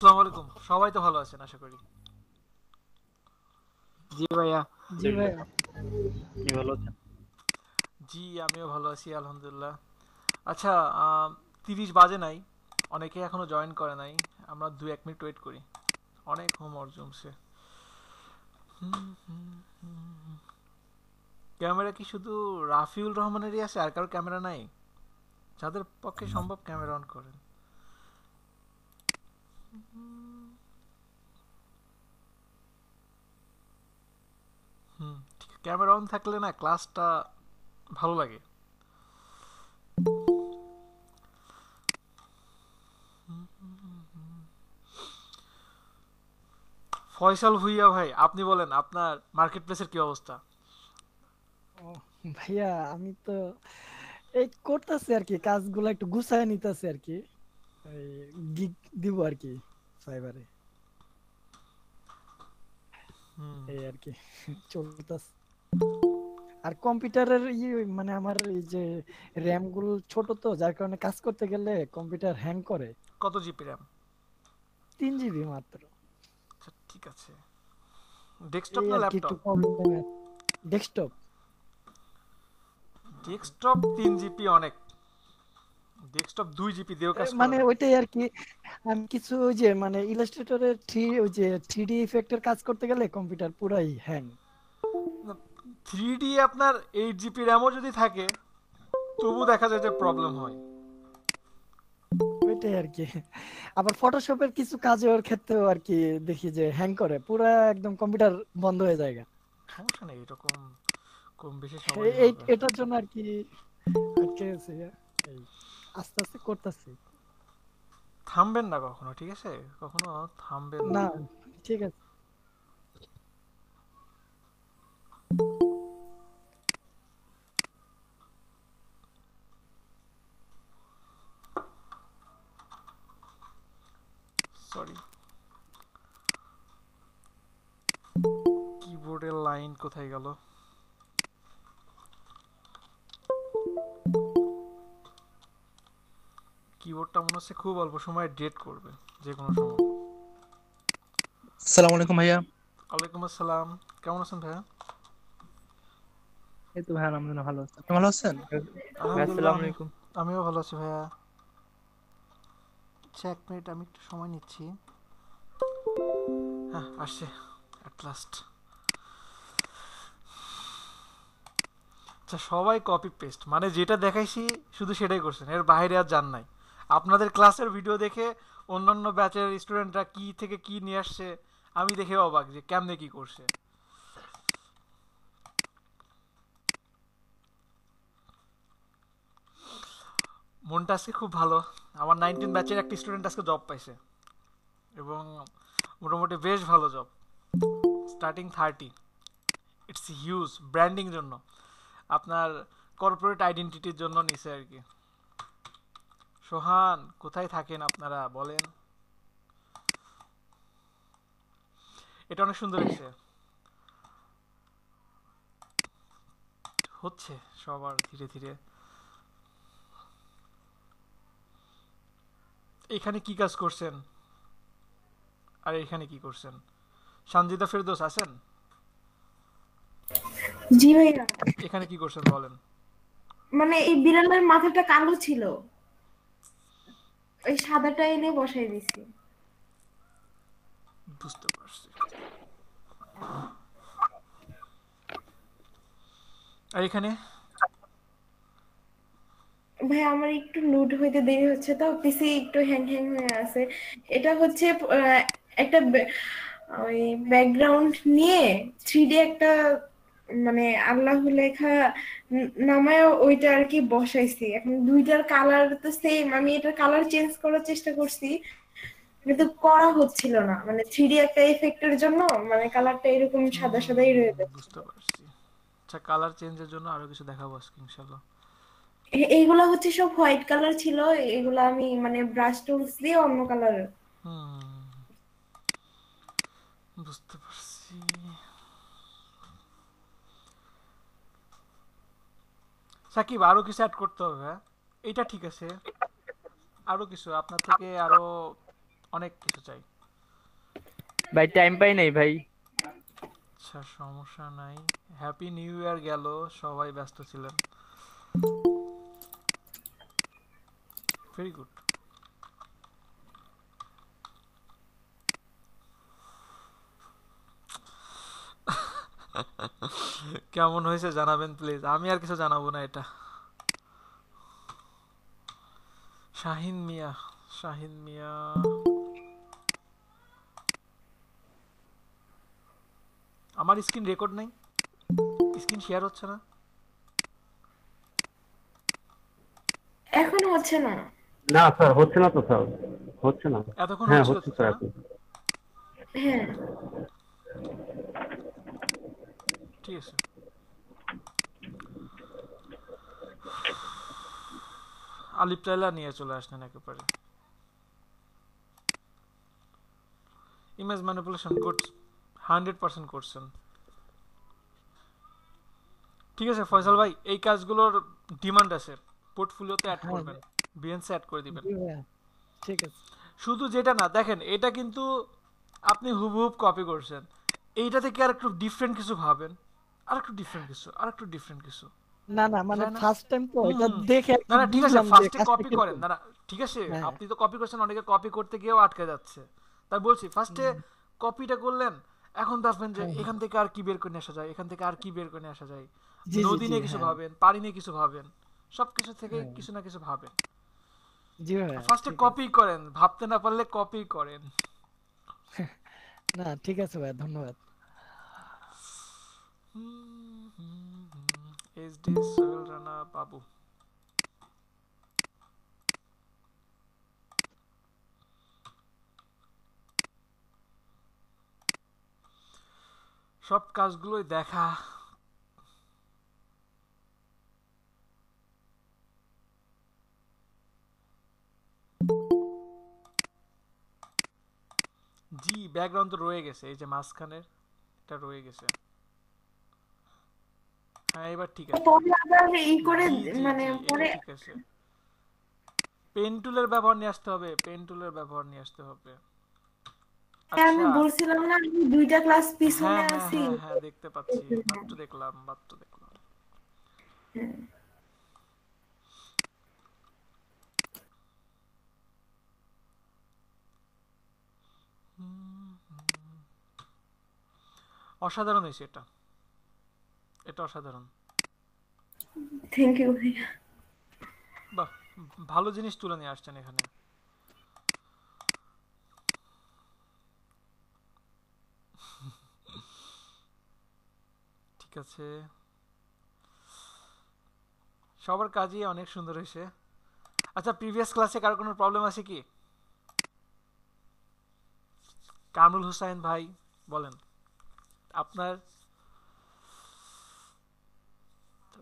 আসসালামু আলাইকুম। সবাই তো ভালো আছেন আশা করি। জি ভাইয়া। জি আলহামদুলিল্লাহ। ভাইয়া। আপনি ভালো আছেন? জি, আমিও ভালো আছি আলহামদুলিল্লাহ। আচ্ছা, 30 বাজে নাই, অনেকে এখনো জয়েন করে নাই। আমরা 2-1 মিনিট ওয়েট করি, অনেক হোমওয়ার্ক জমছে। ক্যামেরা কি শুধু রাফিউল রহমানেরই আছে, আর কারো ক্যামেরা নাই? যাদের পক্ষে সম্ভব ক্যামেরা অন করেন। ঠিক, ক্যামেরা অন থাকলে না ক্লাসটা ভালো লাগে। ফয়সাল ভুইয়া ভাই, আপনি বলেন আপনার মার্কেট প্লেসের কি অবস্থা? ও ভাইয়া, আমি তো এই করতেছি আর কি, কাজগুলো একটু গুছায় নিতেছি আর কি। এই গিগ দিব আর কি ফাইবারে, হুম। এই আর কি চলতেছে। আর কম্পিউটারের মানে আমার এই যে র্যাম গুলো ছোট, তো যার কারণে কাজ করতে গেলে কম্পিউটার হ্যাং করে। কত জিবি র্যাম? 3 জিবি মাত্র। আচ্ছা, ঠিক আছে। ডেস্কটপ এই না আর কি একটু laptop? Problem. Desktop. Desktop 3 GB অনেক। ডেস্কটপ 2 জিবি দিয়েও কাজ করে মানে না। ওইটাই আর কি। আমি কিছু ওই যে মানে ইলাস্ট্রেটরের ওই যে 3D ইফেক্টের কাজ করতে গেলে কম্পিউটার পুরাই হ্যাং। 3D আপনার 8 জিবি র্যামও যদি থাকে, তবু দেখা যায় যে প্রবলেম হয়। ওইটাই আর কি। আবার ফটোশপের কিছু কাজের ক্ষেত্রেও আর কি দেখি যে হ্যাং করে, পুরা একদম কম্পিউটার বন্ধ হয়ে যায়। সমস্যা নেই, এরকম কম বেশি সবারই হবে। এটার জন্য আর কি আটকে গেছে। এই আস্তে আস্তে করতেছি। থামবেন না কখনো, ঠিক আছে? কখনো থামবেন না। না, ঠিক আছে। সরি, কিবোর্ডের লাইন কোথায় গেল? কিবোর্ডটা মনে হচ্ছে খুব অল্প সময় ডেট করবে, যে কোনো সময়। আসসালামু আলাইকুম ভাইয়া। ওয়ালাইকুম আসসালাম। কেমন আছেন ভাইয়া? এই তো ভাইয়া, আলহামদুলিল্লাহ ভালো আছেন। আপনি ভালো আছেন? ভাই আলহামদুলিল্লাহ, আসসালামু আলাইকুম। আমিও ভালো আছি ভাইয়া। আচ্ছা, 1 মিনিট, আমি একটু সময় নিচ্ছি। হ্যাঁ, আসছে অ্যাট লাস্ট। আচ্ছা, সবাই কপি পেস্ট, মানে যেটা দেখাইছি শুধু সেটাই করছেন, এর বাইরে আর যান নাই। আপনাদের ক্লাসের ভিডিও দেখে অন্যান্য ব্যাচের স্টুডেন্টরা কি থেকে কি নিয়ে আসছে, আমি দেখে অবাক যে কেমনে কি করছে। মনটা আজকে খুব ভালো। আমার 19 ব্যাচের একটা স্টুডেন্ট আজকে জব পাইছে, এবং মোটামুটি বেশ ভালো job. Starting 30। It's huge branding জন্য, আপনার কর্পোরেট আইডেন্টিটির জন্য নিছে আর কি। সোহান, কোথায় থাকেন আপনারা বলেন? এটা অনেক সুন্দর হয়েছে। হচ্ছে সবার ধীরে ধীরে। এখানে কি কাজ করছেন, আর এখানে কি করছেন? সঞ্জিদা ফেরদৌস আছেন? জি ভাইয়া। এখানে কি করছেন বলেন? মানে এই বিড়ালের মাথাটা কালো ছিল, ওই সাদাটা এনে বসাই দিছি। বুঝতে পারছি। আর এখানে? ভাই আমার একটু লোড হইতে দেরি হচ্ছে, তো পিসি একটু হ্যাং হ্যাং হয়ে আছে। এটা হচ্ছে একটা ওই ব্যাকগ্রাউন্ড নিয়ে 3D একটা মানে আল্লাহ লেখা নামায় ওইটা আর কি বসাইছি। এখন দুইটার কালার তো সেম, আমি এটার কালার চেঞ্জ করার চেষ্টা করছি কিন্তু করা হচ্ছিল না, মানে 3D একটা এফেক্টের জন্য মানে কালারটা এরকম সাদা সাদাই রয়ে যাচ্ছে। বুঝতে পারছি। আচ্ছা, কালার চেঞ্জের জন্য আরো কিছু দেখাবো আজকে ইনশাল্লাহ। এইগুলা হচ্ছে সব হোয়াইট কালার ছিল, এগুলা আমি মানে ব্রাশ টুলস দিয়ে অন্য কালার। হুম, বুঝতে পারছি। সাকিব, আরো কিছু অ্যাড করতে হবে, হ্যাঁ? এটা ঠিক আছে। আরো কিছু আপনার থেকে আরো অনেক কিছু চাই। ভাই টাইম পাই নাই ভাই। আচ্ছা সমস্যা নাই। হ্যাপি নিউ ইয়ার গেল, সবাই ব্যস্ত ছিলেন। Very good. কেমন হয়েছে জানাবেন প্লিজ, আমি আর কিছু জানাবো না এটা। শাহিন মিয়া, শাহিন মিয়া, আমার স্ক্রিন রেকর্ড নাই, স্ক্রিন শেয়ার হচ্ছে না। এখন হচ্ছে না। না স্যার, হচ্ছে না তো স্যার, হচ্ছে না। এতক্ষণ হ্যাঁ হচ্ছিল হচ্ছে তো, স্যার তাই না? এখন। হ্যাঁ, ঠিক আছে। আলিফ লাইলা নিয়ে চলে আসলেন একেবারে। ইমেজ ম্যানিপুলেশন গুড, 100% করছেন। ঠিক আছে ফয়সাল ভাই, এই কাজগুলোর ডিমান্ড আছে, পোর্টফোলিওতে অ্যাড হ্যাঁ করবেন, বিএনসি অ্যাড করে দিবেন। জি ভাইয়া, ঠিক আছে। শুধু যেটা না, দেখেন এটা কিন্তু আপনি হুবহুব কপি করছেন, এইটা থেকে আর একটু ডিফারেন্ট কিছু ভাবেন, আর একটু ডিফারেন্ট কিছু, আর একটু ডিফারেন্ট কিছু, না না, মানে তাই না? ফার্স্ট টাইম তো হুম এটা হুম। দেখে আর না কি না ঠিক আছে, বুঝলাম যে ফার্স্টে কাজটা কপি করেন, কিরকম। না না ঠিক আছে, হ্যাঁ আপনি তো কপি করছেন, অনেকে কপি করতে গিয়েও আটকে যাচ্ছে, তাই বলছি ফার্স্টে কপিটা করলেন, এখন ভাববেন যে হ্যাঁ হ্যাঁ। এখান থেকে আর কি বের করে নিয়ে আসা যায়, এখান থেকে আর কি বের করে নিয়ে আসা যায়, জি জি নদী জি, নিয়ে কিছু হ্যাঁ ভাবেন, পানি নিয়ে কিছু ভাবেন, সব কিছু থেকে হ্যাঁ, কিছু না কিছু ভাবেন। জি ভাইয়া, ফার্স্টে ঠিক আছে। কপি করেন, ভাবতে না পারলে কপি করেন। না ঠিক আছে ভাইয়া, ধন্যবাদ। এইচডি সোহেল রানা বাবু। সব কাজগুলোই দেখা। জি ব্যাকগ্রাউন্ড তো রয়ে গেছে, এই যে মাঝখানের এটা রয়ে গেছে। হ্যাঁ এবার ঠিক আছে। পরে আবার করে জি জি মানে জি, এটা পরে ঠিক আছে। পেন টুলের ব্যবহার নিয়ে আসতে হবে, পেন টুলের ব্যবহার নিয়ে আসতে হবে। হ্যাঁ, আমি আচ্ছা। বলছিলাম না আমি 2টা ক্লাস হ্যাঁ পিছনে হ্যাঁ আছি। হ্যাঁ হ্যাঁ, দেখতে পাচ্ছি, মাত্র দেখলাম, মাত্র দেখলাম। হ্যাঁ। অসাধারণ হয়েছে এটা, এটা অসাধারণ। থ্যাংক ইউ ভাইয়া। বাহ, ভালো জিনিস তুলে নিয়ে আসছেন এখানে। ঠিক আছে, সবার কাজই অনেক সুন্দর হয়েছে। আচ্ছা প্রিভিয়াস ক্লাসে কার কোনো প্রবলেম আছে কি? কামরুল হোসেন ভাই বলেন আপনার।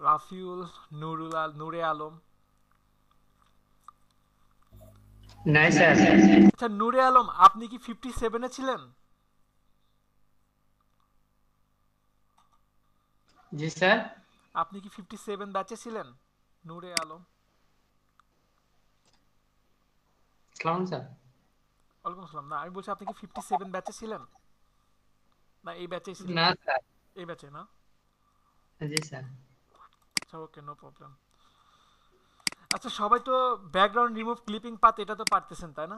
রাফিউল, নূরে আলম। নাই স্যার। আচ্ছা নূরে আলম, আপনি কি 57-এ ছিলেন? জি স্যার। আপনি কি 57 ব্যাচে ছিলেন? নূরে আলম। সালাম স্যার। ওয়ালাইকুম আসসালাম। না আমি বলছি আপনি কি 57 ব্যাচে ছিলেন, না এই ব্যাচেই ছিলেন? না স্যার। এই ব্যাচে না? জি স্যার। আচ্ছা ওকে, নো প্রবলেম। আচ্ছা সবাই তো ব্যাকগ্রাউন্ড রিমুভ ক্লিপিং পাত এটা তো পারতেছেন তাই না?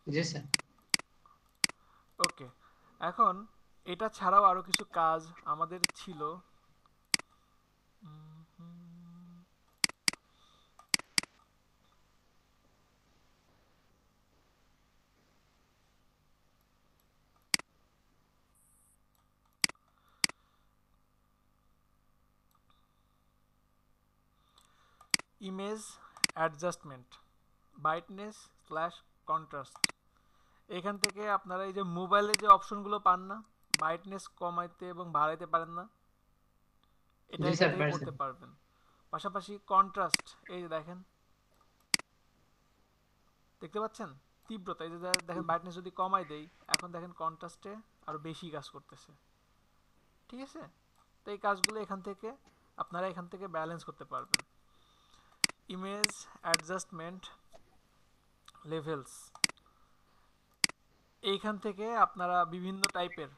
জি স্যার। ওকে, এখন এটা ছাড়াও আরো কিছু কাজ আমাদের ছিল। Image adjustment, brightness slash contrast. এখান থেকে আপনারা এই যে মোবাইলে যে অপশনগুলো পান না, ব্রাইটনেস কমাইতে এবং বাড়াইতে পারেন না, এটা জি এখান স্যার, থেকে পারছেন। করতে পারবেন। পাশাপাশি কন্ট্রাস্ট, এই যে দেখেন, দেখতে পাচ্ছেন তীব্রতা, এই যে দেখেন ব্রাইটনেস যদি কমাই দেই, এখন দেখেন কন্ট্রাস্টে আরো বেশি কাজ করতেছে। ঠিক আছে, তো এই কাজগুলো এখান থেকে আপনারা এখান থেকে ব্যালেন্স করতে পারবেন। ইমেজ অ্যাডজাস্টমেন্ট লেভেলস, এইখান থেকে আপনারা বিভিন্ন টাইপের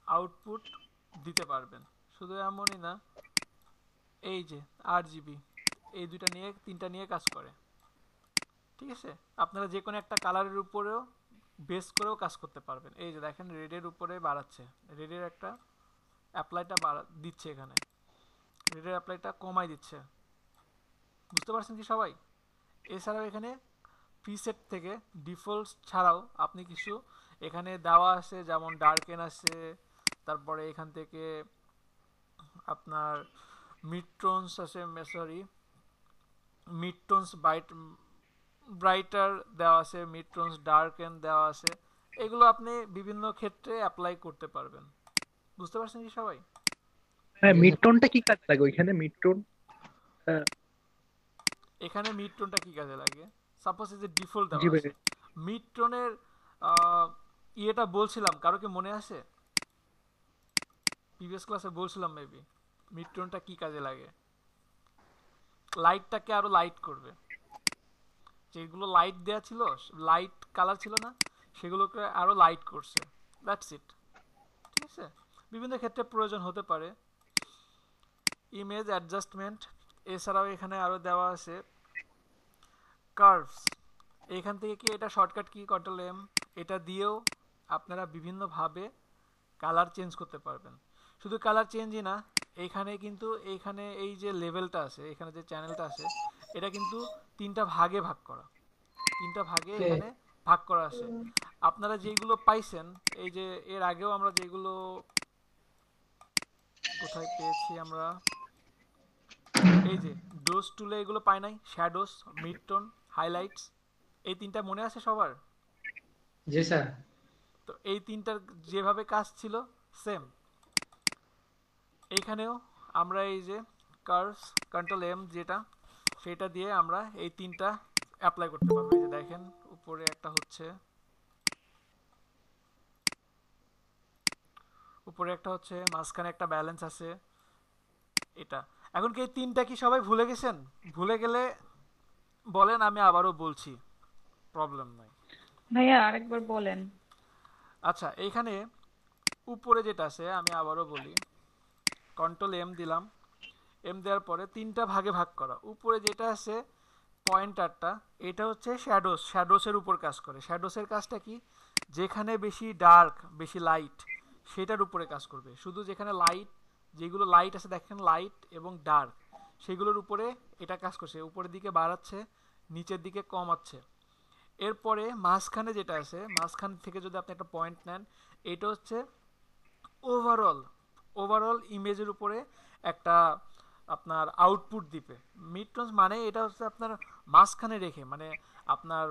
আউটপুট দিতে পারবেন। শুধু এমনই না, এই যে RGB, এই দুইটা নিয়ে তিনটা নিয়ে কাজ করে। ঠিক আছে, আপনারা যে কোনো একটা কালারের উপরেও বেস করেও কাজ করতে পারবেন। এই যে দেখেন রেডের উপরে বাড়াচ্ছে, রেডের একটা অ্যাপ্লাইটা দিচ্ছে, এখানে রেডের অ্যাপ্লাইটা কমাই দিচ্ছে। বুঝতে পারছেন কি সবাই? এছাড়াও এখানে প্রিসেট থেকে ডিফল্ট ছাড়াও আপনি কিছু এখানে দেওয়া আছে, যেমন ডার্কেন আছে, তারপরে এখান থেকে আপনার মিডটোনস আছে, সরি মিডটোনস ব্রাইটার দেওয়া আছে, মিডটোনস ডার্কেন দেওয়া আছে। এগুলো আপনি বিভিন্ন ক্ষেত্রে অ্যাপ্লাই করতে পারবেন। বুঝতে পারছেন কি সবাই? হ্যাঁ, জি মিড স্যার। টোনটা কি কাজে লাগে ওইখানে? মিড টোন এখানে মিডটোনটা কি কাজে লাগে? সাপোজ এই যে ডিফল্ট জি দেওয়া ভাই। আছে, মিডটোনের ইয়েটা বলছিলাম, কারো কি মনে আছে? প্রিভিয়াস ক্লাসে বলছিলাম মেবি মিডটোনটা কি কাজে লাগে। লাইটটাকে আরো লাইট করবে, যেগুলো লাইট দেয়া ছিল, লাইট কালার ছিল না, সেগুলোকে আরো লাইট করছে। That's it. ঠিক আছে, বিভিন্ন ক্ষেত্রে প্রয়োজন হতে পারে। ইমেজ অ্যাডজাস্টমেন্ট, এছাড়াও এখানে আরো দেওয়া আছে কার্ভস। এখান থেকে কি এটা শর্টকাট কি কন্ট্রোল M, এটা দিয়েও আপনারা বিভিন্নভাবে কালার চেঞ্জ করতে পারবেন। শুধু কালার চেঞ্জই না, এইখানে কিন্তু এইখানে এই যে লেভেলটা আছে, এখানে যে চ্যানেলটা আছে, এটা কিন্তু তিনটা ভাগে ভাগ করা, তিনটা ভাগে এখানে ভাগ করা আছে। আপনারা যেগুলো পাইছেন, এই যে এর আগেও আমরা যেগুলো কোথায় পেয়েছি আমরা, এই যে ডোজ টুলে এগুলো পাই নাই, শ্যাডোস, মিডটোন, হাইলাইটস, এই তিনটা মনে আছে সবার? জি স্যার। তো এই তিনটার যেভাবে কাজ ছিল সেম এইখানেও আমরা এই যে কার্ভস কন্ট্রোল M যেটা, সেটা দিয়ে আমরা এই তিনটা অ্যাপ্লাই করতে পারবো। এই যে দেখেন উপরে একটা হচ্ছে, উপরে একটা হচ্ছে, মাঝখানে একটা ব্যালেন্স আছে, এটা। এখন কি এই তিনটা কি সবাই ভুলে গেছেন? ভুলে গেলে বলেন, আমি আবারও বলছি, প্রবলেম নাই। ভাইয়া আরেকবার বলেন। আচ্ছা, এইখানে উপরে যেটা আছে আমি আবারও বলি, কন্ট্রোল M দিলাম, M দেওয়ার পরে তিনটা ভাগে ভাগ করা। উপরে যেটা আছে পয়েন্টারটা, এটা হচ্ছে শ্যাডোস, শ্যাডোসের উপর কাজ করে। শ্যাডোসের কাজটা কি? যেখানে বেশি ডার্ক, বেশি লাইট, সেটার উপরে কাজ করবে। শুধু যেখানে লাইট, যেগুলো লাইট আছে দেখেন লাইট এবং ডার্ক, সেগুলোর উপরে এটা কাজ করছে, উপরের দিকে বাড়াচ্ছে, নিচের দিকে কমাচ্ছে। এরপরে মাঝখানে যেটা আছে, মাঝখান থেকে যদি আপনি একটা পয়েন্ট নেন, এটা হচ্ছে ওভারঅল, ওভারঅল ইমেজের উপরে একটা আপনার আউটপুট দিবে। মিডটোনস মানে এটা হচ্ছে আপনার মাঝখানে রেখে, মানে আপনার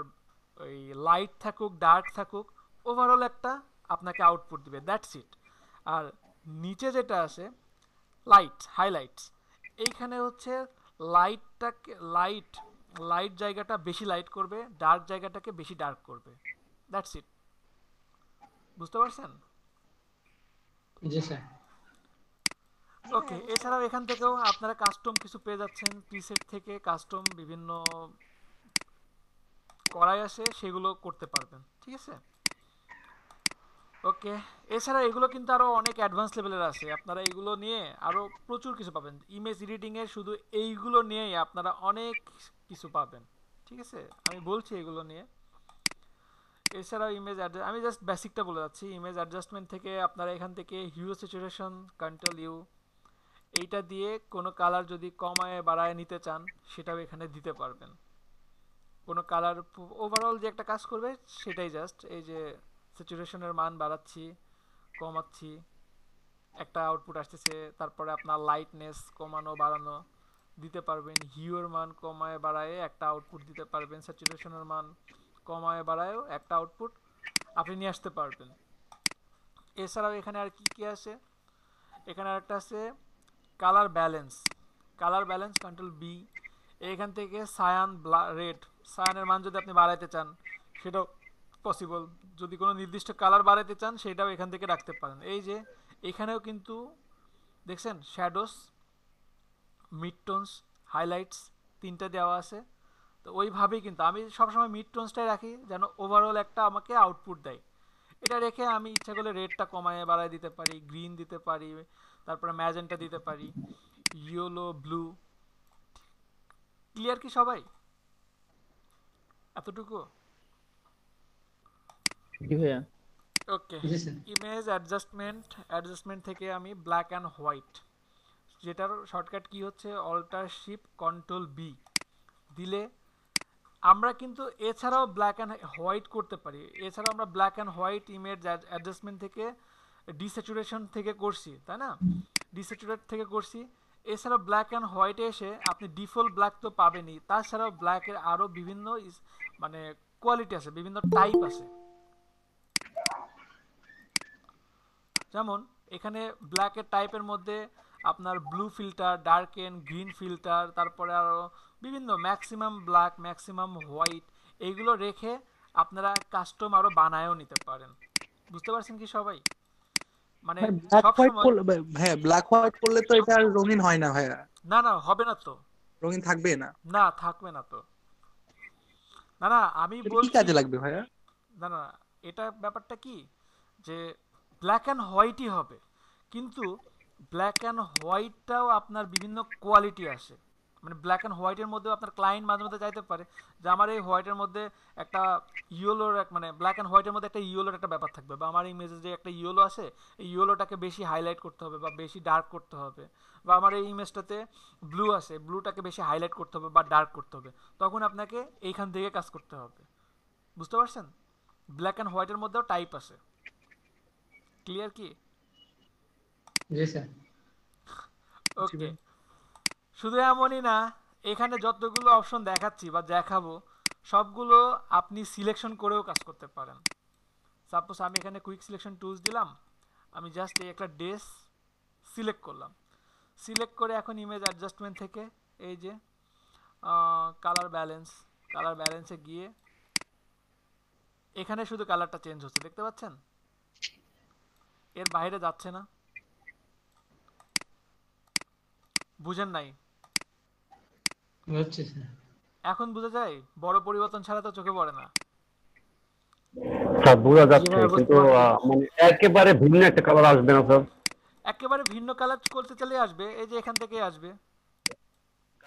ওই লাইট থাকুক ডার্ক থাকুক, ওভারঅল একটা আপনাকে আউটপুট দিবে, দ্যাটস ইট। আর নিচে যেটা আছে লাইট, হাইলাইটস, এইখানে হচ্ছে লাইটটাকে লাইট, লাইট জায়গাটা বেশি লাইট করবে, ডার্ক জায়গাটাকে বেশি ডার্ক করবে, দ্যাটস ইট। বুঝতে পারছেন? জি স্যার। ওকে, এছাড়াও এখান থেকেও আপনারা কাস্টম কিছু পেয়ে যাচ্ছেন, প্রিসেট থেকে কাস্টম বিভিন্ন করাই আসে, সেগুলো করতে পারবেন। ঠিক আছে, ওকে। এছাড়া এগুলো কিন্তু আরো অনেক অ্যাডভান্স লেভেলের আছে, আপনারা এগুলো নিয়ে আরো প্রচুর কিছু পাবেন। ইমেজ এডিটিং এর শুধু এইগুলো নিয়েই আপনারা অনেক কিছু পাবেন। ঠিক আছে, আমি বলছি এগুলো নিয়ে। এছাড়াও ইমেজ আমি জাস্ট বেসিকটা বলে যাচ্ছি। ইমেজ অ্যাডজাস্টমেন্ট থেকে আপনারা এখান থেকে হিউ স্যাচুরেশন, কন্ট্রোল U, এইটা দিয়ে কোনো কালার যদি কমায় বাড়ায় নিতে চান, সেটাও এখানে দিতে পারবেন। কোনো কালার ওভারঅল যে একটা কাজ করবে, সেটাই জাস্ট এই যে স্যাচুরেশনের মান বাড়াচ্ছি, কমাচ্ছি, একটা আউটপুট আসতেছে। তারপরে আপনার লাইটনেস কমানো বাড়ানো দিতে পারবেন, হিউর মান কমায় বাড়ায় একটা আউটপুট দিতে পারবেন, স্যাচুরেশনের মান কমায় বাড়ায়ও একটা আউটপুট আপনি নিয়ে আসতে পারবেন। এছাড়াও এখানে আর কি কি আছে, এখানে আরেকটা আছে colour balance, colour balance control B। এখান থেকে সায়ান, রেড, সায়ানের মান যদি আপনি বাড়াইতে চান সেটাও পসিবল। যদি কোনো নির্দিষ্ট কালার বাড়াইতে চান সেটাও এখান থেকে রাখতে পারেন। এই যে এখানেও কিন্তু দেখছেন শ্যাডোস, মিডটোনস, হাইলাইটস তিনটা দেওয়া আছে। তো ওইভাবেই কিন্তু আমি সবসময় মিডটোনসটাই রাখি, যেন ওভারঅল একটা আমাকে আউটপুট দেয়। এটা রেখে আমি ইচ্ছা করলে রেডটা কমায় বাড়ায় দিতে পারি, গ্রিন দিতে পারি, তারপরে ম্যাজেন্টা দিতে পারি, ইয়েলো, ব্লু। ক্লিয়ার কি সবাই? এতটুকু? জি ভাইয়া। ওকে, জি স্যার। ইমেজ অ্যাডজাস্টমেন্ট থেকে আমি ব্ল্যাক অ্যান্ড হোয়াইট, যেটার শর্টকাট কি হচ্ছে অল্টার শিফট কন্ট্রোল বি দিলে আমরা কিন্তু এছাড়াও ব্ল্যাক অ্যান্ড হোয়াইট করতে পারি। এছাড়াও আমরা black and white image adjustment থেকে ডিস্যাচুরেশন থেকে করছি, তাই না? ডিস্যাচুরেট থেকে করছি। এছাড়াও ব্ল্যাক অ্যান্ড হোয়াইটে এসে আপনি ডিফল্ট ব্ল্যাক তো পাবেনই, তাছাড়াও ব্ল্যাকের আরও বিভিন্ন মানে কোয়ালিটি আছে, বিভিন্ন টাইপ আছে। যেমন এখানে ব্ল্যাকের টাইপের মধ্যে আপনার blue filter, darken, green filter, তারপরে আরও বিভিন্ন ম্যাক্সিমাম ব্ল্যাক, ম্যাক্সিমাম হোয়াইট, এইগুলো রেখে আপনারা কাস্টম আরও বানায়ও নিতে পারেন। বুঝতে পারছেন কি সবাই? মানে ব্ল্যাক সব হোয়াইট সময় করলে হ্যাঁ, ব্ল্যাক হোয়াইট করলে তো এটা আর রঙিন হয় না ভাইয়া, না না হবে না তো, রঙিন থাকবে না। না থাকবে না তো, না না আমি এটা কি বলছি, কাজে লাগবে ভাইয়া? না না এটা ব্যাপারটা কি যে ব্ল্যাক অ্যান্ড হোয়াইটই হবে, কিন্তু ব্ল্যাক অ্যান্ড হোয়াইটটাও আপনার বিভিন্ন কোয়ালিটি আসে। মানে ব্ল্যাক অ্যান্ড হোয়াইটের মধ্যেও আপনার ক্লায়েন্ট মাঝে মধ্যে চাইতে পারে যে আমার এই হোয়াইটের মধ্যে একটা ইয়েলোর মানে ব্ল্যাক অ্যান্ড হোয়াইটের মধ্যে একটা ইয়েলোর একটা ব্যাপার থাকবে, বা আমার ইমেজে যে একটা ইয়েলো আছে এই ইয়েলোটাকে বেশি হাইলাইট করতে হবে বা বেশি ডার্ক করতে হবে, বা আমার এই ইমেজটাতে ব্লু আছে, ব্লুটাকে বেশি হাইলাইট করতে হবে বা ডার্ক করতে হবে, তখন আপনাকে এইখান থেকে কাজ করতে হবে। বুঝতে পারছেন? ব্ল্যাক অ্যান্ড হোয়াইটের মধ্যেও টাইপ আছে। ক্লিয়ার কি? জি স্যার। ওকে, শুধু এমনই না, এখানে যতগুলো অপশন দেখাচ্ছি বা দেখাবো সবগুলো আপনি সিলেকশন করেও কাজ করতে পারেন। সাপোজ আমি এখানে কুইক সিলেকশন টুলস দিলাম, আমি জাস্ট এই একটা ডেস সিলেক্ট করলাম, সিলেক্ট করে এখন ইমেজ অ্যাডজাস্টমেন্ট থেকে এই যে কালার ব্যালেন্সে গিয়ে এখানে শুধু কালারটা চেঞ্জ হচ্ছে, দেখতে পাচ্ছেন? এর বাইরে যাচ্ছে না। বুঝেন নাই? বুঝছি স্যার। এখন বুঝা যায়? বড় পরিবর্তন ছাড়া তো চোখে পড়ে না। স্যার বোঝা যাচ্ছে, কিন্তু মানে একেবারে ভিন্ন একটা কালার আসবে না স্যার? একেবারে ভিন্ন কালার করতে চাইলে আসবে, এই যে এখান থেকে আসবে,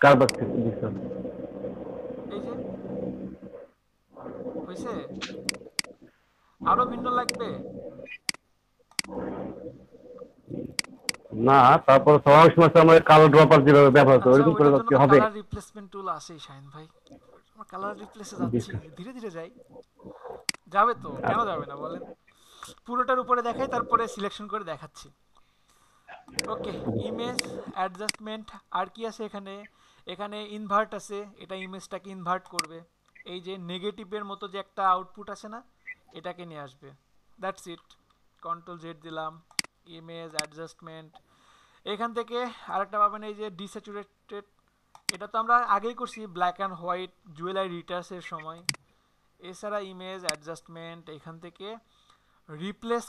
কারবার থেকে। জি স্যার। এই যে হয়েছে। আরো ভিন্ন লাগবে? না, তারপর সবার সময় তো আমাদের কালো ড্রপার যেভাবে ব্যবহার হতো আচ্ছা, ওইরকম করে ওইটার জন্য কি তো হবে? কালার রিপ্লেসমেন্ট টুল আছেই শাহিন ভাই। আমরা কালার রিপ্লেসে যাচ্ছি, ধীরে ধীরে যাই। যাবে তো, কেন যাবে না বলেন? পুরোটার উপরে দেখাই, তারপরে সিলেকশন করে দেখাচ্ছি। ওকে, ইমেজ অ্যাডজাস্টমেন্ট আর কি আছে এখানে? এখানে ইনভার্ট আছে, এটা ইমেজটাকে ইনভার্ট করবে। এই যে নেগেটিভের মতো যে একটা আউটপুট আছে না, এটাকে নিয়ে আসবে। That's it. কন্ট্রোল জেড দিলাম, ইমেজ অ্যাডজাস্টমেন্ট। এখান থেকে আরেকটা পাবেন এই যে ডিস্যাচুরেটেড, এটা তো আমরা আগেই করছি ব্ল্যাক অ্যান্ড হোয়াইট জুয়েলারি রিটার্সের সময়। এছাড়া ইমেজ অ্যাডজাস্টমেন্ট, এখান থেকে রিপ্লেস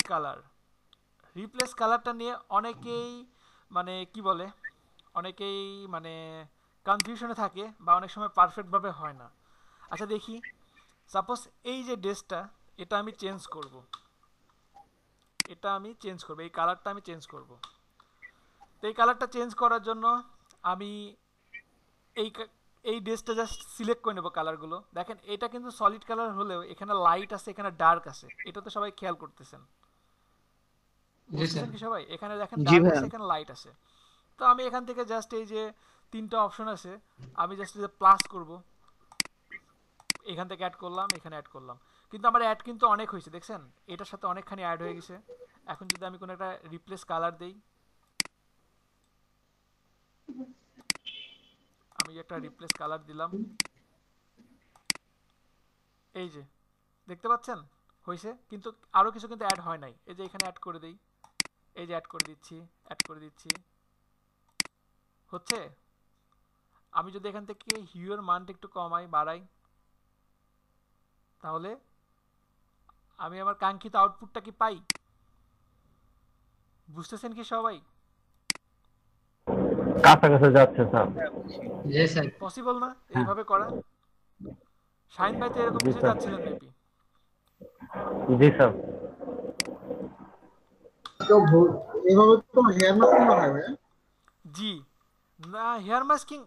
কালারটা নিয়ে অনেকেই মানে কি বলে, অনেকেই মানে কনফিউশনে থাকে বা অনেক সময় পারফেক্টভাবে হয় না। আচ্ছা দেখি, সাপোজ এই যে ড্রেসটা, এটা আমি চেঞ্জ করব, এই কালারটা আমি চেঞ্জ করব। তো এই কালারটা চেঞ্জ করার জন্য আমি এই ড্রেসটা জাস্ট সিলেক্ট করে নেব কালারগুলো। দেখেন এটা কিন্তু সলিড কালার হলেও এখানে লাইট আছে, এখানে ডার্ক আছে, এটা তো সবাই খেয়াল করতেছেন। জি স্যার। বুঝতেছেন কি সবাই? এখানে দেখেন জি ডার্ক ভাইয়া। আছে, এখানে লাইট আছে। তো আমি এখান থেকে জাস্ট এই যে তিনটা অপশন আছে, আমি জাস্ট এই যে প্লাস করব, এখান থেকে অ্যাড করলাম, এখানে অ্যাড করলাম, কিন্তু আমার অ্যাড কিন্তু অনেক হয়েছে, দেখছেন? এটার সাথে অনেকখানি অ্যাড হয়ে গেছে। এখন যদি আমি কোনো একটা রিপ্লেস কালার দেই, আমি একটা রিপ্লেস কালার দিলাম, এই যে দেখতে পাচ্ছেন হয়েছে, কিন্তু আরো কিছু কিন্তু অ্যাড হয় নাই। এই যে এখানে অ্যাড করে দেই, এই যে অ্যাড করে দিচ্ছি, হচ্ছে। আমি যদি এখান থেকে হিউয়ের মানটা একটু কমাই বাড়াই, তাহলে আমি আমার কাঙ্ক্ষিত আউটপুটটা কি পাই? বুঝতেছেন কি সবাই? কাছাকাছি যাচ্ছে স্যার। জি স্যার। পসিবল না এইভাবে করা? শাহিন ভাই তো এরকম জি কিছু স্যার। চাচ্ছিলেন মেবি। জি স্যার। এভাবে তো হেয়ার মাস্কিং বানায় ভাইয়া। জি না, হেয়ার মাস্কিং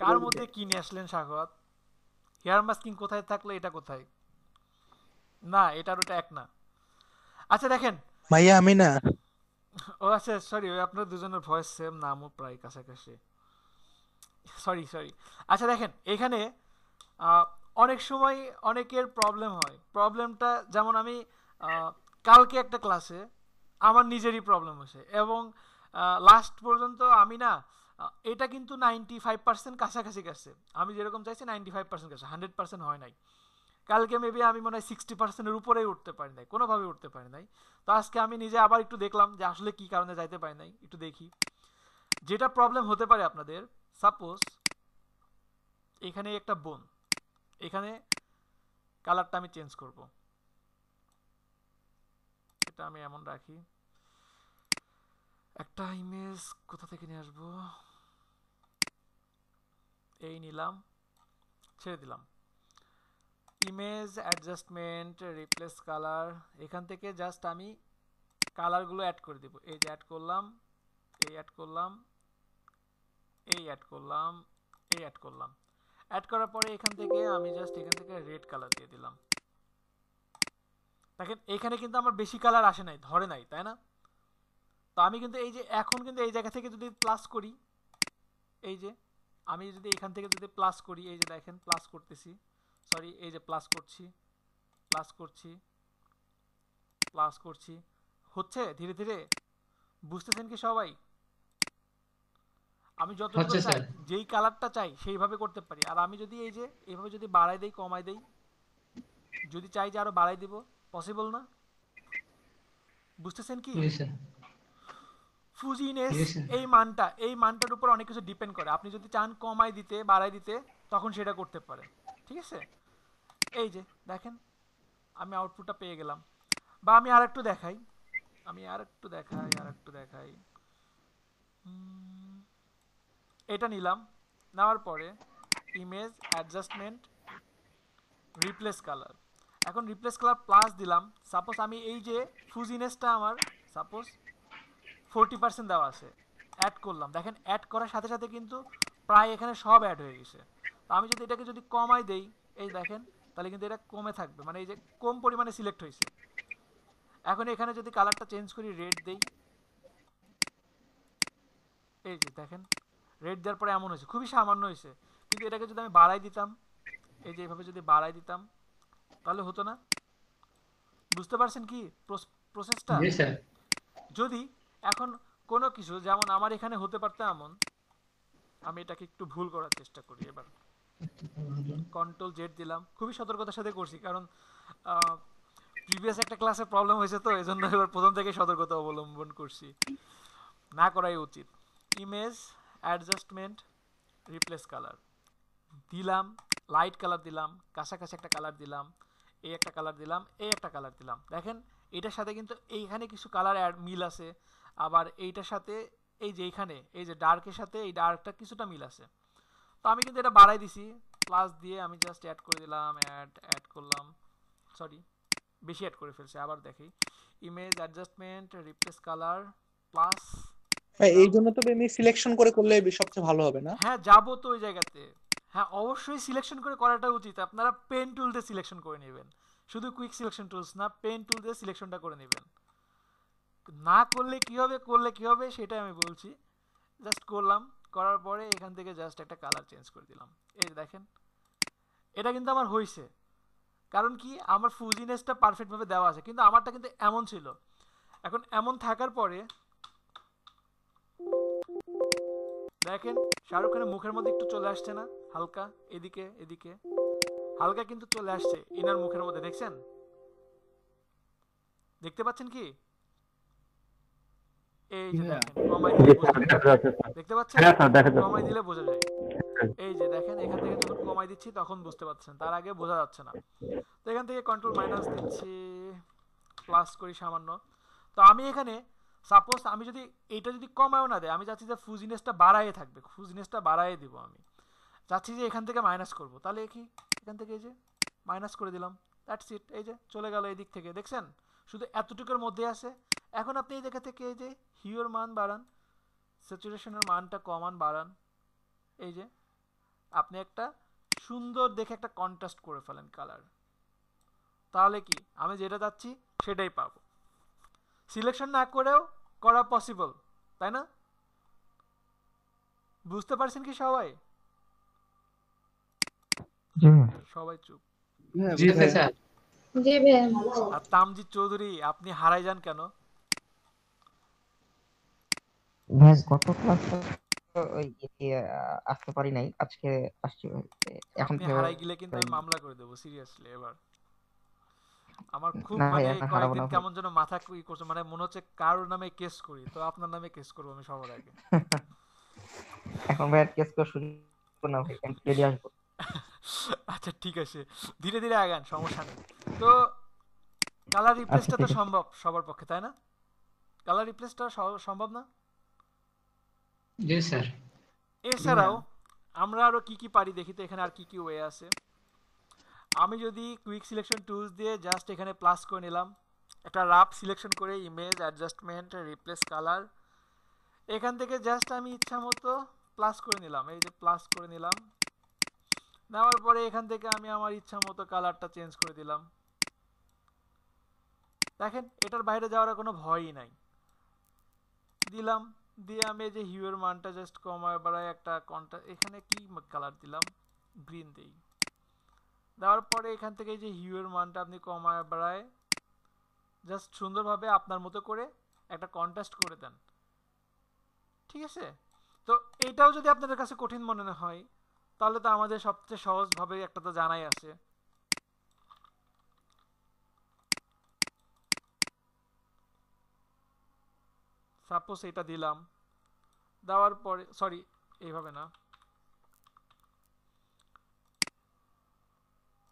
কার মধ্যে কি নিয়ে আসলেন সাখাওয়াত? হেয়ার মাস্কিং কোথায় থাকলে এটা কোথায়? না, এটার ওটা এক না। আচ্ছা দেখেন, ভাইয়া আমি না। ও আচ্ছা সরি, ওই আপনার দুজনের ভয়েস সেম, নামও প্রায় কাছাকাছি। Sorry sorry. আচ্ছা দেখেন, এখানে আহ, অনেক সময় অনেকের প্রবলেম হয়। প্রবলেমটা যেমন আমি কালকে একটা ক্লাসে আমার নিজেরই প্রবলেম হয়েছে, এবং লাস্ট পর্যন্ত আমি না এটা কিন্তু 95% কাছাকাছি গেছে। আমি যেরকম চাইছি 95% গেছে, 100% হয় নাই। কালকে মেবি আমি মনে হয় 60%-এর উপরেই উঠতে পারি নাই, কোনোভাবে উঠতে পারি নাই। তো আজকে আমি নিজে আবার একটু দেখলাম যে আসলে কি কারণে যাইতে পারি নাই, একটু দেখি। যেটা প্রবলেম হতে পারে আপনাদের, সাপোজ এখানে একটা বোন, এখানে কালারটা আমি চেঞ্জ করব, এটা আমি এমন রাখি। একটা ইমেজ কোথা থেকে নিয়ে আসবো, এই নিলাম, ছেড়ে দিলাম। ইমেজ অ্যাডজাস্টমেন্ট, রিপ্লেস কালার, এখান থেকে জাস্ট আমি কালারগুলো অ্যাড করে দেব। এই যে অ্যাড করলাম, এই অ্যাড করলাম, এই অ্যাড করলাম, এই অ্যাড করলাম। অ্যাড করার পরে এখান থেকে আমি জাস্ট এখান থেকে রেড কালার দিয়ে দিলাম। দেখেন এখানে কিন্তু আমার বেশি কালার আসে নাই, ধরে নাই, তাই না? তো আমি কিন্তু এই যে এখন কিন্তু এই জায়গা থেকে যদি প্লাস করি, এই যে আমি যদি এখান থেকে যদি প্লাস করি, এই যে দেখেন প্লাস করতেছি, সরি এই যে প্লাস করছি, প্লাস করছি, প্লাস করছি, হচ্ছে ধীরে ধীরে। বুঝতেছেন কি সবাই? আমি যতটুকু হচ্ছে চাই, স্যার। যেই কালারটা চাই সেইভাবে করতে পারি। আর আমি যদি এই যে এইভাবে যদি বাড়াই দেই, কমাই দেই, যদি চাই যে আরো বাড়াই দিব, পসিবল না। বুঝতেছেন কি? জি স্যার। ফুজিনেস জি স্যার। এই মানটার উপর অনেক কিছু ডিপেন্ড করে। আপনি যদি চান কমাই দিতে, বাড়াই দিতে, তখন সেটা করতে পারেন। ঠিক আছে, এই যে দেখেন আমি আউটপুটটা পেয়ে গেলাম। বা আমি আর একটু দেখাই, এটা নিলাম, নেওয়ার পরে ইমেজ অ্যাডজাস্টমেন্ট, রিপ্লেস কালার। এখন রিপ্লেস কালার প্লাস দিলাম। সাপোজ আমি এই যে ফুজিনেসটা আমার সাপোজ 40% দেওয়া আছে, অ্যাড করলাম। দেখেন অ্যাড করার সাথে সাথে কিন্তু প্রায় এখানে সব অ্যাড হয়ে গেছে। তো আমি যদি এটাকে যদি কমাই দেই, এই দেখেন, তাহলে কিন্তু এটা কমে থাকবে, মানে এই যে কম পরিমাণে সিলেক্ট হয়েছে। এখন এখানে যদি কালারটা চেঞ্জ করি, রেড দেই, এই যে দেখেন রেড দেওয়ার পরে এমন হয়েছে, খুবই সামান্য হয়েছে। কিন্তু এটাকে যদি আমি বাড়াই দিতাম, এই যে এইভাবে যদি বাড়াই দিতাম, তাহলে হতো না? বুঝতে পারছেন কি প্রসেসটা? জি স্যার। যদি এখন কোনো কিছু যেমন আমার এখানে হতে পারতো এমন, আমি এটাকে একটু ভুল করার চেষ্টা করি। এবার কন্ট্রোল জেড দিলাম, খুবই সতর্কতার সাথে করছি, কারণ প্রিভিয়াস একটা ক্লাসে প্রবলেম হয়েছে, তো এই জন্য এবার প্রথম থেকে সতর্কতা অবলম্বন করছি, না করাই উচিত। ইমেজ অ্যাডজাস্টমেন্ট, রিপ্লেস কালার দিলাম, লাইট কালার দিলাম, কাছাকাছি একটা কালার দিলাম, এই একটা কালার দিলাম, এই একটা কালার দিলাম। দেখেন এটার সাথে কিন্তু এইখানে কিছু কালার মিল আছে, আবার এইটার সাথে এই যে এইখানে এই যে ডার্কের সাথে এই ডার্কটা কিছুটা মিল আছে। তো আমি কিন্তু এটা বাড়াই দিছি, প্লাস দিয়ে আমি জাস্ট অ্যাড করে দিলাম, অ্যাড করলাম, সরি বেশি অ্যাড করে ফেলছি, আবার দেখি। Image adjustment, replace colour, plus এই জন্য তো আমি সিলেকশন করে করলে সবচেয়ে ভালো হবে না? হ্যাঁ যাবো তো ওই জায়গাতে। হ্যাঁ অবশ্যই সিলেকশন করে করাটা উচিত। আপনারা পেন টুল দিয়ে সিলেকশন করে নেবেন, শুধু কুইক সিলেকশন টুলস না, পেন টুল দিয়ে সিলেকশনটা করে নেবেন। না করলে কি হবে, করলে কি হবে সেটাই আমি বলছি। জাস্ট করলাম, করার পরে এখান থেকে জাস্ট একটা কালার চেঞ্জ করে দিলাম। এই যে দেখেন এটা কিন্তু আমার হয়েছে, কারণ কি আমার ফুজিনেসটা পারফেক্টভাবে দেওয়া আছে, কিন্তু আমারটা কিন্তু এমন ছিল। এখন এমন থাকার পরে দেখেন শাহরুখ খানের মুখের মধ্যে একটু চলে আসছে না, হালকা এদিকে এদিকে হালকা কিন্তু চলে আসছে ইনার মুখের মধ্যে, দেখছেন? দেখতে পাচ্ছেন কি? এই যে দেখেন কমাই দিলে বোঝা যায়, দেখতে পাচ্ছেন? কমাই দিলে বোঝা যায়। এই যে দেখেন এখান থেকে যখন কমাই দিচ্ছি তখন বুঝতে পাচ্ছেন, তার আগে বোঝা যাচ্ছে না। তো এখান থেকে কন্ট্রোল মাইনাস দিচ্ছি, প্লাস করি সামান্য। তো আমি এখানে সাপোজ আমি যদি এটা যদি কমায়ও না দেয়, আমি চাচ্ছি যে ফুজিনেসটা বাড়ায় থাকবে, ফুজিনেসটা বাড়ায় দিব। আমি চাচ্ছি যে এখান থেকে মাইনাস করব, তাহলে কি এখান থেকে এই যে মাইনাস করে দিলাম, দ্যাটস ইট। এই যে চলে গেল এই দিক থেকে, দেখছেন? শুধু এতটুকুর মধ্যে আছে, এখন আপনি এই জায়গা থেকে এই যে হিউর মান বাড়ান, স্যাচুরেশনের মানটা কমান, বাড়ান। এই যে আপনি একটা সুন্দর দেখে একটা কন্ট্রাস্ট করে ফেলেন কালার, তাহলে কি আমি যেটা চাচ্ছি সেটাই পাবো। সিলেকশন না করেও করা পসিবল, তাই না? বুঝতে পারছেন কি সবাই? সবাই চুপ। জি স্যার। জি ভাইয়া। আর তামজিদ চৌধুরী আপনি হারাই যান কেন? ভাই গত ক্লাসে ওই আসতে পারি নাই, আজকে আসছি। এখন আপনি হারাই গেলে কিন্তু আমি মামলা করে দেবো সিরিয়াসলি এবার। আমার খুব না ভাই, মানে এখন হারাবো কয়েকদিন না ভাই। কেমন যেন মাথা ই করছে, মানে মনে হচ্ছে কারোর নামে কেস করি, তো আপনার নামে কেস করবো আমি সবার আগে। এখন ভাই আর কেস করা শুরু করবো না ভাই, আমি রেডি আসবো। আচ্ছা ঠিক আছে, ধীরে ধীরে আগান, সমস্যা নেই। তো কালার রিপ্লেসটা তো ঠিক আছে। সম্ভব সবার পক্ষে, তাই না? কালার রিপ্লেসটা সম্ভব না? জি স্যার। এছাড়াও আমরা আরো কি কি পারি দেখি তো, এখানে আর কি কি ওয়ে আছে। আমি যদি কুইক সিলেকশন টুলস দিয়ে জাস্ট এখানে প্লাস করে নিলাম, একটা রাফ সিলেকশন করে ইমেজ অ্যাডজাস্টমেন্ট রিপ্লেস কালার, এখান থেকে জাস্ট আমি ইচ্ছা মতো প্লাস করে নিলাম। এই যে প্লাস করে নিলাম, নেওয়ার পরে এখান থেকে আমি আমার ইচ্ছা মতো কালারটা চেঞ্জ করে দিলাম। দেখেন এটার বাইরে যাওয়ার কোনো ভয়ই নাই। দিলাম, দিয়ে আমি এই যে হিউয়ের মানটা জাস্ট কমায় বাড়ায় একটা এখানে কি কালার দিলাম, গ্রিন দেই। দেওয়ার পরে এখান থেকে এই যে হিউয়ের মানটা আপনি কমায় বাড়ায় জাস্ট সুন্দরভাবে আপনার মতো করে একটা কন্ট্রাস্ট করে দেন, ঠিক আছে? তো এইটাও যদি আপনাদের কাছে কঠিন মনে হয়, তাহলে তো আমাদের সবচেয়ে সহজভাবে একটা তো জানাই আছে। সাপোজ এটা দিলাম, দেওয়ার পরে সরি এইভাবে না,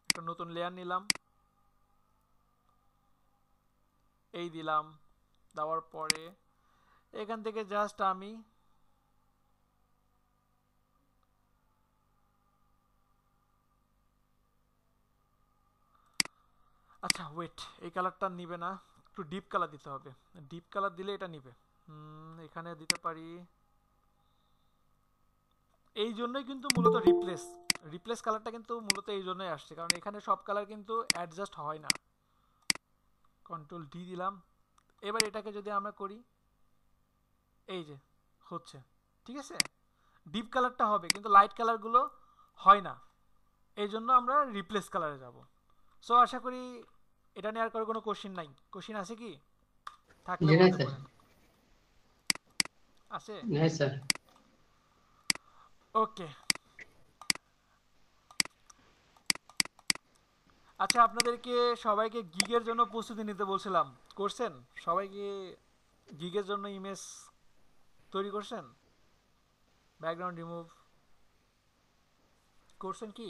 একটা নতুন লেয়ার নিলাম, এই দিলাম, দেওয়ার পরে এখান থেকে জাস্ট আমি আচ্ছা ওয়েট, এই কালারটা নিবে না, একটু ডিপ কালার দিতে হবে। ডিপ কালার দিলে এটা নিবে। এখানে দিতে পারি, এই জন্যই কিন্তু মূলত রিপ্লেস কালারটা কিন্তু মূলত এই জন্যই আসছে, কারণ এখানে সব কালার কিন্তু অ্যাডজাস্ট হয় না। কন্ট্রোল ডি দিলাম, এবার এটাকে যদি আমরা করি, এই যে হচ্ছে, ঠিক আছে? ডিপ কালারটা হবে কিন্তু লাইট কালারগুলো হয় না, এই জন্য আমরা রিপ্লেস কালারে যাব। সো আশা করি এটা নিয়ে আর কোনো কোশ্চেন নাই। কোশ্চেন আছে কি? থাকলে জি না বলতে স্যার। পারেন। আছে? না স্যার। ওকে। আচ্ছা আপনাদেরকে সবাইকে গিগের জন্য প্রস্তুতি নিতে বলছিলাম, করছেন? সবাইকে গিগের জন্য ইমেজ তৈরি করছেন? ব্যাকগ্রাউন্ড রিমুভ করছেন কি?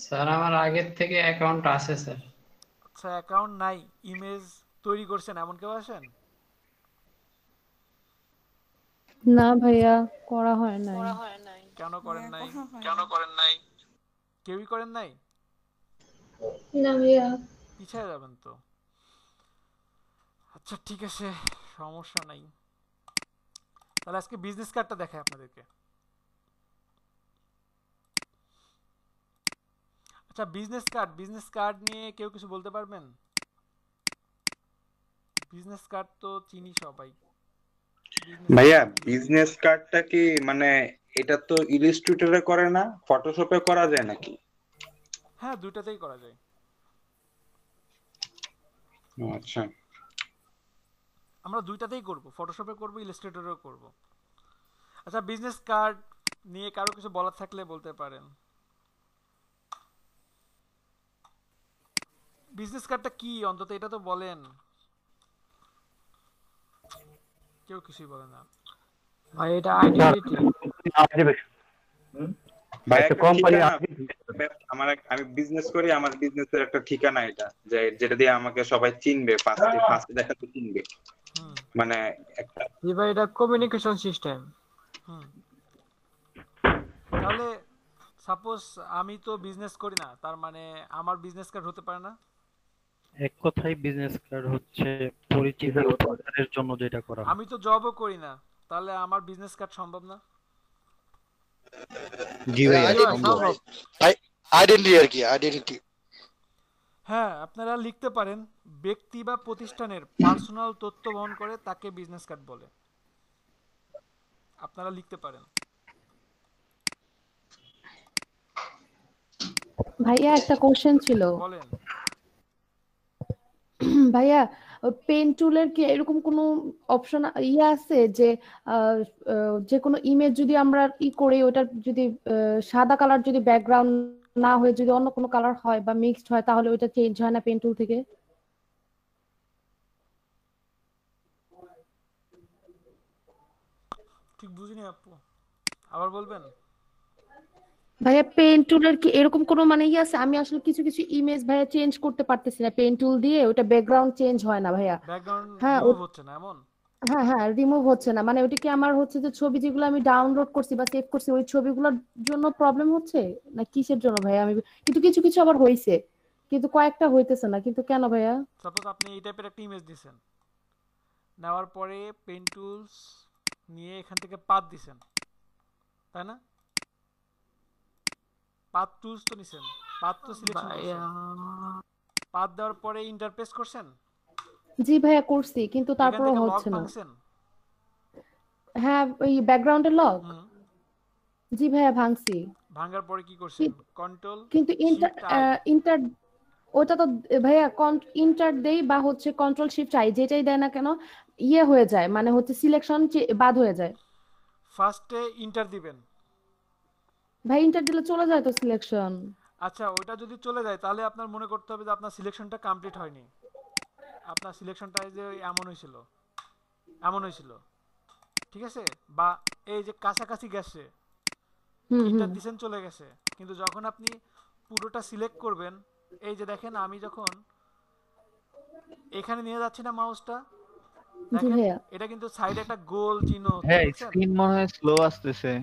স্যার আমার আগের থেকে অ্যাকাউন্ট আছে স্যার। আচ্ছা অ্যাকাউন্ট নাই, ইমেজ তৈরি করছেন এমন কেউ আছেন? না ভাইয়া, করা হয় নাই। কেন করেন নাই? কেউই করেন নাই? না ভাইয়া। পিছিয়ে যাবেন তো। আচ্ছা ঠিক আছে, সমস্যা নাই। তাহলে আজকে বিজনেস কার্ডটা দেখাই আপনাদেরকে। আচ্ছা বিজনেস কার্ড নিয়ে কেউ কিছু বলতে পারবেন? বিজনেস কার্ড তো চিনি সবাই। ভাইয়া বিজনেস কার্ডটা কি মানে এটা তো ইলাস্ট্রেটরে করে না, ফটোশপে করা যায় নাকি? হ্যাঁ দুইটাতেই করা যায়। আচ্ছা আমরা দুইটাতেই করব, ফটোশপে করব, ইলাস্ট্রেটরেও করব। আচ্ছা বিজনেস কার্ড নিয়ে কারো কিছু বলার থাকলে বলতে পারেন। বিজনেস কার্ডটা কি অন্তত এটা তো বলেন। কেউ কিছুই বলে না। ভাই এটা আইডেন্টিটি। ভাই একটা কোম্পানি আমি বিজনেস করি, আমার বিজনেসের একটা ঠিকানা এটা, যে যেটা দিয়ে আমাকে সবাই চিনবে, ফার্স্টে দেখাতে চিনবে, মানে একটা। জি ভাই এটা কমিউনিকেশন সিস্টেম। তাহলে সাপোজ আমি তো বিজনেস করি না, তার মানে আমার বিজনেস কার্ড হতে পারে না? এক কথায় বিজনেস কার্ড হচ্ছে পরিচিতি ও প্রচারের জন্য যেটা করা হয়। আমি তো জবও করি না, তাহলে আমার বিজনেস কার্ড সম্ভব না? জি ভাইয়া সম্ভব। আইডেন্টিটি আর কি, আইডেন্টিটি। হ্যাঁ, আপনারা লিখতে পারেন ব্যক্তি বা প্রতিষ্ঠানের পার্সোনাল তথ্য বহন করে তাকে বিজনেস কার্ড বলে। আপনারা লিখতে পারেন। ভাইয়া একটা কোশ্চেন ছিল। বলেন। ভাইয়া পেন টুলের কি এরকম কোনো অপশন আছে যে যে কোনো ইমেজ যদি আমরা করি, ওটার যদি সাদা কালার যদি ব্যাকগ্রাউন্ড না হয়ে যদি অন্য কোনো কালার হয় বা মিক্সড হয়, তাহলে ওইটা চেঞ্জ হয় না পেন টুল থেকে? ঠিক বুঝিনি আপু, আবার বলবেন? ভাইয়া পেন টুলের কি এরকম কোনো মানে আছে? আমি আসলে কিছু কিছু ইমেজ ভাইয়া চেঞ্জ করতে পারতেছি না পেন টুল দিয়ে, ওটা ব্যাকগ্রাউন্ড চেঞ্জ হয় না ভাইয়া। ব্যাকগ্রাউন্ড হ্যাঁ রিমুভ হচ্ছে না এমন? হ্যাঁ হ্যাঁ রিমুভ হচ্ছে না, মানে ওটা কি আমার হচ্ছে যে ছবি যেগুলো আমি ডাউনলোড করছি বা সেভ করছি ওই ছবিগুলোর জন্য প্রবলেম হচ্ছে না কিসের জন্য ভাইয়া? আমি কিন্তু কিছু কিছু আবার হইছে, কিন্তু কয়েকটা হইতেছে না, কিন্তু কেন ভাইয়া? সাপোজ আপনি এই টাইপের একটা ইমেজ দিছেন, নেওয়ার পরে পেন টুলস নিয়ে এখান থেকে পাথ দিছেন, তাই না? পাথ টুলস তো নিছেন, পাথ তো সিলেকশন করছেন, পাথ দেওয়ার পরে ইন্টারপেস করছেন। জি ভাইয়া করছি, কিন্তু তারপরও হচ্ছে না। হ্যাঁ ওই ব্যাকগ্রাউন্ডের লক, জি ভাইয়া ভাঙছি। ভাঙার পরে কি করছেন? কন্ট্রোল কিন্তু ইন্টার ওটা তো ভাইয়া ইন্টার দেই বা হচ্ছে কন্ট্রোল শিফট আই যেটাই দেয় না কেন ইয়ে হয়ে যায়, মানে হচ্ছে সিলেকশন বাদ হয়ে যায়। ফার্স্টে ইন্টার দিবেন। ভাই ইন্টার দিলে চলে যায় তো সিলেকশন। আচ্ছা, ওটা যদি চলে যায় তাহলে আপনার মনে করতে হবে যে আপনার সিলেকশনটা কমপ্লিট হয়নি। আপনার সিলেকশনটা যে এমন হয়েছিল, ঠিক আছে? বা এই যে কাছাকাছি গেছে, ইন্টার দিছেন চলে গেছে, কিন্তু যখন আপনি পুরোটা সিলেক্ট করবেন, এই যে দেখেন আমি যখন এখানে নিয়ে যাচ্ছি না মাউসটা, দেখেন এটা কিন্তু সাইডে একটা গোল চিহ্ন হচ্ছে, হ্যাঁ দেখছেন? স্ক্রিন মনে হয় স্লো আসতেছে।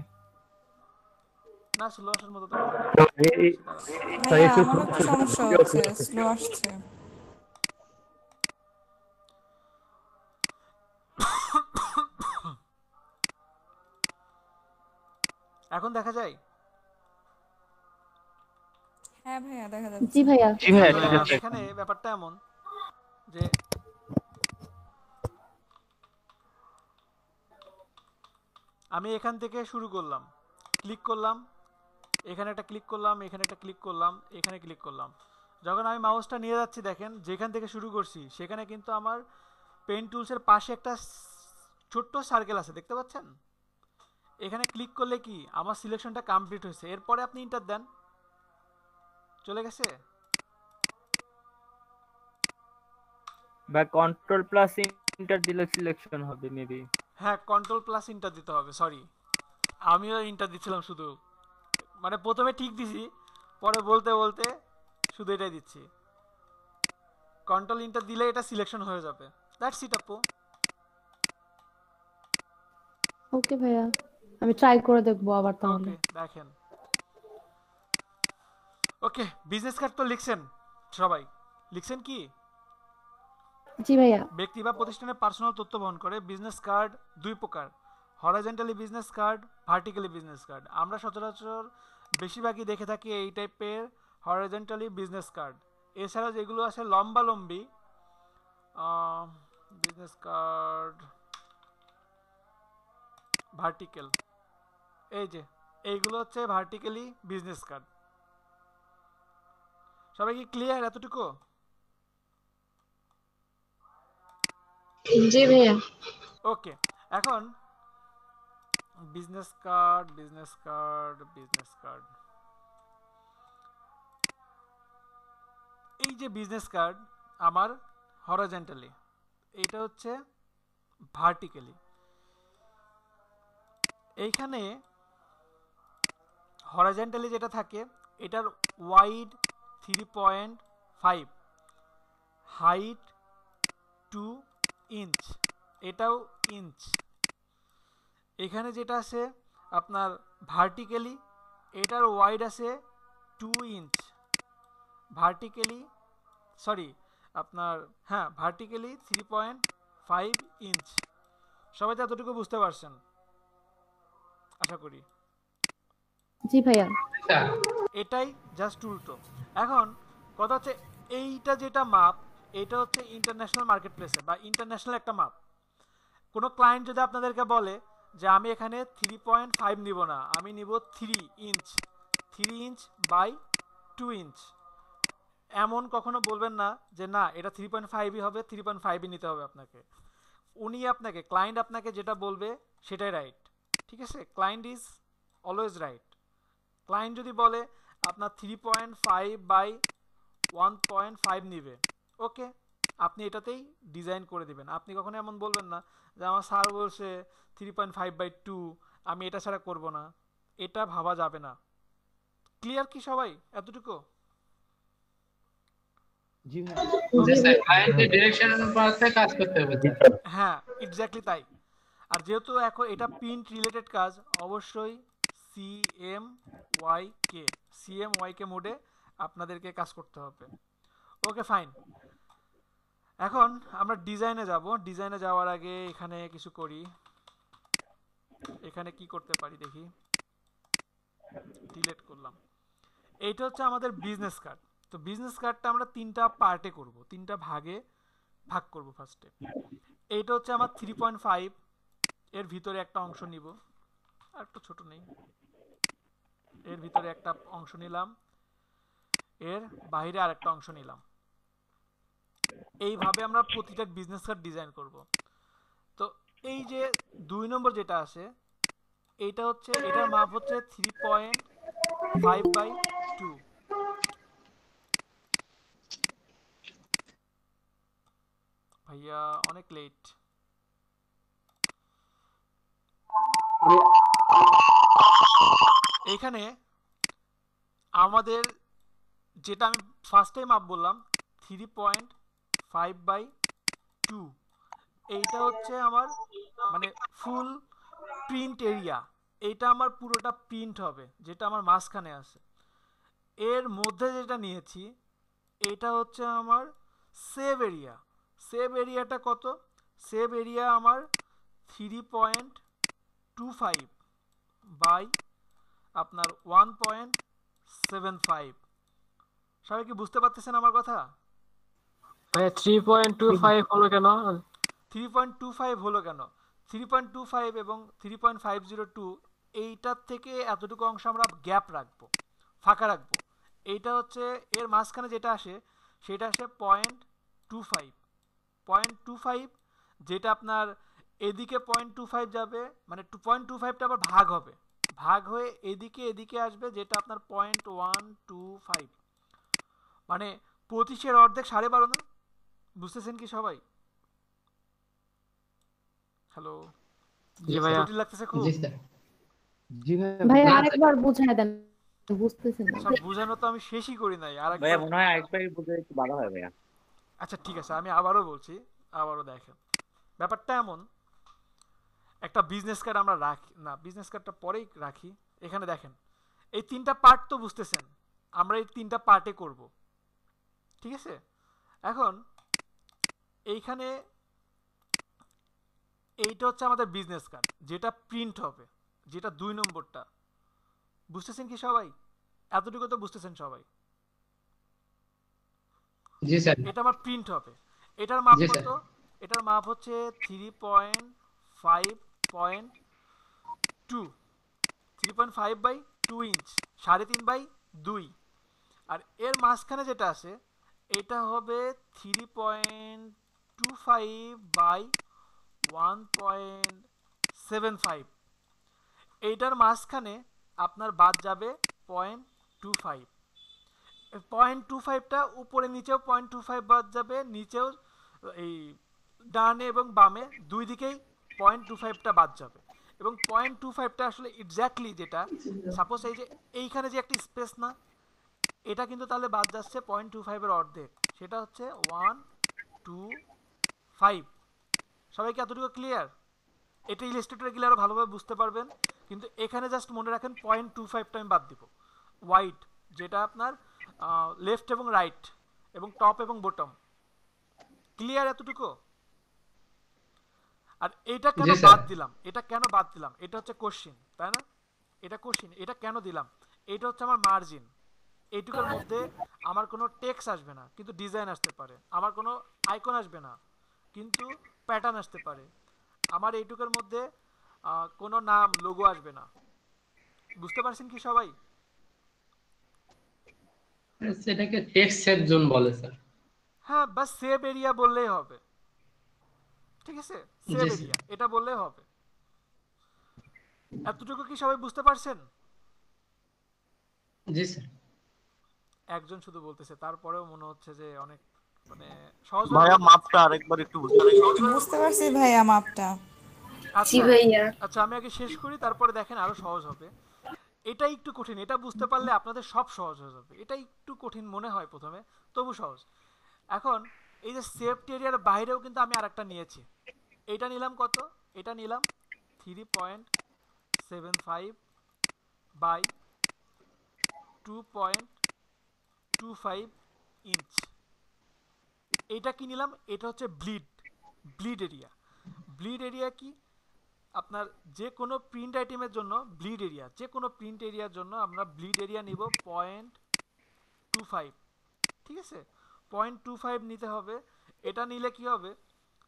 না স্লো আসার মতো তো ভাইয়া আমারও তো সমস্যা হচ্ছে, স্লো আসছে। এখন দেখা যায়? হ্যাঁ ভাইয়া দেখা যাচ্ছে। জি ভাইয়া। জি ভাইয়া ঠিক আছে। এখানে ব্যাপারটা এমন যে আমি এখান থেকে শুরু করলাম, ক্লিক করলাম, এখানে একটা ক্লিক করলাম, এখানে একটা ক্লিক করলাম, এখানে ক্লিক করলাম। যখন আমি মাউসটা নিয়ে যাচ্ছি দেখেন যেখান থেকে শুরু করছি সেখানে কিন্তু আমার পেন টুলসের পাশে একটা ছোট্ট সার্কেল আছে, দেখতে পাচ্ছেন? এখানে ক্লিক করলে কি আমার সিলেকশনটা কমপ্লিট হয়েছে। এরপরে আপনি ইন্টার দেন, চলে গেছে। বা কন্ট্রোল প্লাস ইন্টার দিলে সিলেকশন হবে মেবি। হ্যাঁ কন্ট্রোল প্লাস ইন্টার দিতে হবে, সরি আমিও ইন্টার দিচ্ছিলাম শুধু, মানে প্রথমে ঠিক দিছি, পরে বলতে বলতে শুধু এটাই দিচ্ছি। কন্ট্রোল ইন্টার দিলে এটা সিলেকশন হয়ে যাবে। দ্যাটস ইট আপু। ওকে ভাইয়া, আমি ট্রাই করে দেখবো আবার তাহলে। ওকে দেখেন। ওকে, বিজনেস কার্ড তো লিখছেন, সবাই লিখছেন কি? জি ভাইয়া। ব্যক্তি বা প্রতিষ্ঠানের পার্সোনাল তথ্য বহন করে। বিজনেস কার্ড দুই প্রকার, horizontally business card, vertically business card. আমরা সচরাচর বেশিরভাগই দেখে থাকি এই টাইপের হরাইজন্টালি বিজনেস কার্ড। এছাড়া যেগুলো আছে লম্বালম্বি বিজনেস কার্ড ভার্টিক্যাল, এই যে এইগুলো হচ্ছে ভার্টিক্যালি বিজনেস কার্ড। সবাই কি ক্লিয়ার এতটুকু? জি ভাইয়া। ওকে, এখন business card, business card, business card, এই যে বিজনেস কার্ড আমার হরাইজন্টালি, এইটা হচ্ছে ভার্টিক্যালি। এইখানে হরাইজন্টালি যেটা থাকে এটার ওয়াইড 3.5, হাইট 2 ইঞ্চ, এটাও ইঞ্চ। এখানে যেটা আছে আপনার ভার্টিক্যালি, এটার ওয়াইড আছে 2 ইঞ্চ ভার্টিক্যালি, সরি আপনার হ্যাঁ ভার্টিক্যালি 3.5 ইঞ্চ। সবাই তো এতটুকু বুঝতে পারছেন আশা করি। জি ভাইয়া। এটাই জাস্ট উল্টো। এখন কথা হচ্ছে এইটা যেটা মাপ, এটা হচ্ছে ইন্টারন্যাশনাল মার্কেট প্লেসে বা ইন্টারন্যাশনাল একটা মাপ। কোনো ক্লায়েন্ট যদি আপনাদেরকে বলে যে আমি এখানে 3.5 নিব না, আমি নিব 3 ইঞ্চ, 3 ইঞ্চ বাই 2 ইঞ্চ, এমন কখনো বলবেন না যে না এটা 3.5ই হবে, 3.5ই নিতে হবে আপনাকে। উনি আপনাকে, ক্লায়েন্ট আপনাকে যেটা বলবে সেটাই রাইট, ঠিক আছে? Client is always right. Client যদি বলে আপনার 3.5 বাই 1.5 নিবে, ওকে, আপনি এটাতেই ডিজাইন করে দিবেন। আপনি কখনো এমন বলবেন না যে আমার স্যার বলছে 3.5/2, আমি এটা ছাড়া করব না। এটা ভাবা যাবে না। ক্লিয়ার কি সবাই এতটুকু? জি স্যার, ক্লায়েন্টের ডিরেকশন অনুপাতে কাজ করতে হবে। হ্যাঁ এক্স্যাক্টলি তাই। আর যেহেতু এখন এটা প্রিন্ট রিলেটেড কাজ, অবশ্যই সিএমওয়াইকে মোডে আপনাদেরকে কাজ করতে হবে। Okay fine. এখন আমরা ডিজাইনে যাব। ডিজাইনে যাওয়ার আগে এখানে কিছু করি। এখানে কি করতে পারি দেখি। ডিলিট করলাম। এইটা হচ্ছে আমাদের বিজনেস কার্ড। তো বিজনেস কার্ডটা আমরা তিনটা পার্টে করব, তিনটা ভাগে ভাগ করব। ফার্স্টে এইটা হচ্ছে আমার 3.5, এর ভিতরে একটা অংশ নিব, আর একটু ছোট নেই, এর ভিতরে একটা অংশ নিলাম, এর বাইরে আরেকটা অংশ নিলাম। এইভাবে আমরা প্রতিটা বিজনেস কার্ড ডিজাইন করব। তো এই যে 2 নম্বর যেটা আছে, এইটা হচ্ছে, এটার মাপ হচ্ছে 3.5/2। ভাইয়া অনেক লেট। এখানে আমাদের যেটা আমি ফার্স্ট টাইম মাপ বললাম 3.5/2, এইটা হচ্ছে আমার মানে ফুল প্রিন্ট এরিয়া। এইটা আমার পুরোটা প্রিন্ট হবে, যেটা আমার মাঝখানে আছে। এর মধ্যে যেটা নিয়েছি এটা হচ্ছে আমার সেভ এরিয়া। সেভ এরিয়াটা কত? সেভ এরিয়া আমার 3.25 বাই আপনার 1.75। সবাই কি বুঝতে পারতেছেন আমার কথা? 3.25 হলো কেন? 3.25 হলো কেন? 3.25 এবং 3.502 এইটার থেকে এতটুকু অংশ আমরা গ্যাপ রাখবো, ফাঁকা রাখবো। এইটা হচ্ছে এর মাঝখানে যেটা আসে সেটা আসে 0.25, যেটা আপনার এদিকে 0.25 যাবে, মানে 2.25টা আবার ভাগ হবে, ভাগ হয়ে এদিকে আসবে, যেটা আপনার 0.125, মানে 25-এর অর্ধেক 12.5 না? বুঝতেছেন কি সবাই? হ্যালো জি ভাইয়া। জটিল লাগতেছে খুব? জি ভাই আরেকবার বুঝায় দেন, বুঝতেছেন না। সব বুঝানো তো আমি শেষই করি নাই। ভাইয়া আরেকবার মনে হয় আরেকবার বুঝলে একটু ভালো হয় ভাইয়া। আচ্ছা ঠিক আছে, আমি আবারও বলছি, আবারও দেখেন। ব্যাপারটা এমন, একটা বিজনেস কার্ড আমরা রাখি না, বিজনেস কার্ডটা পরেই রাখি। এখানে দেখেন এই তিনটা পার্ট তো বুঝতেছেন, আমরা এই তিনটা পার্টে করব, ঠিক আছে? এখন এইখানে এইটা হচ্ছে আমাদের বিজনেস কার্ড, যেটা প্রিন্ট হবে, যেটা 2 নম্বরটা। বুঝতেছেন কি সবাই? এতটুকু তো বুঝতেছেন সবাই? জি স্যার। এটা আমার প্রিন্ট হবে। এটার মাপ জি কত? স্যার। এটার মাপ হচ্ছে 3.5/2, 3.5/2 ইঞ্চ, 3.5/2। আর এর মাঝখানে যেটা আছে এটা হবে 3.25/1.75। এইটার মাঝখানে আপনার বাদ যাবে 0.25। 0.25টা উপরে নিচেও 0.25 বাদ যাবে, নিচেও এই ডানে এবং বামে দুই দিকেই 0.25টা বাদ যাবে। এবং 0.25টা আসলে এক্স্যাক্টলি যেটা, সাপোজ এই যে এইখানে যে একটা স্পেস না, এটা কিন্তু তাহলে বাদ যাচ্ছে 0.25-এর অর্ধেক, সেটা হচ্ছে 1.25। সবাইকে এতটুকু ক্লিয়ার? এটা ইলাস্ট্রেটরে গেলে আরো ভালোভাবে বুঝতে পারবেন, কিন্তু এখানে জাস্ট মনে রাখেন 0.25টা আমি বাদ দিব। ওয়াইড যেটা আপনার লেফট এবং রাইট এবং টপ এবং বটম, ক্লিয়ার এতটুকু? আর এটা কেন জি স্যার। বাদ দিলাম, এটা কেন বাদ দিলাম, এটা হচ্ছে কোশ্চিন, তাই না? এটা কোশ্চিন, এটা কেন দিলাম? এটা হচ্ছে আমার মার্জিন। এইটুকুর মধ্যে আমার কোনো টেক্সট আসবে না কিন্তু ডিজাইন আসতে পারে, আমার কোনো আইকন আসবে না কিন্তু প্যাটার্ন আসতে পারে, আমার এইটুকুর মধ্যে কোনো নাম লোগো আসবে না। বুঝতে পারছেন কি সবাই? সেটাকে টেক্সট সেভ জোন বলে স্যার। হ্যাঁ, বাস সেভ এরিয়া বললেই হবে, ঠিক আছে? সেভ জি স্যার। এরিয়া এটা বললেই হবে। এতটুকু কি সবাই বুঝতে পারছেন? জি স্যার। একজন শুধু বলতেছে, তারপরেও মনে হচ্ছে যে অনেক মানে সহজ ভাইয়া মাপটা আরেকবার একটু বুঝতে পারছি ভাইয়া মাপটা। জি আচ্ছা ভাইয়া। আচ্ছা, আমি আগে শেষ করি, তারপরে দেখেন আরো সহজ হবে। এটা একটু কঠিন, এটা বুঝতে পারলে আপনাদের সব সহজ হয়ে যাবে। এটা একটু কঠিন মনে হয় প্রথমে, তবু সহজ। এখন এই যে সেফটি এরিয়ার বাইরেও কিন্তু আমি আরেকটা নিয়েছি। এটা নিলাম কত? এটা নিলাম 3.75 বাই 2.25 ইঞ্চ। এটা কি নিলাম? এটা হচ্ছে ব্লিড এরিয়া। ব্লিড এরিয়া কি? আপনার যে কোনো প্রিন্ট আইটেমের জন্য ব্লিড এরিয়া, যে কোনো প্রিন্ট এরিয়ার জন্য আমরা ব্লিড এরিয়া নিব 0.25, ঠিক আছে? 0.25 নিতে হবে। এটা নিলে কি হবে,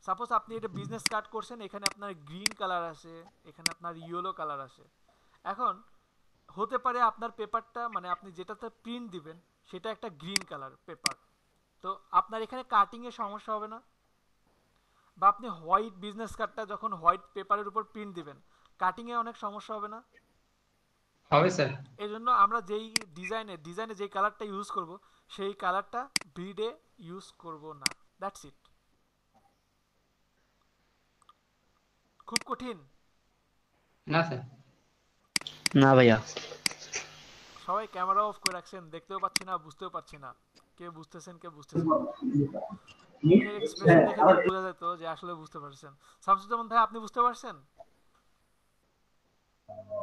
সাপোজ আপনি এটা বিজনেস কার্ড করছেন, এখানে আপনার গ্রিন কালার আছে, এখানে আপনার ইয়েলো কালার আছে। এখন হতে পারে আপনার পেপারটা, মানে আপনি যেটাতে প্রিন্ট দিবেন সেটা একটা গ্রিন কালার পেপার, তো আপনার এখানে কাটিংয়ে সমস্যা হবে না? বা আপনি হোয়াইট বিজনেস কার্ডটা যখন হোয়াইট পেপারের উপর প্রিন্ট দিবেন, কাটিংয়ে অনেক সমস্যা হবে না? হবে স্যার। এই জন্য আমরা যেই ডিজাইনে যেই কালারটা ইউজ করব সেই কালারটা ব্লিডে ইউজ করব না। That's it. খুব কঠিন? না স্যার। না ভাইয়া। সবাই ক্যামেরা অফ করে রাখছেন, দেখতেও পাচ্ছি না, বুঝতেও পাচ্ছি না কে বুঝতেছেন কে বুঝতেছেন। মুখের এক্সপ্রেশন দেখে তো বোঝা যেত যে আসলে বুঝতে পারছেন। শামসুজ্জামান ভাই, আপনি বুঝতে পারছেন?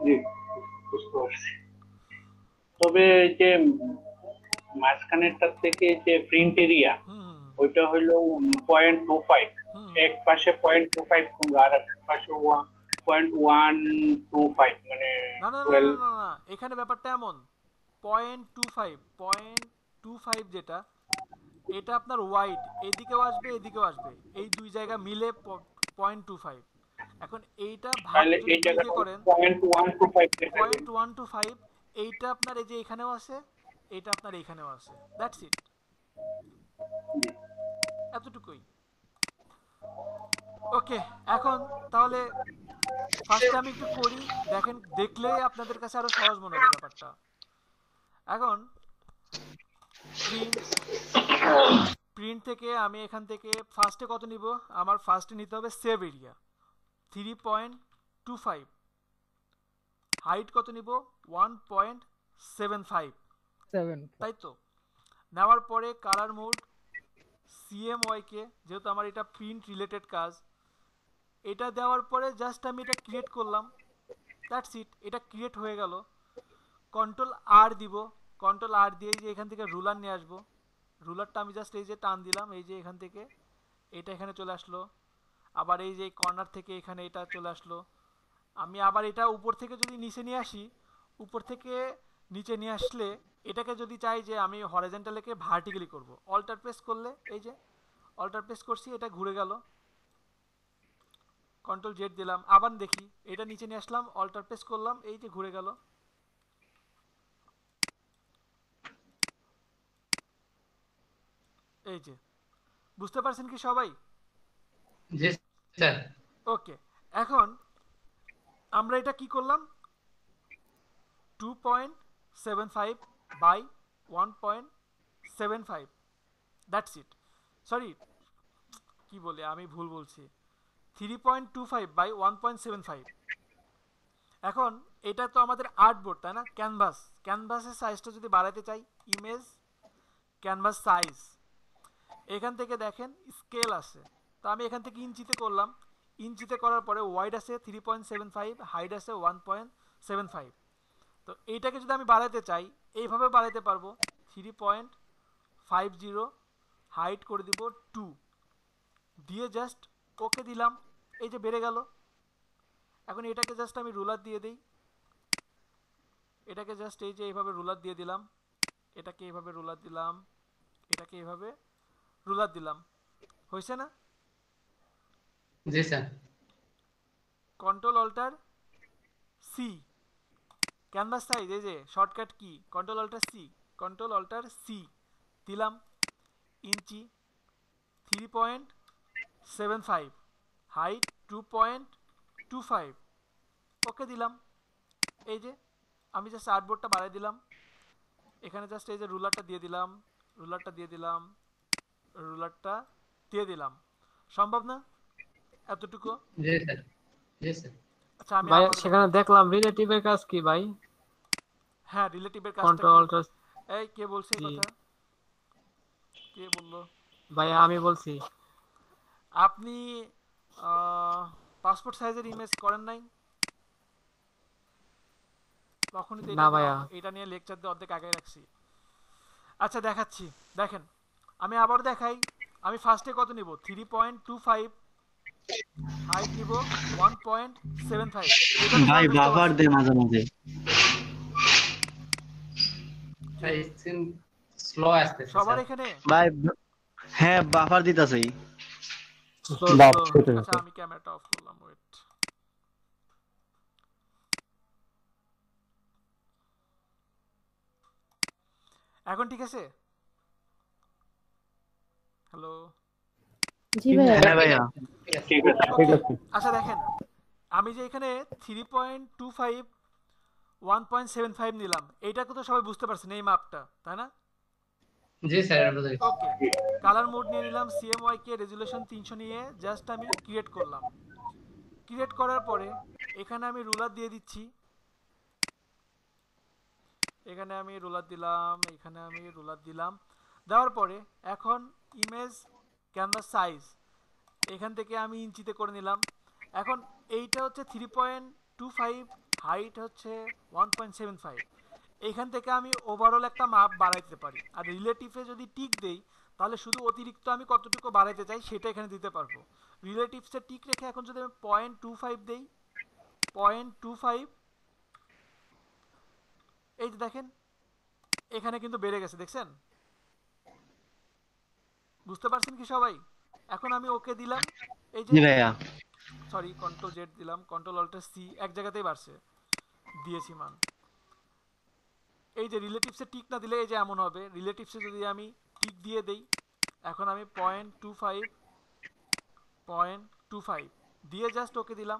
জি, বুঝতে পারছি। তবে এই যে মাঝখানেরটার থেকে যে প্রিন্ট এরিয়া, ওইটা হলো 0.25, এক পাশে 0.25 আর এক পাশে 0.125, মানে না না না 12। না না, এখানে ব্যাপারটা এমন 0.25 যেটা, এটা আপনার হোয়াইট এদিকেও আসবে এদিকেও আসবে, এই দুই জায়গা মিলে 0.25। এখন এইটা ভাগ তাহলে যদি এই 2 জায়গাটা দিয়ে করেন 0.125 লেখা যায়। 0.125, এইটা আপনার এই যে এখানেও আছে, এইটা আপনার এখানেও আছে। দ্যাটস ইট, এতটুকুই। ওকে, এখন তাহলে ফার্স্টে আমি একটু করি, দেখেন, দেখলেই আপনাদের কাছে আরো সহজ মনে হবে ব্যাপারটা। এখন প্রিন্ট থেকে আমি এখান থেকে ফার্স্টে কত নিব? আমার ফার্স্টে নিতে হবে সেভ এরিয়া 3.25, হাইট কত নিব? 1.75, 7 তাই তো? নেওয়ার পরে কালার মোড CMYK, যেহেতু আমার এটা প্রিন্ট রিলেটেড কাজ, এটা দেওয়ার পরে জাস্ট আমি এটা ক্রিয়েট করলাম। দ্যাটস ইট, এটা ক্রিয়েট হয়ে গেল। কন্ট্রোল আর দিব, কন্ট্রোল আর দিয়ে যে এখান থেকে রুলার নিয়ে আসবো, রুলারটা আমি জাস্ট এই যে টান দিলাম, এই যে এখান থেকে এটা এখানে চলে আসলো, আবার এই যে কর্নার থেকে এখানে এটা চলে আসলো। আমি আবার এটা উপর থেকে যদি নিচে নিয়ে আসি, উপর থেকে নিচে নিয়ে আসলে এটাকে যদি চাই যে আমি হরাইজন্টালকে ভার্টিক্যালি করব, অল্টার প্রেস করলে, এই যে অল্টার প্রেস করছি, এটা ঘুরে গেল। কন্ট্রোল জেড দিলাম, আবার দেখি এটা নিচে নিয়ে আসলাম, অল্টার প্রেস করলাম, এই যে ঘুরে গেল। এই যে, বুঝতে পারছেন কি সবাই? জি স্যার। ওকে, এখন আমরা এটা কি করলাম? 2.75 বাই 1.75, দ্যাটস ইট। সরি, কি বলে, আমি ভুল বলছি, 3.25 বাই 1.75। এখন এটা তো আমাদের আর্টবোর্ড, তাই না? ক্যানভাসের সাইজটা যদি বাড়াতে চাই, ইমেজ ক্যানভাস সাইজ, এখান থেকে দেখেন স্কেল আছে, তো আমি এখান থেকে ইঞ্চিতে করলাম। ইঞ্চিতে করার পরে ওয়াইড আছে 3.75, হাইট আছে 1.75। তো এইটাকে যদি আমি বাড়াতে চাই, এইভাবে বাড়াতে পারবো। 3.50, হাইট করে দিব 2, দিয়ে জাস্ট ওকে দিলাম, এই যে বেড়ে গেল। এখন এটাকে জাস্ট আমি রুলার দিয়ে দিই, এটাকে জাস্ট এই যে এইভাবে রুলার দিয়ে দিলাম, এটাকে এইভাবে রুলার দিলাম, এটাকে এইভাবে রুলার দিলাম, হয়েছে না? জি sir. Control alter C, canvas size, এই যে শর্টকাট কি control alter C, control alter C দিলাম, ইঞ্চি 3.75, হাইট 2.25, ওকে দিলাম। এই যে আমি জাস্ট আর্টবোর্ডটা বাড়াই দিলাম, এখানে জাস্ট এই যে রুলারটা দিয়ে দিলাম, রুলারটা দিয়ে দিলাম, রুলারটা দিয়ে দিলাম। সম্ভব না এতটুকু? জি স্যার, জি স্যার। আচ্ছা আমি ভাই আবার সেখানে দেখলাম রিলেটিভের কাজ কি ভাই? হ্যাঁ রিলেটিভের কাজটা কন্ট্রোল কি? অল্টার এই কে বলছে এই জি। কথা? কে বললো? ভাই আমি বলছি। আপনি পাসপোর্ট সাইজের ইমেজ করেন নাই? তখনই তো না ভাইয়া। এটা নিয়ে লেকচার দিয়ে অর্ধেক আগে রাখছি। আচ্ছা দেখাচ্ছি, দেখেন আমি আবার দেখাই। আমি ফার্স্টে কত নিব? 3.25, হাইট নিব 1.75। ভাই বাফার দে মাঝে মাঝে। ভাই স্লো আসছে সবার এখানে ভাই হ্যাঁ বাফার দিতাছেই। আচ্ছা আমি ক্যামেরাটা অফ করলাম, ওয়েট। এখন ঠিক আছে? হ্যালো জি ভাইয়া। হ্যাঁ ভাইয়া ঠিক আছে। আচ্ছা দেখেন আমি যে এখানে 3.25 1.75 নিলাম, এইটাকে তো সবাই বুঝতে পারছেন এই মাপটা, তাই না? জি স্যার বুঝাই। ওকে, কালার মোড নিয়ে নিলাম, সিএমওয়াই কে রেজুলেশন 300 নিয়ে জাস্ট আমি ক্রিয়েট করলাম। ক্রিয়েট করার পরে এখানে আমি রুলার দিয়ে দিচ্ছি, এখানে আমি রুলার দিলাম, এখানে আমি রুলার দিলাম। দেওয়ার পরে এখন ইমেজ ক্যানভাস সাইজ এখান থেকে আমি ইঞ্চিতে করে নিলাম। এখন এইটা হচ্ছে 3.25, হাইট হচ্ছে 1.75। এইখান থেকে আমি ওভারঅল একটা মাপ বাড়াইতে পারি, আর রিলেটিভে যদি টিক দেই তাহলে শুধু অতিরিক্ত আমি কতটুকু বাড়াইতে চাই সেটা এখানে দিতে পারবো। রিলেটিভসে টিক রেখে এখন যদি আমি 0.25 দেই, 0.25, এই যে দেখেন এখানে কিন্তু বেড়ে গেছে, দেখছেন? বুঝতে পারছেন কি সবাই? এখন আমি ওকে দিলাম, এই জি যে ভাইয়া। সরি কন্ট্রোল জেড দিলাম, কন্ট্রোল অল্টার সি, এক জায়গাতেই বাড়ছে, দিয়েছি মান। এই যে রিলেটিভসে টিক না দিলে এই যে এমন হবে, রিলেটিভসে যদি আমি টিক দিয়ে দেই, এখন আমি 0.25 দিয়ে জাস্ট ওকে দিলাম,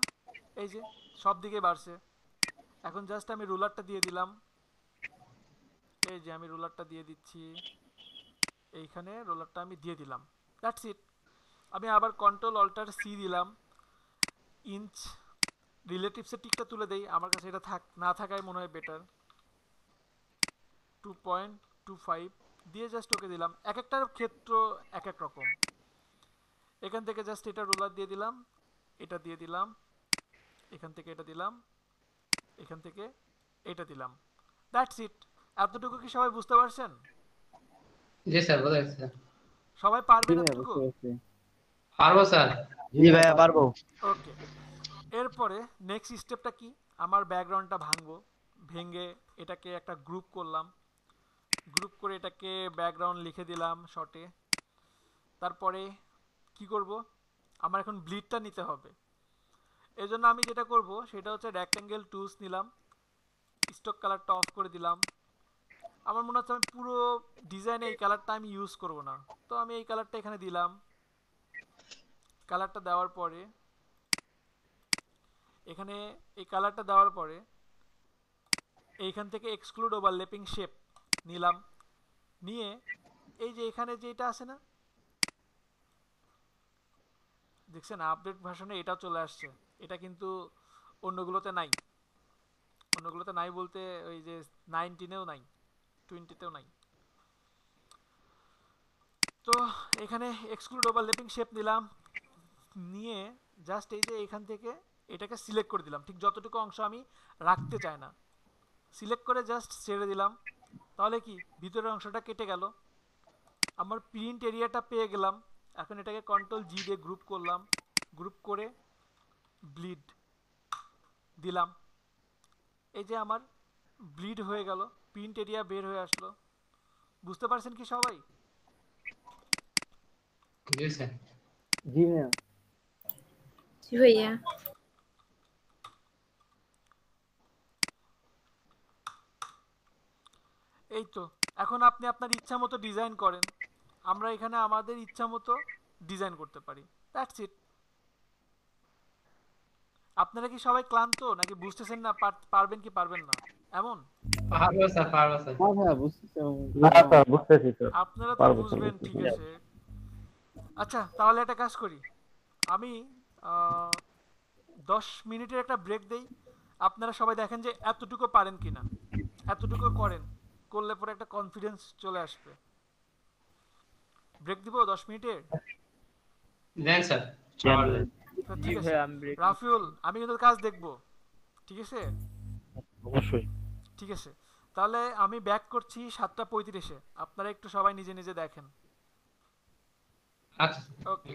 এই যে সব দিকে বাড়ছে। এখন জাস্ট আমি রুলারটা দিয়ে দিলাম, এই যে আমি রুলারটা দিয়ে দিচ্ছি, এইখানে রোলারটা আমি দিয়ে দিলাম, দ্যাটস ইট। আমি আবার কন্ট্রোল অল্টার সি দিলাম, ইঞ্চ রিলেটিভসের টিকটা তুলে দেই, আমার কাছে এটা না থাকাই মনে হয় বেটার। 2.25 দিয়ে জাস্ট ওকে দিলাম। এক একটার ক্ষেত্র এক এক রকম। এখান থেকে জাস্ট এটা রোলার দিয়ে দিলাম, এটা দিয়ে দিলাম, এখান থেকে এটা দিলাম, এখান থেকে এটা দিলাম, দ্যাটস ইট। এতটুকু কি সবাই বুঝতে পারছেন? জি স্যার বুঝাইছি স্যার। সবাই পারবেন এতটুকু? পারবো স্যার। জি ভাইয়া পারবো। ওকে, এরপরে নেক্সট স্টেপটা কি? আমার ব্যাকগ্রাউন্ডটা ভাঙবো, ভেঙে এটাকে একটা গ্রুপ করলাম, গ্রুপ করে এটাকে ব্যাকগ্রাউন্ড লিখে দিলাম শর্টে। তারপরে কি করব? আমার এখন ব্লিডটা নিতে হবে। এজন্য আমি যেটা করব সেটা হচ্ছে রেক্ট্যাঙ্গেল টুলস নিলাম, স্টক কালারটা অফ করে দিলাম। আমার মনে হচ্ছে আমি পুরো ডিজাইনে এই কালারটা আমি ইউজ করব না, তো আমি এই কালারটা এখানে দিলাম। কালারটা দেওয়ার পরে এখানে এই কালারটা দেওয়ার পরে এইখান থেকে এক্সক্লুড ওভারল্যাপিং শেপ নিলাম, নিয়ে এই যে এখানে যেটা আছে না, দেখছেন আপডেট ভার্সনে এটা চলে আসছে, এটা কিন্তু অন্যগুলোতে নাই। অন্যগুলোতে নাই বলতে ওই যে 19-এও নাই, 20-তেও নাই। তো এখানে এক্সক্লুড ওভারল্যাপিং শেপ নিলাম, নিয়ে জাস্ট এই যে এখান থেকে এটাকে সিলেক্ট করে দিলাম, ঠিক যতটুকু অংশ আমি রাখতে চাই না, সিলেক্ট করে জাস্ট ছেড়ে দিলাম। তাহলে কি ভিতরের অংশটা কেটে গেল, আমার প্রিন্ট এরিয়াটা পেয়ে গেলাম। এখন এটাকে কন্ট্রোল জি দিয়ে গ্রুপ করলাম, গ্রুপ করে ব্লিড দিলাম। এই যে আমার ব্লিড হয়ে গেল, প্রিন্ট এরিয়া বের হয়ে আসলো। বুঝতে পারছেন কি সবাই? জি স্যার। জি ভাইয়া। জি ভাইয়া। এই তো, এখন আপনি আপনার ইচ্ছা মতো ডিজাইন করেন। আমরা এখানে আমাদের ইচ্ছা মতো ডিজাইন করতে পারি। That's it. আপনারা কি সবাই ক্লান্ত নাকি বুঝতেছেন না পারবেন কি পারবেন না এমন? পারবো স্যার, পারবো স্যার। হ্যাঁ ভাইয়া বুঝতেছি। না স্যার বুঝতেছি স্যার, আপনারা তো পারবো স্যার, বুঝবেন, বুঝতেছি। ঠিক আছে। আচ্ছা তাহলে একটা কাজ করি, আমি 10 মিনিটের একটা ব্রেক দেই। আপনারা সবাই দেখেন যে এতটুকু পারেন কিনা, এতটুকু করেন, করলে পরে একটা কনফিডেন্স চলে আসবে। ব্রেক দিব 10 মিনিটের। দেন স্যার। আবার দেন। তো জি ঠিক আছে ভাইয়া আমি ব্রেক রাফিউল, আমি কিন্তু কাজ দেখব, ঠিক আছে? অবশ্যই। ঠিক আছে, তাহলে আমি ব্যাক করছি 7:35-এ। আপনারা একটু সবাই নিজে নিজে দেখেন। আচ্ছা ওকে।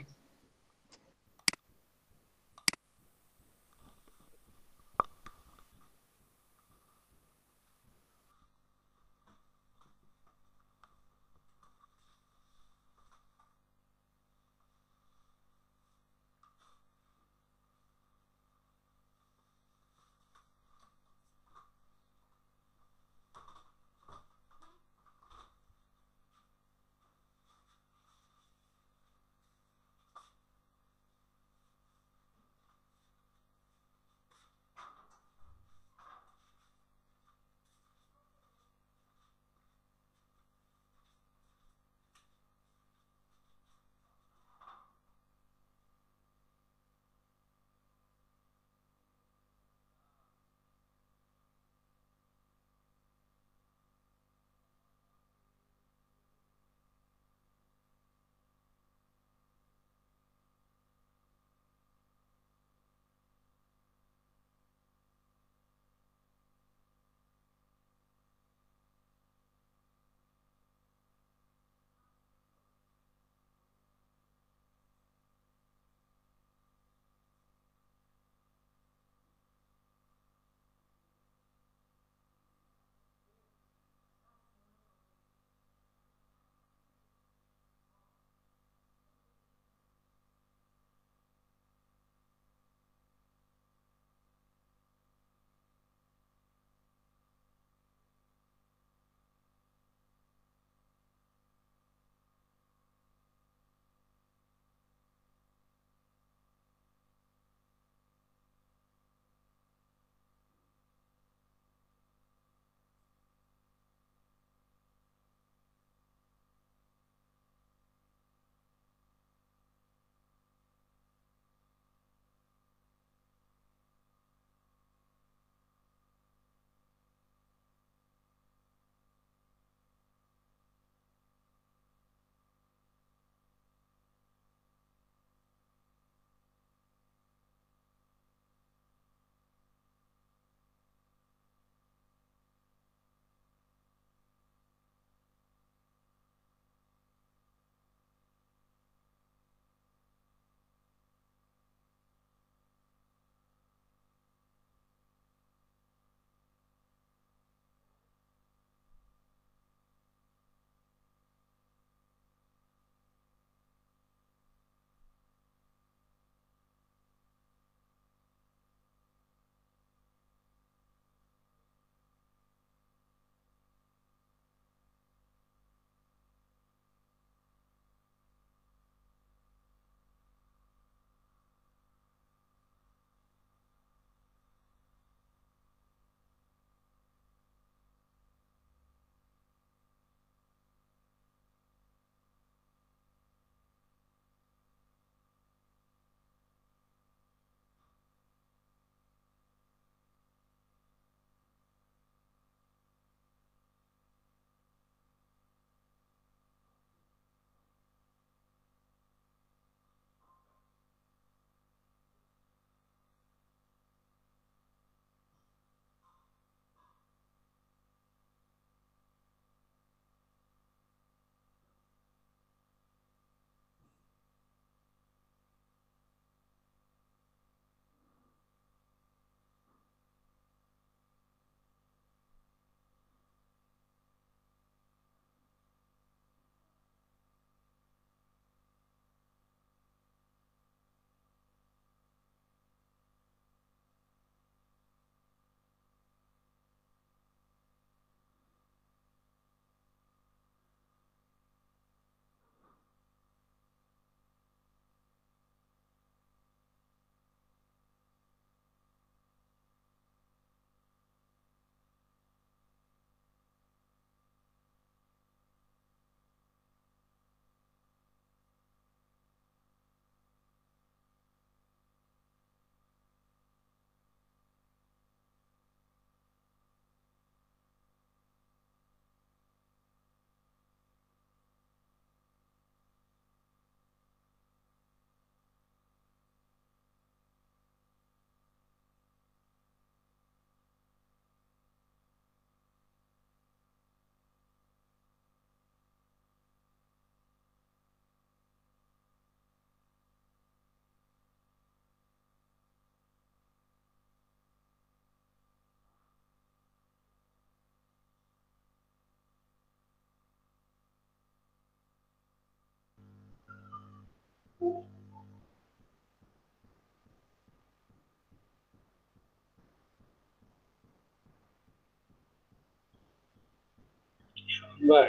ভাই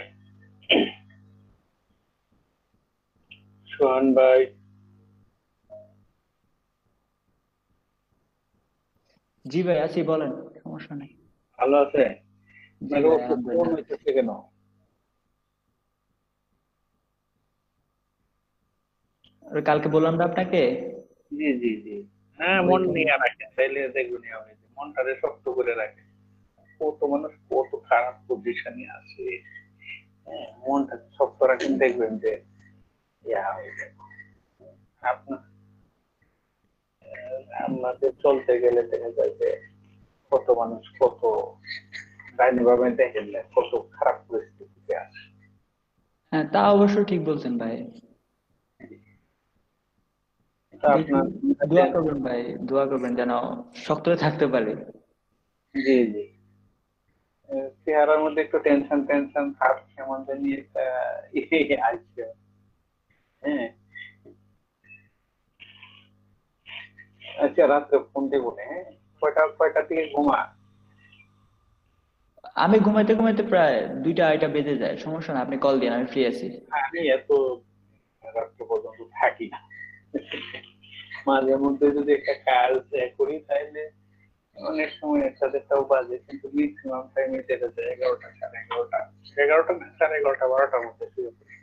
সোহান ভাই জি ভাই আছি, বলেন, সমস্যা নেই। ভালো আছে? জি ভাই, ফোন আলহামদুলিল্লাহ। হইতেছে কেন? আর কালকে বললাম না আপনাকে। জি জি জি, হ্যাঁ মন নিয়ে রাখেন, তাইলে দেখবেন মনটারে শক্ত করে রাখেন। কত মানুষ কত খারাপ পজিশনে আছে, হ্যাঁ মনটা শক্ত রাখেন, দেখবেন যে ইয়া হয়ে যাবে। আপনাদের চলতে গেলে দেখা যায় যে কত মানুষ কত ডাইনি ভাবে দেখেন কত খারাপ পরিস্থিতিতে আছে। হ্যাঁ, তা অবশ্য ঠিক বলছেন ভাই। আপনার দোয়া করবেন ভাই, দোয়া করবেন যেন শক্ত হয়ে থাকতে পারে। জি জি, চেহারার মধ্যে একটু টেনশন টেনশন ভাব কেমন জানি একটা আসছে। হ্যাঁ আচ্ছা, রাত্রে ফোন দেবো, হ্যাঁ কয়টা থেকে ঘুমা? আমি ঘুমাইতে ঘুমাইতে প্রায় 2টা-2:30 বেজে যায়, সমস্যা না, আপনি কল দিন, আমি ফ্রি আছি। আমি এত রাত্র পর্যন্ত থাকি না, মাঝে মধ্যে যদি একটা কাজ করি তাহলে অনেক সময় 1-1:30টাও বাজে, কিন্তু ম্যাক্সিমাম টাইমে যেটা যায় 11টা, 11:30, 11টা না 11:30, 12টার মধ্যে শুয়ে পড়ি।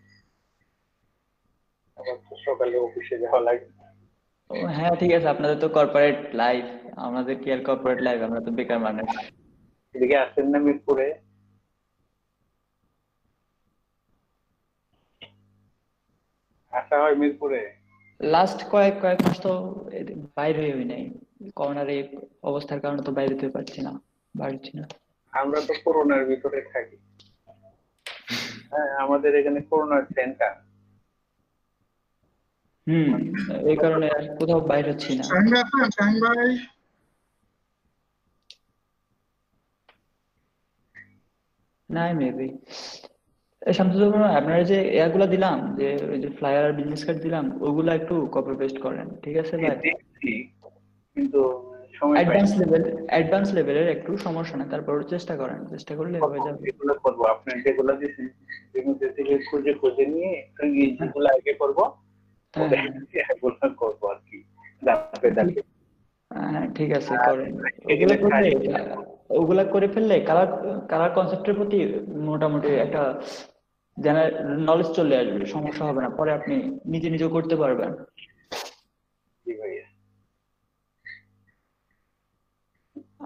আবার তো সকালে অফিসে যাওয়া লাগে। ও হ্যাঁ, ঠিক আছে, আপনাদের তো কর্পোরেট লাইফ, আমাদের কি আর কর্পোরেট লাইফ, আমরা তো বেকার মানুষ। এদিকে আসেন না মিরপুরে? আসা হয় মিরপুরে? লাস্ট কয়েক মাস তো বাইরে হই নাই, করোনার এই অবস্থার কারণে তো বাইরে যেতে পারছি না, বাড়ছি না। আমরা তো করোনার ভিতরে থাকি, হ্যাঁ আমাদের এখানে করোনার সেন্টার। এই কারণে আর কোথাও বাইরে হচ্ছি না। নাই মেবি শামসুজ্জামান, আপনারা যে এগুলা দিলাম, যে ওই যে ফ্লায়ার আর বিজনেস কার্ড দিলাম, ওগুলা একটু কপি পেস্ট করেন, ঠিক আছে ভাই? কিন্তু সময় অ্যাডভান্স লেভেলের একটু সমস্যা না, তারপর চেষ্টা করেন, চেষ্টা করলে হয়ে যাবে। এগুলো করবো, আপনার যেগুলো দিচ্ছেন সেগুলো থেকে খুঁজে নিয়ে যেগুলো আগে করবো এগুলো করবো আর কি, ধাপে ধাপে। হ্যাঁ ঠিক আছে, করেন। ওগুলা করে ফেললে কালার কনসেপ্টের প্রতি মোটামুটি একটা নলেজ চলে আসবে, সমস্যা হবে না, পরে আপনি নিজে করতে পারবেন।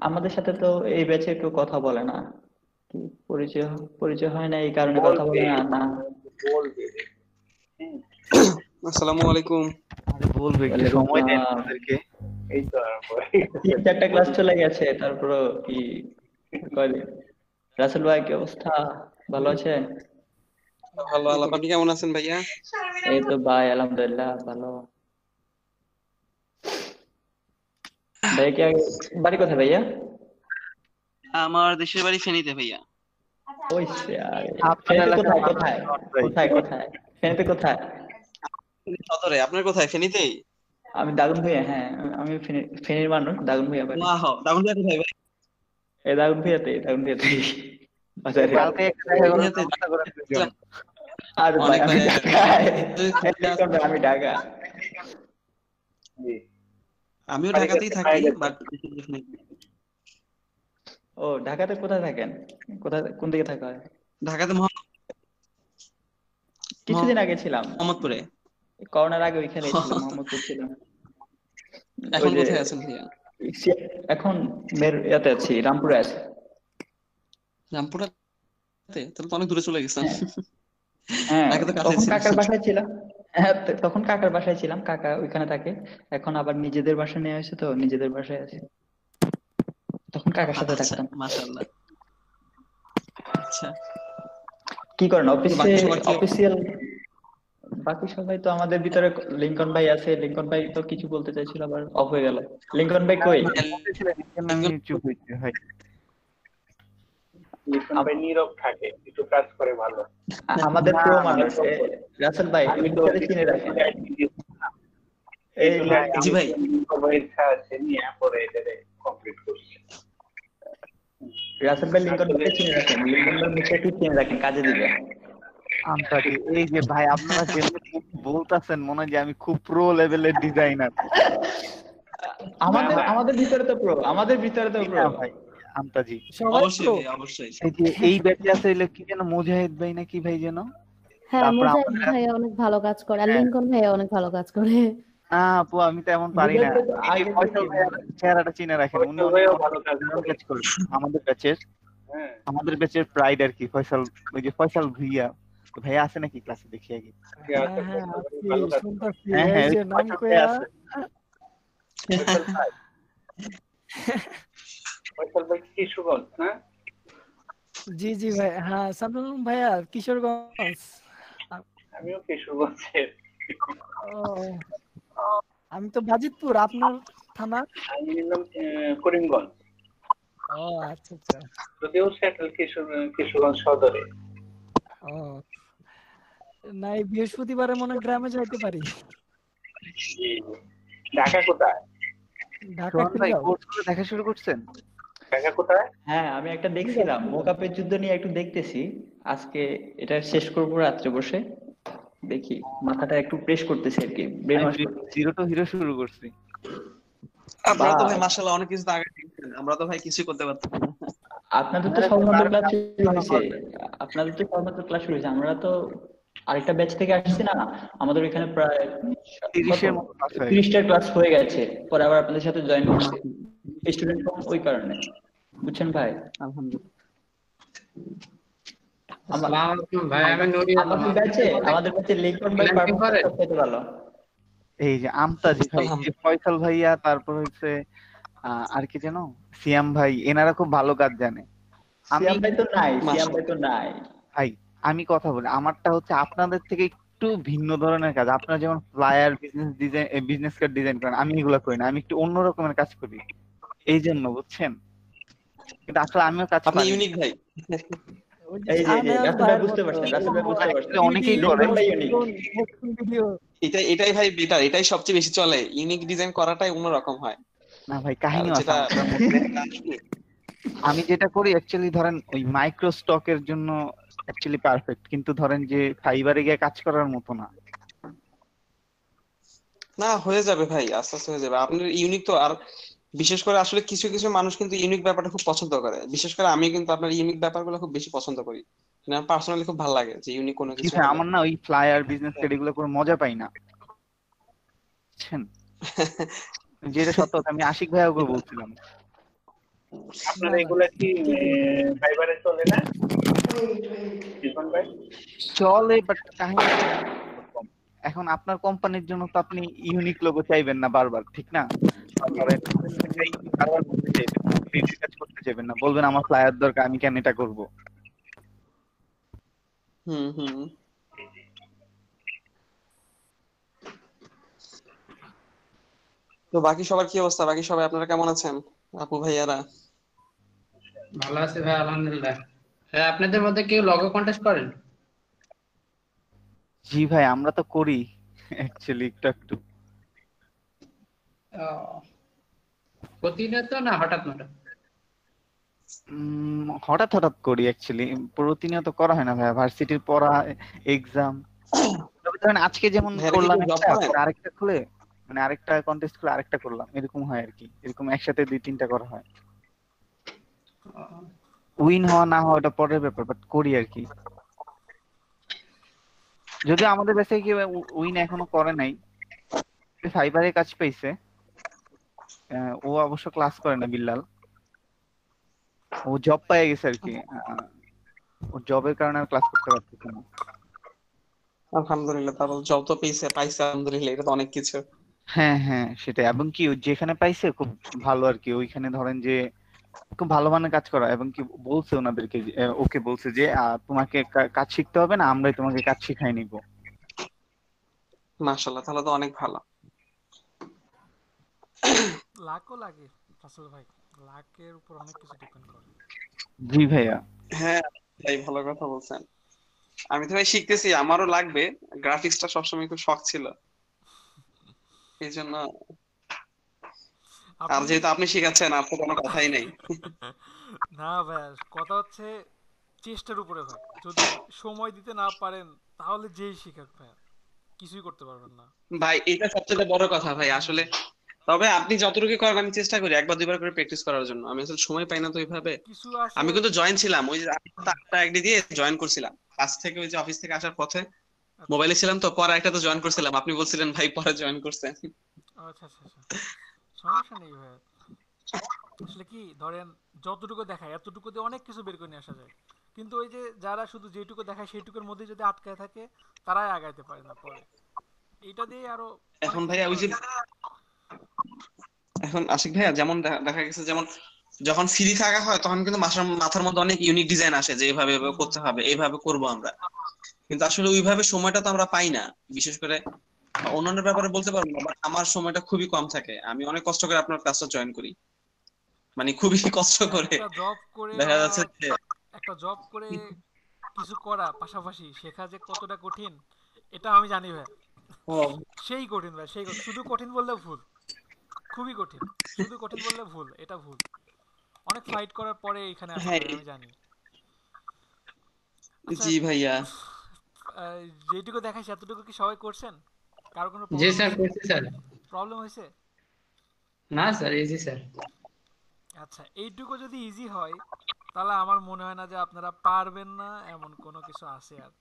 আমাদের সাথে তো এই ব্যাচে কেউ কথা বলে না, কি পরিচয় হয় না, এই কারণে কথা বলে না। আসসালামু আলাইকুম। বলবে কি, সময় দেন আমাদেরকে। এই তো 3-4টা ক্লাস চলে গেছে, তারপরে কি কইলে। রাসেল ভাই কি অবস্থা, ভালো আছেন? ভালো, আপনি কেমন আছেন ভাইয়া? এই তো ভাই আলহামদুলিল্লাহ ভালো। ভাই কি বাড়ি কোথায় ভাইয়া? আমার দেশের বাড়ি ফেনীতে ভাইয়া। ওই ফেনীতে কোথায়? ফেনীতে কোথায়? সদরে। আপনার কোথায়? ফেনীতেই? আমি দাগনভূঞা। হ্যাঁ আমি ফেনীর মানুষ, দাগনভূঞা বাড়ি। ওয়াও, দাগনভূঞা কোথায় ভাই? এই দাগনভূঞাতে বাজারে। কালকে আর ভাই আমি ঢাকা। আমিও ঢাকাতেই থাকি, বাট ও ঢাকাতে কোথায় থাকেন? কোন দিকে থাকা হয়? ঢাকাতে কিছুদিন আগে ছিলাম মোহাম্মদপুরে। করোনার আগে ওইখানে ছিলাম, মোহাম্মদপুর ছিলাম। এখন কোথায় আছেন ভাইয়া? এখন ইয়াতে আছি, রামপুরে আছি। রামপুরাতে? তাহলে তো অনেক দূরে চলে গেছেন। হ্যাঁ তখন কাকার বাসায় ছিলাম। হ্যাঁ তখন কাকার বাসায় ছিলাম, কাকা ওইখানে থাকে। এখন আবার নিজেদের বাসায় নিয়ে আসে, তো নিজেদের বাসায় আছি। তখন কাকার সাথে থাকতাম। মাশাআল্লাহ। আচ্ছা, কি করেন অফিসিয়াল? বাকি সবাই তো আমাদের ভিতরে লিংকন ভাই আছে, লিংকন ভাই তো কিছু বলতে চাইছিল, আবার অফ হয়ে গেল। লিংকন ভাই কই? ভাই নীরব থাকে, একটু কাজ করে ভালো। আমাদের প্রো মানুষ রাসেল ভাই, চিনে রাখেন। জি ভাই, ইচ্ছা আছে নিয়ে পরে এটা কমপ্লিট করছে। রাসেল ভাই লিঙ্কন ভাই চিনে রাখেন, লিঙ্কন ভাই মুখে একটু চিনে রাখেন, কাজে দিবে। আমটাকে এই যে ভাই আপনারা যেমনি বলতাছেন মনে হয় যে আমি খুব প্রো লেভেলের ডিজাইনার। আমাদের ভিতরে তো প্রো, আমাদের ভিতরে তো প্রো ভাই আমতাজি অবশ্যই ভাই, অবশ্যই। এই যে এই ব্যাচে আছে কি যেন মুজাহিদ ভাই নাকি ভাই যেন, হ্যাঁ তারপর মুজাহিদ ভাই অনেক ভালো কাজ করে, আর লিঙ্কন ভাই অনেক ভালো কাজ করে। আপু আমি তো এমন পারি না। ফয়সাল ভাই চেহারাটা চিনে রাখেন, উনি অনেক ভালো কাজ করেন আমাদের ব্যাচের প্রাইড আর কি। ফয়সাল, ওই যে ফয়সাল ভুইয়া ভাইয়া আছে নাকি ক্লাসে, দেখি আগে। জি জি ভাই, হ্যাঁ সামনুল ভাইয়া কিশোরগঞ্জ। আমিও কিশোরগঞ্জের। আমি তো বাজিতপুর, আপনার থানা? আমি নিলাম করিমগঞ্জ। ও আচ্ছা আচ্ছা। যদিও সেটেল কিশোরগঞ্জ সদরে। ও নাই, বৃহস্পতিবারে মনে গ্রামে যাইতে পারি। ঢাকা কোথায়? ঢাকা দেখা শুরু করছেন? ঢাকা কোথায়? হ্যাঁ আমি একটা দেখছিলাম, মোকাপের যুদ্ধ নিয়ে একটু দেখতেছি আজকে, এটা শেষ করবো রাত্রে বসে, দেখি মাথাটা একটু প্রেস করতেছি আর কি, brain wash. Zero two hero শুরু করছি। আপনারা তো ভাই মাশাআল্লাহ অনেক কিছু আগে দেখছেন, আমরা তো ভাই কিছুই করতে পারতাম না। আপনাদের তো সবেমাত্র ক্লাস শুরু হয়েছে, আপনাদের তো সবেমাত্র ক্লাস শুরু হয়েছে, আমরা তো আরেকটা ব্যাচ থেকে আসছি না, আমাদের এখানে প্রায় 30টা ক্লাস হয়ে গেছে, পরে আবার আপনাদের সাথে জয়েন করছি, স্টুডেন্ট কম ওই কারণে, বুঝছেন ভাই? আলহামদুলিল্লাহ। আমাদের ব্যাচে লিঙ্কন ভাই পারফরম্যান্স সবচেয়ে ভালো। এই যে আমতাজি ভাই, ফয়সাল ভাইয়া, তারপর হচ্ছে আর কি যেন সিয়াম ভাই, এনারা খুব ভালো কাজ জানে। সিয়াম ভাই তো নাই। ভাই আমি কথা বলি, আমারটা হচ্ছে আপনাদের থেকে একটু ভিন্ন ধরনের কাজ। আপনারা যেমন ফ্লায়ার, বিজনেস কার্ড ডিজাইন করেন, আমি এগুলো করি না, আমি একটু অন্য রকমের কাজ করি, এই জন্য বুঝছেন। কিন্তু আসলে আমিও কাজ করি। ইউনিক ভাই। এই যে রাসেল ভাই বুঝতে পারছেন, অনেকেই করে। এটাই ভাই বেটার, এটাই সবচেয়ে বেশি চলে, ইউনিক ডিজাইন করাটাই অন্যরকম হয়। না ভাই কাহিনী আছে আমি যেটা করি অ্যাকচুয়ালি, ধরেন ওই মাইক্রো স্টকের জন্য অ্যাকচুয়ালি পারফেক্ট, কিন্তু ধরেন যে ফাইবারে গিয়ে কাজ করার মতো না। না হয়ে যাবে ভাই, আস্তে আস্তে হয়ে যাবে। আপনার ইউনিক তো, আর বিশেষ করে আসলে কিছু কিছু মানুষ কিন্তু ইউনিক ব্যাপারটা খুব পছন্দ করে, বিশেষ করে আমি কিন্তু আপনার ইউনিক ব্যাপারগুলো খুব বেশি পছন্দ করি, আমার পার্সোনালি খুব ভালো লাগে যে ইউনিক কোনো কিছু। আমার না ওই ফ্লায়ার, বিজনেস কার্ড এগুলো করে মজা পাই না, বুঝছেন? যেটা সত্য, আমি আশিক ভাইয়াকে বলছিলাম। আপনার এগুলা কি ফাইবারে চলে না? চলে, বাট কাহিনী এখন আপনার কোম্পানির জন্য তো আপনি ইউনিক লোগো চাইবেন না বারবার, ঠিক না? কাজ করতে চাইবেন না, বলবেন আমার ফ্লায়ার দরকার, আমি কেন এটা করবো। তো বাকি সবার কি অবস্থা? বাকি সবাই আপনারা কেমন আছেন? আপু ভাইয়ারা? ভালো আছে ভাই, আলহামদুলিল্লাহ। হ্যাঁ, আপনাদের মধ্যে কেউ লগো কন্টেস্ট করেন? জি ভাই, আমরা তো করি অ্যাকচুয়ালি একটু একটু। প্রতিনিয়ত না হঠাৎ হঠাৎ? হঠাৎ হঠাৎ করি অ্যাকচুয়ালি, প্রতিনিয়ত করা হয় না ভাই, ভার্সিটির পড়া, এক্সাম। তবে ধরেন আজকে যেমন করলাম আরেকটা খুলে, মানে আরেকটা কন্টেস্ট খুলে আরেকটা করলাম, এরকম হয় আর কি। এরকম একসাথে 2-3টা করা হয়। উইন হওয়া না হওয়া ওটা পরের ব্যাপার, বাট করি আর কি। যদিও আমাদের কাছে কি উইন এখনো করে নাই, ফাইবারে কাজ পাইছে। ও অবশ্য ক্লাস করে না, বিল্লাল, ও জব পেয়ে গেছে আর কি। ও জবের কারণে আর ক্লাস করতে পারতেছে না। আলহামদুলিল্লাহ, তারপর জব তো পাইছে আলহামদুলিল্লাহ, এটা তো অনেক কিছু। হ্যাঁ হ্যাঁ সেটাই, এবং কি যেখানে পাইছে খুব ভালো আর কি। ওইখানে ধরেন যে খুব ভালো মানের কাজ করা, এবং কি বলছে ওনাদেরকে, ওকে বলছে যে তোমাকে কাজ শিখতে হবে না, আমরাই তোমাকে কাজ শিখাই নিব। মাশাআল্লাহ, তাহলে তো অনেক ভালো। লাকও লাগে আসলে ভাই, লাকের উপর অনেক কিছু ডিপেন্ড করে। জি ভাইয়া। হ্যাঁ ভাই, ভালো কথা বলছেন। আমি তো ভাই শিখতেছি, আমারও লাগবে। গ্রাফিক্সটা সবসময় খুব শখ ছিল, এই জন্য। আর আপনি যেহেতু আপনি শিখাচ্ছেন আর তো কোনো কথাই নেই। না ভাই, কথা হচ্ছে চেষ্টার উপরে ভাই। যদি সময় দিতে না পারেন তাহলে যেই শিখাক ভাই কিছুই করতে পারবেন না। ভাই এটা সবচেয়ে বড় কথা ভাই আসলে। তবে আপনি যতটুকু করেন আমি চেষ্টা করি একবার দুইবার করে প্র্যাকটিস করার জন্য। আমি আসলে সময় পাই না তো ওইভাবে। কিছু আছে আমি কিন্তু জয়েন ছিলাম, ওই যে একটা আইডি দিয়ে জয়েন করছিলাম কাজ থেকে, ওই যে অফিস থেকে আসার পথে মোবাইলে ছিলাম তো, পরে একটা তো জয়েন করছিলাম, আপনি বলছিলেন ভাই পরে জয়েন করছেন। আচ্ছা আচ্ছা আচ্ছা, সমস্যা নেই ভাই। আসলে কি ধরেন যতটুকু দেখায় এতটুকু দিয়ে অনেক কিছু বের করে নিয়ে আসা যায়, কিন্তু ওই যে যারা শুধু যেটুকু দেখায় সেইটুকুর মধ্যে যদি আটকায় থাকে তারাই আগাইতে পারে না পরে। এইটা দিয়ে আরো এখন ভাইয়া ওই যে এখন আশিক ভাইয়া যেমন দেখা গেছে, যেমন যখন ফ্রি থাকা হয় তখন কিন্তু মাথার মধ্যে অনেক ইউনিক ডিজাইন আসে যে এইভাবে এভাবে করতে হবে, এইভাবে করব আমরা। কিন্তু আসলে ওইভাবে সময়টা তো আমরা পাই না। বিশেষ করে অন্যান্য ব্যাপারে বলতে পারবো না, বাট আমার সময়টা খুবই কম থাকে। আমি অনেক কষ্ট করে আপনার ক্লাসটা জয়েন করি, মানে খুবই কষ্ট করে। একটা জব করে দেখা যাচ্ছে যে একটা জব করে কিছু করা পাশাপাশি শেখা যে কতটা কঠিন এটা আমি জানি ভাই। সেই কঠিন ভাই, সেই শুধু কঠিন বললে ভুল, খুবই কঠিন। শুধু কঠিন বললে ভুল, এটা ভুল। অনেক ফাইট করার পরে এখানে আসা যায়, আমি জানি। জি ভাইয়া, যেটুকু দেখাইছে এতটুকু কি সবাই করছেন? কারো কোনো জি স্যার, করছি স্যার। প্রবলেম হয়েছে? না স্যার, ইজি স্যার। আচ্ছা, এইটুকু যদি ইজি হয় তাহলে আমার মনে হয় না যে আপনারা পারবেন না এমন কোনো কিছু আছে আর।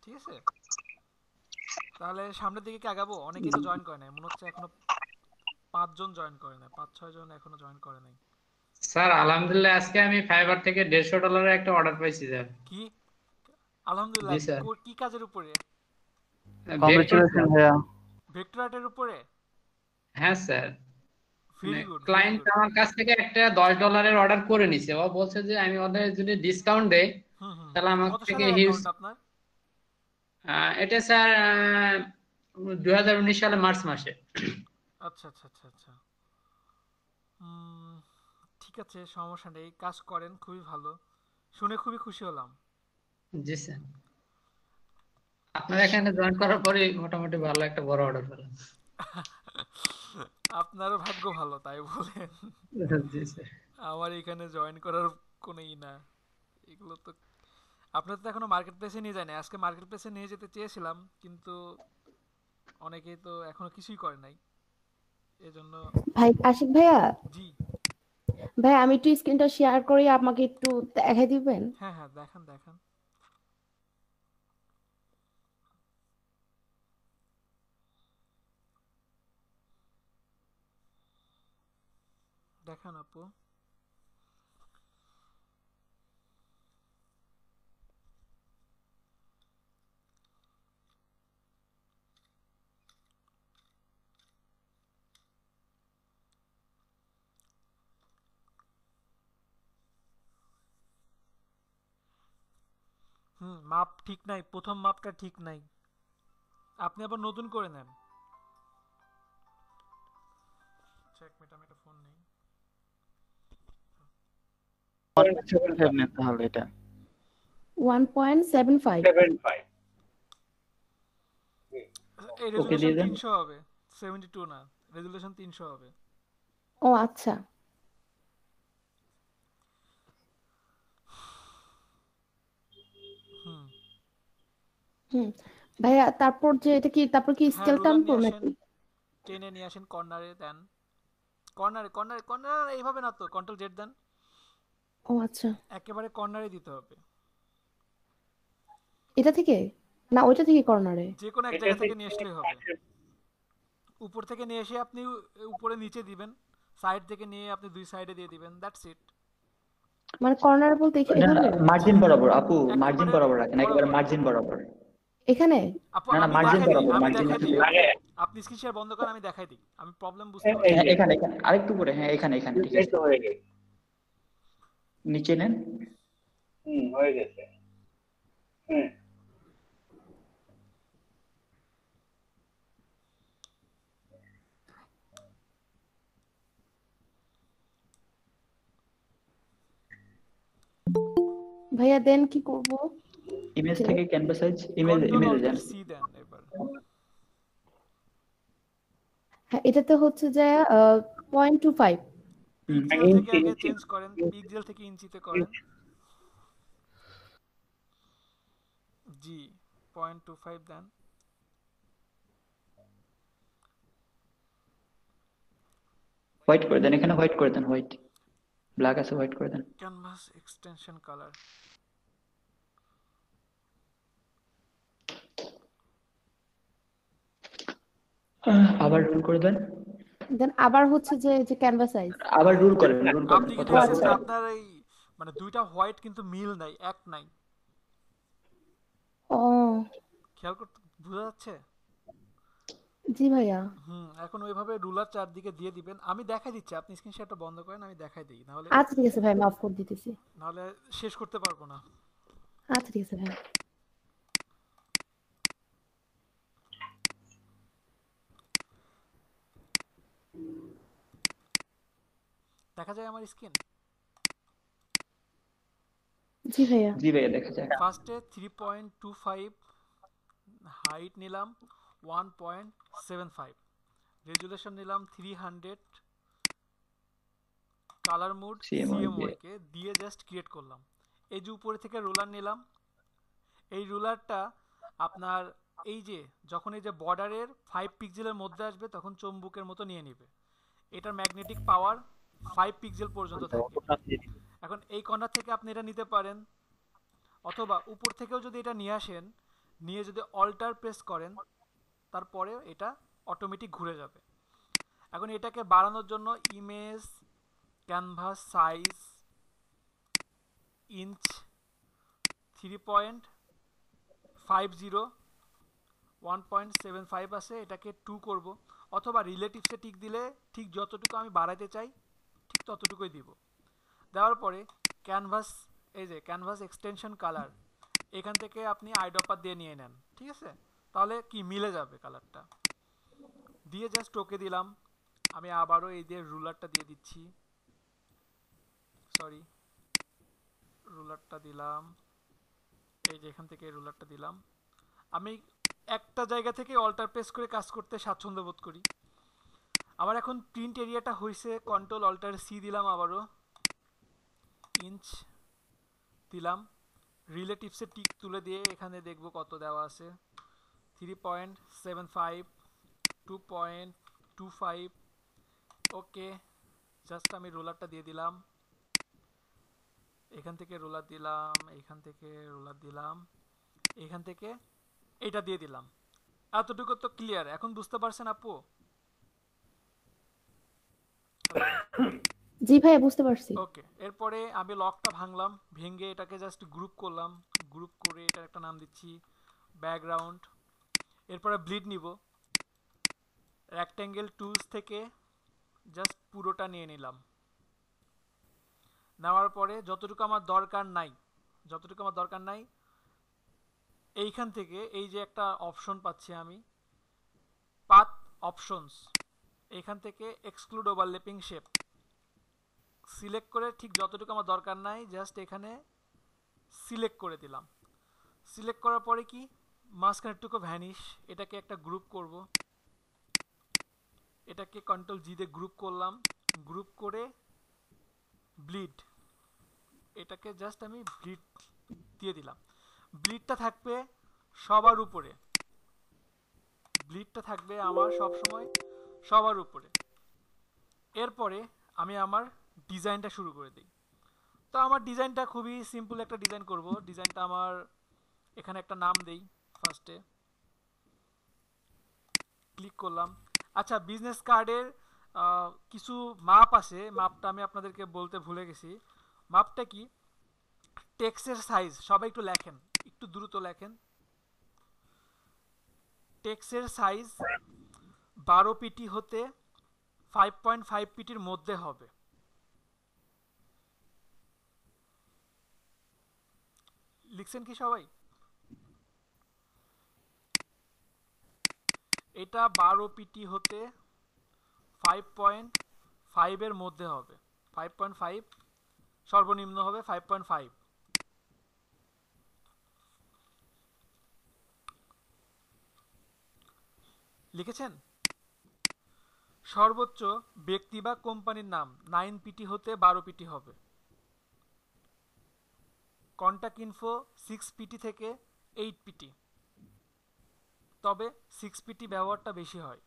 ঠিক আছে, তাহলে সামনের দিকে কি আগাবো? অনেকেই তো জয়েন করে নাই, মনে হচ্ছে এখনো 5 জন জয়েন করে নাই, 5-6 জন এখনো জয়েন করে নাই। স্যার আলহামদুলিল্লাহ আজকে আমি ফাইবার থেকে $150 একটা অর্ডার পাইছি স্যার। কি আলহামদুলিল্লাহ? জি স্যার। কি কাজের উপরে? কংগ্রাচুলেশন ভাইয়া। ভেক্টর আর্টের উপরে? হ্যাঁ স্যার। Very good. ক্লায়েন্ট আমার কাছ থেকে একটা $10 অর্ডার করে নিছে। ও বলছে যে আমি ওদের যদি ডিসকাউন্ট দেই তাহলে আমার কত থেকে সালের হিউজ। অ্যাকাউন্ট আপনার? এটা স্যার 2019 সালে মার্চ মাসে। আচ্ছা আচ্ছা আচ্ছা আচ্ছা, ঠিক আছে, সমস্যা নেই, কাজ করেন, খুবই ভালো, শুনে খুবই খুশি হলাম। জি স্যার, আপনার এখানে জয়েন করার পরে মোটামুটি ভালো একটা বড় অর্ডার পেলাম। আপনারও ভাগ্য ভালো তাই বলেন। জি স্যার। আমার এখানে জয়েন করার কোনো ই না, এগুলো তো আপনার তো এখনো মার্কেট প্লেসে নিয়ে যায় না। আজকে মার্কেট প্লেসে নিয়ে যেতে চেয়েছিলাম কিন্তু অনেকেই তো এখনো কিছুই করে নাই, এজন্য। ভাই আশিক ভাইয়া, জি ভাই আমি একটু স্ক্রিনটা শেয়ার করি, আমাকে একটু দেখাই দিবেন? হ্যাঁ হ্যাঁ, দেখান দেখান। দেখান আপু। মাপ ঠিক নাই, প্রথম মাপটা ঠিক নাই, আপনি আবার নতুন করে নেন। চেক মিট, আমি একটা ফোন নেই। 1.75 নেন তাহলে এটা। 1.75 এই রেজুলেশন 300 হবে, 72 না, রেজুলেশন 300 হবে। ও আচ্ছা, ভাইয়া তারপর যে এটা কি, তারপর কি স্কেল টানবো নাকি? টেনে নিয়ে আসেন, কর্নারে দেন, কর্নারে কর্নারে কর্নারে, এইভাবে না তো, কন্ট্রোল জেড দেন। ও আচ্ছা, একেবারে কর্নারে দিতে হবে। এটা থেকে না ওইটা থেকে কর্নারে? যে কোনো এক জায়গা থেকে নিয়ে আসলেই হবে। উপর থেকে নিয়ে এসে আপনি উপরে নিচে দিবেন, সাইড থেকে নিয়ে আপনি দুই সাইডে দিয়ে দিবেন, দ্যাটস ইট। মানে কর্নার বলতে এখানে মার্জিন বরাবর আপু, মার্জিন বরাবর রাখেন, একেবারে মার্জিন বরাবর। এখানে না না, মার্জিন বরাবর, মার্জিন লাগে। আপনি স্ক্রিন শেয়ার বন্ধ করেন, আমি দেখাই দিই, আমি প্রবলেম বুঝতে পারছি। এখানে এখানে আরেকটু করে, হ্যাঁ এখানে এখানে ঠিক আছে, হয়ে গেছে, নিচে নেন। হয়ে গেছে। ভাইয়া দেন কি করব? ইমেজ থেকে ক্যানভাস সাইজ, ইমেজে যান। সি দেন এবার। হ্যাঁ, এটাতে হচ্ছে যে 0.25 পিক্সেল থেকে আগে চেঞ্জ করেন, পিক্সেল থেকে ইঞ্চিতে করেন। জি 0.25 দেন। হোয়াইট করে দেন, এখানে হোয়াইট করে দেন, হোয়াইট ব্ল্যাক আছে, হোয়াইট করে দেন। ক্যানভাস এক্সটেনশন কালার আবার রুল করে দেন, দেন আবার হচ্ছে যে ক্যানভাস সাইজ আবার রুল করেন, রুল করেন। আপনি কি দেখছেন যে আপনার এই মানে দুইটা হোয়াইট কিন্তু মিল নাই, এক নাই? ও খেয়াল করতে বোঝা যাচ্ছে? জি ভাইয়া। এখন ওইভাবে রুলার চারদিকে দিয়ে দিবেন। আমি দেখাই দিচ্ছি, আপনি স্ক্রিনশটটা বন্ধ করেন, আমি দেখাই দিই, নাহলে আচ্ছা ঠিক আছে ভাই, মাফ করে দিতেছি। নাহলে শেষ করতে পারবো না। আচ্ছা ঠিক আছে ভাই। দেখা যায় আমার স্ক্রিন? জি ভাইয়া। জি ভাইয়া দেখা যায়। ফার্স্টে 3.25 হাইট নিলাম, 1.75 রেজুলেশন নিলাম, 300 কালার মোড CMYK কে দিয়ে জাস্ট ক্রিয়েট করলাম। এই যে উপরে থেকে রুলার নিলাম, এই রুলারটা আপনার এই যে যখন এই যে বর্ডারের 5 পিক্সেলের মধ্যে আসবে তখন চুম্বকের মতো নিয়ে নেবে। এটার ম্যাগনেটিক পাওয়ার 5 পিক্সেল পর্যন্ত থাকে। এখন এই কর্নার থেকে আপনি এটা নিতে পারেন, অথবা উপর থেকেও যদি এটা নিয়ে আসেন, নিয়ে যদি অল্টার প্রেস করেন তারপরে এটা অটোমেটিক ঘুরে যাবে। এখন এটাকে বাড়ানোর জন্য ইমেজ ক্যানভাস সাইজ ইঞ্চ 3.50 1.75 আছে, এটাকে 2 করব, অথবা রিলেটিভসে টিক দিলে ঠিক যতটুকু আমি বাড়াতে চাই ঠিক ততটুকুই দিব। দেওয়ার পরে ক্যানভাস, এই যে ক্যানভাস এক্সটেনশন কালার, এখান থেকে আপনি আইড্রপার দিয়ে নিয়ে নেন, ঠিক আছে? তাহলে কি মিলে যাবে কালারটা। দিয়ে জাস্ট ওকে দিলাম। আমি আবারও এই যে রুলারটা দিয়ে দিচ্ছি, সরি রুলারটা দিলাম, এই যে এখান থেকে রুলারটা দিলাম। আমি একটা জায়গা থেকে অল্টার প্রেস করে কাজ করতে স্বাচ্ছন্দ্য বোধ করি। আমার এখন প্রিন্ট এরিয়াটা হয়েছে, কন্ট্রোল অল্টার সি দিলাম, আবারও ইঞ্চ দিলাম, রিলেটিভসে টিক তুলে দিয়ে এখানে দেখব কত দেওয়া আছে, 3.75 2.25 ওকে। জাস্ট আমি রোলারটা দিয়ে দিলাম, এখান থেকে রোলার দিলাম, এখান থেকে রোলার দিলাম, এখান থেকে এটা দিয়ে দিলাম। এতটুকু তো ক্লিয়ার, এখন বুঝতে পারছেন আপু? জি ভাইয়া বুঝতে পারছি। ওকে, এরপরে আমি লকটা ভাঙলাম, ভেঙে এটাকে জাস্ট গ্রুপ করলাম, গ্রুপ করে এটার একটা নাম দিচ্ছি ব্যাকগ্রাউন্ড। এরপরে ব্লিড নিব, রেক্ট্যাঙ্গেল টুলস থেকে জাস্ট পুরোটা নিয়ে নিলাম। নেওয়ার পরে যতটুকু আমার দরকার নাই এইখান থেকে এই যে একটা অপশন পাচ্ছি আমি, পাথ অপশনস, এইখান থেকে এক্সক্লুড ওভারল্যাপিং শেপ সিলেক্ট করে ঠিক যতটুকু আমার দরকার নাই জাস্ট এখানে সিলেক্ট করে দিলাম। সিলেক্ট করার পরে কি মাঝখানেরটুকু ভ্যানিশ, এটাকে একটা গ্রুপ করব, এটাকে কন্ট্রোল জি দিয়ে গ্রুপ করলাম, গ্রুপ করে ব্লিড, এটাকে জাস্ট আমি ব্লিড দিয়ে দিলাম। ব্লিডটা থাকবে সবার উপরে, ব্লিডটা থাকবে আমার সবসময় সবার উপরে। এরপরে আমি আমার ডিজাইনটা শুরু করে দিই। তো আমার ডিজাইনটা খুবই সিম্পল একটা ডিজাইন করব। ডিজাইনটা আমার এখানে একটা নাম দেই, ফার্স্টে ক্লিক করলাম। আচ্ছা, বিজনেস কার্ডের কিছু মাপ আছে, মাপটা আমি আপনাদেরকে বলতে ভুলে গেছি। মাপটা কি? টেক্সটের সাইজ, সবাই একটু লেখেন, একটু দ্রুত লেখেন। টেক্সটের সাইজ 12 পিটি হতে 5.5 পিটির মধ্যে হবে। লিখছেন কি সবাই? এটা 12 পিটি হতে 5.5 এর মধ্যে হবে, 5.5 সর্বনিম্ন হবে 5.5। লিখেছেন? সর্বোচ্চ ব্যক্তি বা কোম্পানির নাম 9 পিটি হতে 12 পিটি হবে। কন্টাক্ট ইনফো 6 পিটি থেকে 8 পিটি, তবে 6 পিটি ব্যবহারটা বেশি হয়।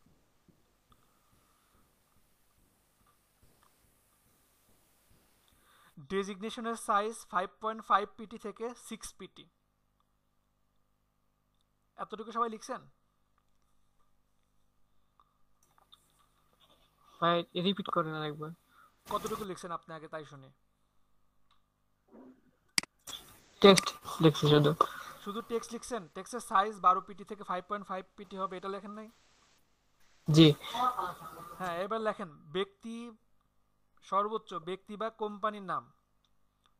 ডেজিগনেশনের সাইজ 5.5 পিটি থেকে 6 পিটি। এতটুকু সবাই লিখছেন? ভাই রিপিট করেন আরেকবার। কতটুকু লিখছেন আপনি আগে তাই শুনি। টেক্সট লিখছি শুধু। শুধু টেক্সট লিখছেন? টেক্সটের সাইজ 12 পিটি থেকে 5.5 পিটি হবে, এটা লেখেন নাই? জি। হ্যাঁ, এবার লেখেন ব্যক্তি, সর্বোচ্চ ব্যক্তি বা কোম্পানির নাম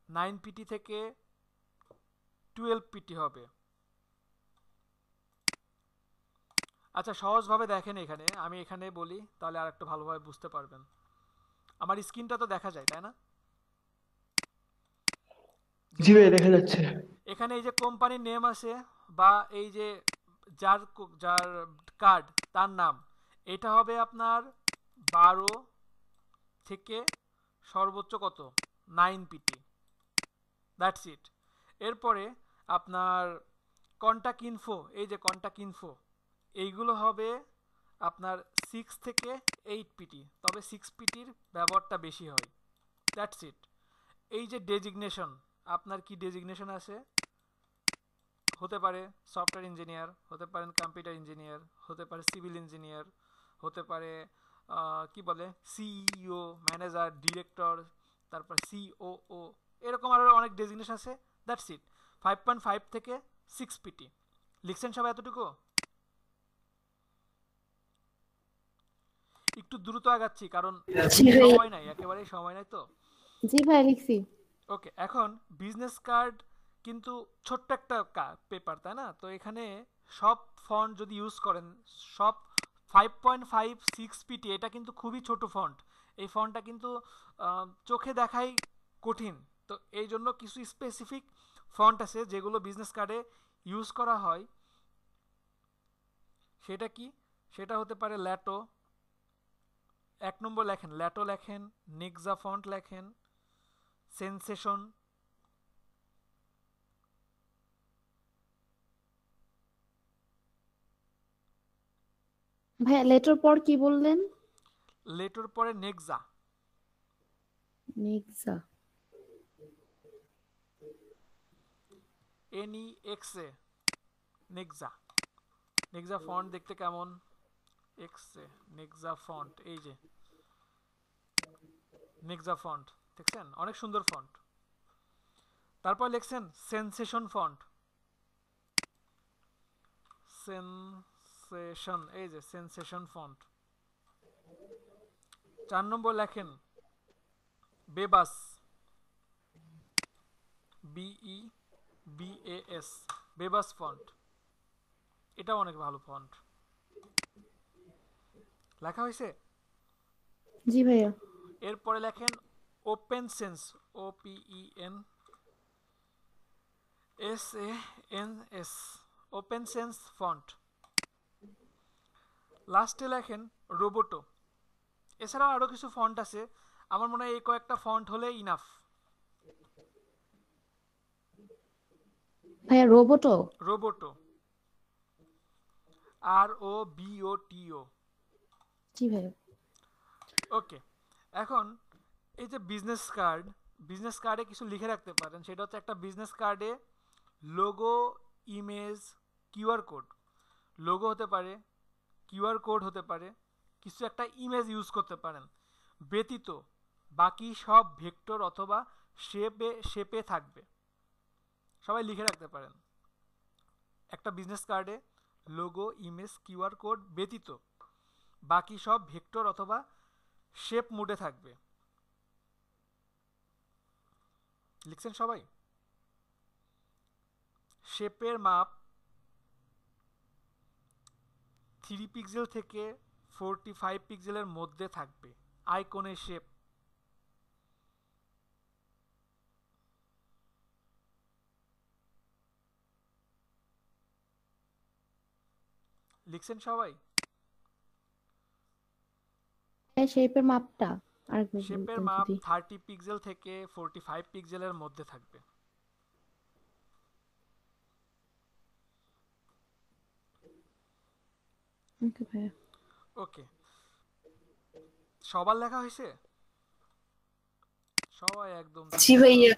9 পিটি থেকে 12 পিটি হবে। আচ্ছা, সহজভাবে দেখেন, এখানে আমি এখানে বলি তাহলে আর একটু ভালোভাবে বুঝতে পারবেন। আমার স্ক্রিনটা তো দেখা যায় তাই না? জি ভাই দেখা যাচ্ছে। এখানে এই যে কোম্পানির নেম আছে বা এই যে যার যার কার্ড তার নাম, এটা হবে আপনার 12 থেকে সর্বোচ্চ কত 9 পিটি। That's it. এরপরে আপনার কন্টাক্ট ইনফো, এই যে কন্টাক্ট ইনফো, এইগুলো হবে আপনার 6 থেকে 8 পিটি, তবে 6 পিটির ব্যবহারটা বেশি হয়। That's it. এই যে ডেজিগনেশন, আপনার কি ডেজিগনেশন আছে? হতে পারে সফটওয়্যার ইঞ্জিনিয়ার, হতে পারেন কম্পিউটার ইঞ্জিনিয়ার, হতে পারে সিভিল ইঞ্জিনিয়ার, হতে পারে কি বলে সিইও, ম্যানেজার, ডিরেক্টর, তারপর সিওও, এরকম আরও অনেক ডেজিগনেশন আছে। That's it. 5.5 থেকে 6 পিটি। লিখছেন সবাই এতটুকু? একটু দ্রুত আগাচ্ছি কারণ সময় নাই, একেবারেই সময় নাই তো। জি ভাই লিখছি। ওকে, এখন বিজনেস কার্ড কিন্তু ছোট্ট একটা পেপার, তাই না? তো এখানে সব ফন্ট যদি ইউজ করেন, সব 5.5 6 পিটি, এটা কিন্তু খুবই ছোট ফন্ট। এই ফন্টটা কিন্তু চোখে দেখাই কঠিন। তো এই জন্য কিছু স্পেসিফিক ফন্ট আছে যেগুলো বিজনেস কার্ডে ইউজ করা হয়। সেটা কি? সেটা হতে পারে ল্যাটো, 1 নম্বর লেখেন ল্যাটো, লেখেন নিক্সা ফন্ট, লেখেন সেন্সেশন, ভাইয়া লেটার পর কি বললেন? লেটোর পরে নেক্সা। নিক্সা। NEXA, নেক্সা। নেক্সা ফন্ট দেখতে কেমন? এক্সে নেক্সা ফন্ট, এই যে নেক্সা ফন্ট দেখছেন, অনেক সুন্দর ফন্ট। তারপর লিখছেন সেন্সেশন ফন্ট, সেন্সেশন, এই যে সেন্সেশন ফন্ট। 4 নম্বর লেখেন বেবাস, BEBAS, বেবাস ফন্ট। এটা অনেক ভালো ফন্ট। লেখা হয়েছে? জি ভাইয়া। এরপরে লেখেন open sense, OPENSANS, open sense font. লাস্টে লেখেন রোবোটো। এছাড়াও আরো কিছু ফন্ট আছে, আমার মনে হয় এই কয়েকটা ফন্ট হলে ইনাফ। ভাইয়া রোবোটো? Roboto, ROBOTO। জি ভাইয়া। ওকে, এখন এই যে বিজনেস কার্ড, বিজনেস কার্ডে কিছু লিখে রাখতে পারেন। সেটা হচ্ছে একটা বিজনেস কার্ডে logo, image, QR code. Logo হতে পারে, কিউআর কোড হতে পারে, কিছু একটা ইমেজ ইউজ করতে পারেন। ব্যতীত বাকি সব ভেক্টর অথবা শেপে থাকবে। সবাই লিখে রাখতে পারেন একটা বিজনেস কার্ডে লোগো, ইমেজ, কিউআর কোড ব্যতীত বাকি সব ভেক্টর অথবা শেপ মোডে থাকবে। লিখছেন সবাই? শেপের মাপ 3 পিক্সেল থেকে 45 পিক্সেলের মধ্যে থাকবে। আইকনের শেপ। লিখছেন সবাই? শেপের মাপটা আরেকবার শেপের বলতেন মাপ যদি। 30 পিক্সেল থেকে 45 পিক্সেলের মধ্যে থাকবে। ওকে ভাইয়া। ওকে, সবার লেখা হয়েছে? সবাই একদম জি ভাইয়া।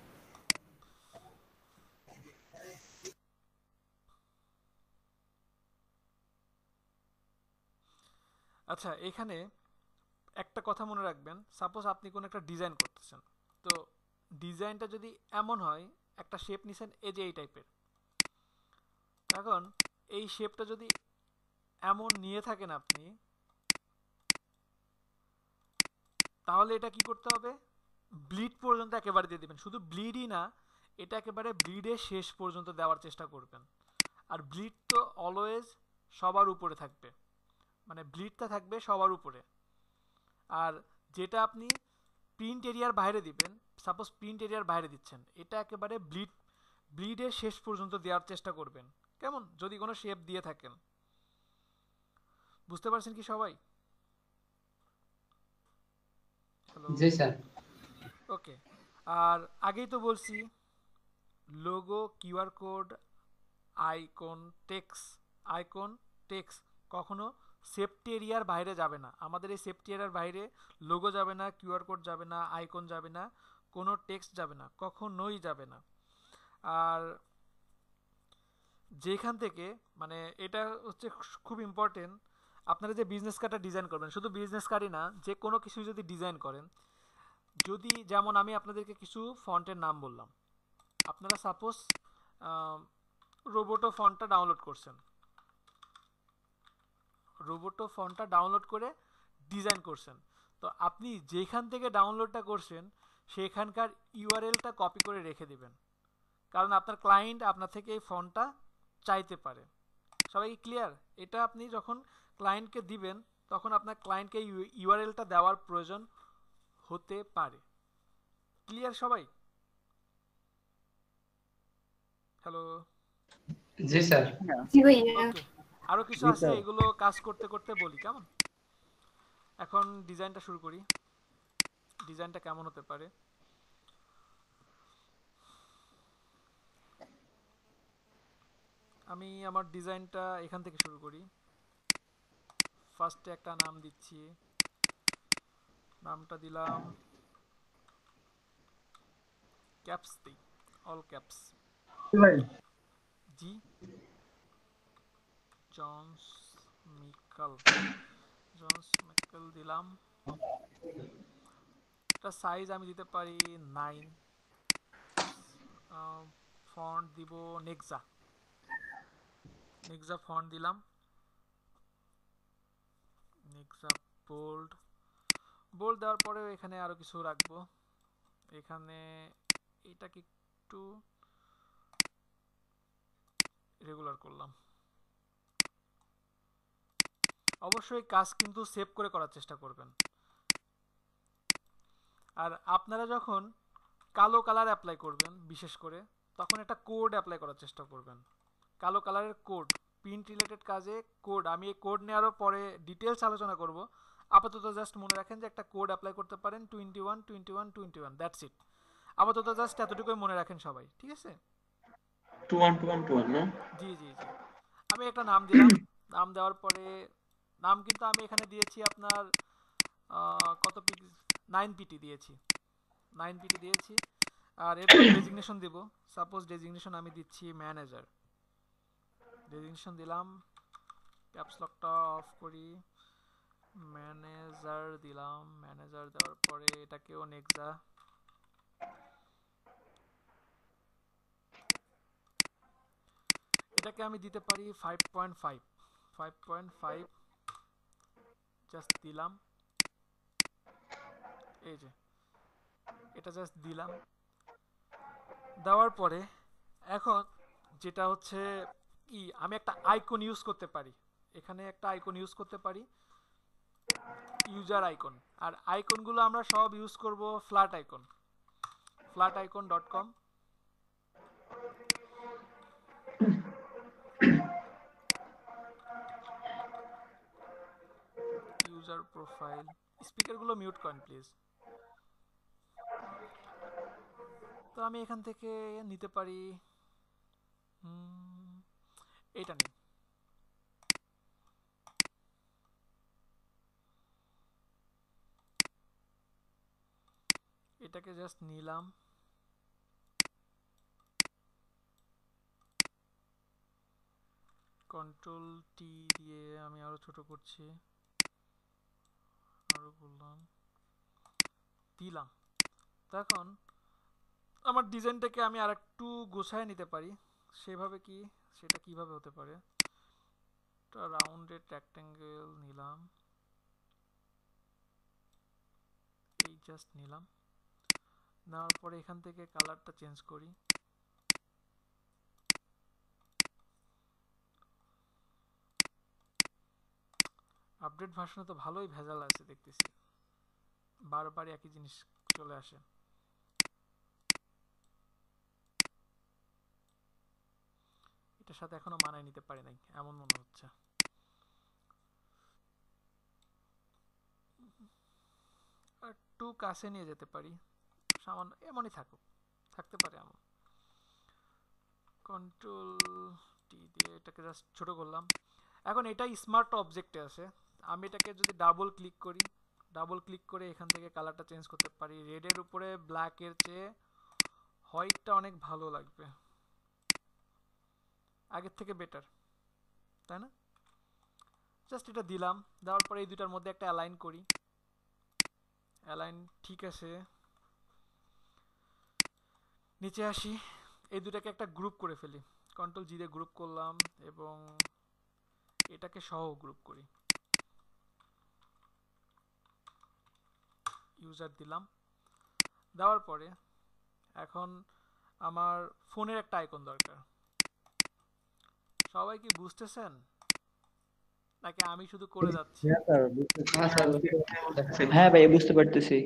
আচ্ছা, এখানে একটা কথা মনে রাখবেন, সাপোজ আপনি কোনো একটা ডিজাইন করতেছেন, তো ডিজাইনটা যদি এমন হয়, একটা শেপ নিছেন এই যে এই টাইপের, এখন এই শেপটা যদি এমন নিয়ে থাকেন আপনি, তাহলে এটা কি করতে হবে, ব্লিড পর্যন্ত একেবারে দিয়ে দিবেন। শুধু ব্লিডই না, এটা একেবারে ব্লিডের শেষ পর্যন্ত দেওয়ার চেষ্টা করবেন। আর ব্লিড তো অলওয়েজ সবার উপরে থাকবে, মানে ব্লিডটা থাকবে সবার উপরে। আর যেটা আপনি প্রিন্ট এরিয়ার বাইরে দিবেন, সাপোজ প্রিন্ট এরিয়ার বাইরে দিচ্ছেন, এটা একেবারে ব্লিডের শেষ পর্যন্ত দেওয়ার চেষ্টা করবেন, কেমন, যদি কোনো শেপ দিয়ে থাকেন। বুঝতে পারছেন কি সবাই? হ্যালো, জি স্যার। ওকে। আর আগেই তো বলছি, logo, QR code, icon text কখনো সেফটি এরিয়ার বাইরে যাবে না। আমাদের এই সেফটি এরিয়ার বাইরে লোগো যাবে না, কিউআর কোড যাবে না, আইকন যাবে না, কোনো টেক্সট যাবে না, কখনোই যাবে না। আর যেখান থেকে, মানে এটা হচ্ছে খুব ইম্পর্টেন্ট, আপনারা যে বিজনেস কার্ডটা ডিজাইন করবেন, শুধু বিজনেস কার্ডই না, যে কোনো কিছু যদি ডিজাইন করেন, যদি যেমন আমি আপনাদেরকে কিছু ফন্টের নাম বললাম, আপনারা সাপোজ রোবোটো ফন্টটা ডাউনলোড করছেন, রোবোটো ফন্টটা ডাউনলোড করে ডিজাইন করছেন, তো আপনি যেখান থেকে ডাউনলোডটা করছেন সেখানকার ইউআরএলটা কপি করে রেখে দিবেন, কারণ আপনার ক্লায়েন্ট আপনার থেকে এই ফন্টটা চাইতে পারে। সবাই ক্লিয়ার? এটা আপনি যখন ক্লায়েন্টকে দিবেন, তখন আপনার ক্লায়েন্টকে ইউআরএলটা দেওয়ার প্রয়োজন হতে পারে। ক্লিয়ার সবাই? হ্যালো, জি স্যার। জি ভাইয়া। ওকে, আরো কিছু আছে, এগুলো কাজ করতে করতে বলি, কেমন? এখন ডিজাইনটা শুরু করি। ডিজাইনটা কেমন হতে পারে? আমি আমার ডিজাইনটা এখান থেকে শুরু করি। ফার্স্টে একটা নাম দিচ্ছি, নামটা দিলাম ক্যাপস, দিই অল ক্যাপস। জি, জনস মিকাল দিলাম। এটা সাইজ আমি দিতে পারি 9। ফন্ট দিব নেক্সা ফন্ট দিলাম, নেক্সা বোল্ড দেওয়ার পরে এখানে আরো কিছু রাখবো। এখানে এটাকে একটু রেগুলার করলাম। অবশ্যই কাজ কিন্তু সেভ করে করার চেষ্টা করবেন। আর আপনারা যখন কালো কালার অ্যাপ্লাই করবেন, বিশেষ করে তখন একটা কোড অ্যাপ্লাই করার চেষ্টা করবেন। কালো কালারের কোড, প্রিন্ট রিলেটেড কাজে কোড, আমি এই কোড নিয়ে আরও পরে ডিটেলস আলোচনা করব। আপাতত জাস্ট মনে রাখেন যে একটা কোড অ্যাপ্লাই করতে পারেন 21 দ্যাটস ইট। আপাতত জাস্ট এতটুকুই মনে রাখেন সবাই, ঠিক আছে? 21 না? জি জি জি। আমি একটা নাম দিলাম, নাম দেওয়ার পরে নাম কিন্তু আমি এখানে দিয়েছি আপনার কত 9 পিটি দিয়েছি, 9 পিটি দিয়েছি। আর এরপর ডেজিগনেশন দিব। সাপোজ ডেজিগনেশন আমি দিচ্ছি ম্যানেজার, ডেজিগনেশন দিলাম, ক্যাপস লকটা অফ করি, ম্যানেজার দিলাম। ম্যানেজার দেওয়ার পরে এটাকেও নেক্সা, এটাকে আমি দিতে পারি 5.5 জাস্ট দিলাম। এই যে এটা জাস্ট দিলাম। দেওয়ার পরে এখন যেটা হচ্ছে আমি একটা আইকন ইউজ করতে পারি, এখানে একটা আইকন ইউজ করতে পারি, ইউজার আইকন। আর আইকনগুলো আমরা সব ইউজ করব flat icon, flaticon.com। User profile, স্পিকারগুলো মিউট করেন প্লিজ। তো আমি এখান থেকে নিতে পারি এটা নিই। এটাকে জাস্ট নিলাম, কন্ট্রোল টি দিয়ে আমি আরো ছোট করছি, আরো বললাম, দিলাম। তখন আমার ডিজাইনটাকে আমি আর একটু গোছায় নিতে পারি। সেটা কিভাবে হতে পারে? একটা রাউন্ডেড রেক্ট্যাঙ্গেল নিলাম, এই জাস্ট নিলাম, নেওয়ার পরে এখান থেকে কালারটা চেঞ্জ করি। আপডেট ভার্সনে তো ভালোই ভেজাল আছে দেখতেছি, বারবার একই জিনিস চলে আসে। এটার সাথে এখনো মানায় নিতে পারি নাই এমন মনে হচ্ছে। একটু কাছে নিয়ে যেতে পারি, সামান্য এমনই থাকতে পারে এমন। কন্ট্রোল টি দিয়ে এটাকে জাস্ট ছোট করলাম। এখন এটা স্মার্ট অবজেক্টে আছে, আমি এটাকে যদি ডাবল ক্লিক করে এখান থেকে কালারটা চেঞ্জ করতে পারি। রেডের উপরে ব্ল্যাকের চেয়ে হোয়াইটটা অনেক ভালো লাগবে, আগের থেকে বেটার, তাই না? জাস্ট এটা দিলাম, দেওয়ার পরে এই দুটার মধ্যে একটা অ্যালাইন করি। অ্যালাইন ঠিক আছে, নিচে আসি, এই দুটাকে একটা গ্রুপ করে ফেলি। কন্ট্রোল জি দিয়ে গ্রুপ করলাম এবং এটাকে সহ গ্রুপ করি। ইউজার দিলাম, দেওয়ার পরে এখন আমার ফোনের একটা আইকন দরকার। সবাই কি বুঝতেছেন নাকি আমি শুধু করে যাচ্ছি? হ্যাঁ ভাই বুঝতে পারতেছি।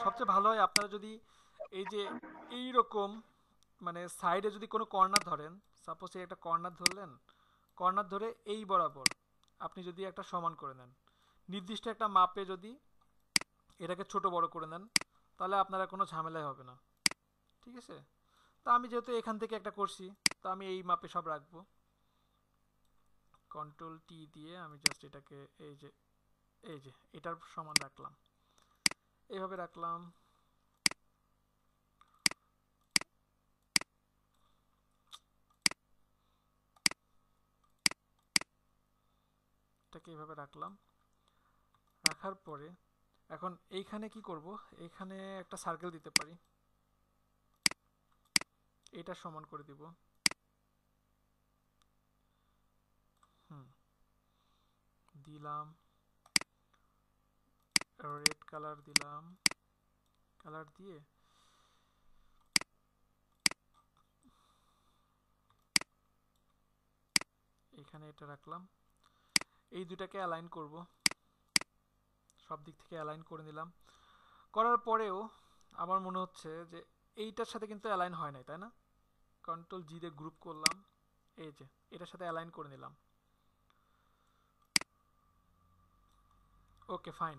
সবচেয়ে ভালো হয় আপনারা যদি এই যে এইরকম মানে সাইডে যদি কোনো কর্নার ধরেন, সাপোজ এই একটা কর্নার ধরলেন, কর্নার ধরে এই বরাবর আপনি যদি একটা সমান করে নেন, নির্দিষ্ট একটা মাপে যদি এটাকে ছোট বড় করে নেন, তাহলে আপনারা কোনো ঝামেলাই হবে না। ঠিক আছে? তো আমি যেহেতু এখান থেকে একটা করছি, তো আমি এই মাপে সব রাখবো। কন্ট্রোল টি দিয়ে আমি জাস্ট এটাকে এই যে এটার সমান রাখলাম, এইভাবে রাখলাম। এটাকে এইভাবে রাখলাম, রাখার পরে এখন এইখানে কি করব, এইখানে একটা সার্কেল দিতে পারি, এটা সমান করে দিব। দিলাম, রেড কালার দিলাম, কালার দিয়ে এখানে এটা রাখলাম। এই দুটাকে অ্যালাইন করব, সব দিক থেকে অ্যালাইন করে নিলাম। করার পরেও আমার মনে হচ্ছে যে এইটার সাথে কিন্তু অ্যালাইন হয় নাই, তাই না? কন্ট্রোল জি দিয়ে গ্রুপ করলাম, এই যে এটার সাথে অ্যালাইন করে নিলাম। ওকে ফাইন,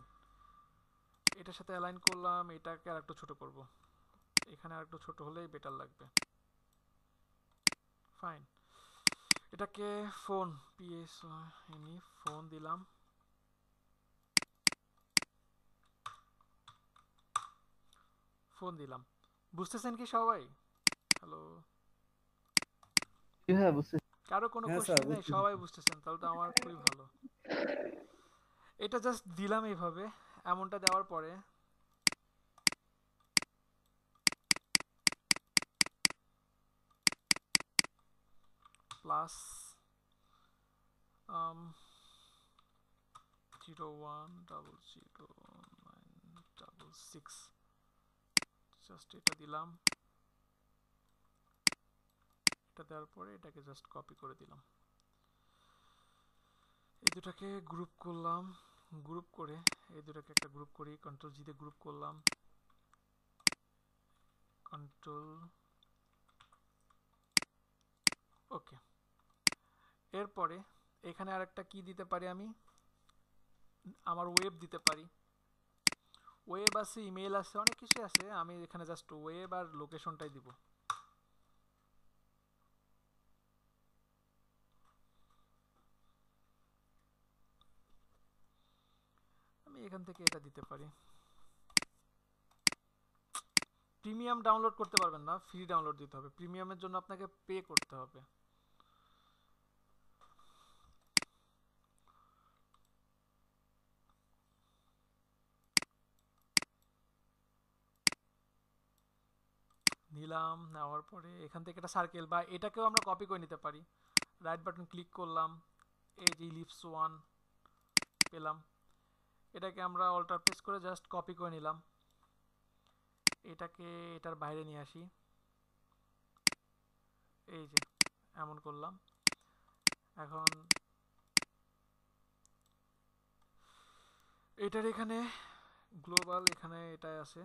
এটার সাথে অ্যালাইন করলাম। এটাকে আর একটু ছোট করব, এখানে আর একটু ছোট হলেই বেটার লাগবে। ফাইন, এটাকে ফোন ফোন দিলাম। বুঝতেছেন কি সবাই? হ্যালো, হ্যাঁ বুঝতেছি। কারো কোনো কোশ্চেন নেই? সবাই বুঝতেছেন, তাহলে তো আমার খুবই ভালো। এটা জাস্ট দিলাম এইভাবে, এমনটা দেওয়ার পরে প্লাস 01009666 জাস্ট এটা দিলাম। এটা দেওয়ার পরে এটাকে জাস্ট কপি করে দিলাম। দুটাকে গ্রুপ করলাম, গ্রুপ করে এই দুটাকে একটা গ্রুপ করি, কন্ট্রোল জি দিয়ে গ্রুপ করলাম, কন্ট্রোল ওকে। এরপরে এখানে আরেকটা কি দিতে পারি আমি, আমার ওয়েব দিতে পারি, ওয়েব আছে, ইমেল আছে, অনেক কিছু আছে, আমি এখানে জাস্ট ওয়েব আর লোকেশনটাই দিব। আমি এখান থেকে এটা দিতে পারি। প্রিমিয়াম ডাউনলোড করতে পারবেন না, ফ্রি ডাউনলোড দিতে হবে, প্রিমিয়ামের জন্য আপনাকে পে করতে হবে। নিলাম, নেওয়ার পরে এখান থেকে একটা সার্কেল বা এটাকেও আমরা কপি করে নিতে পারি। রাইট বাটন ক্লিক করলাম, এই যে ইলিপস 1 পেলাম, এটাকে আমরা অল্টার প্রেস করে জাস্ট কপি করে নিলাম, এটাকে এটার বাইরে নিয়ে আসি, এই যে এমন করলাম। এখন এটার এখানে গ্লোবাল, এখানে এটাই আছে,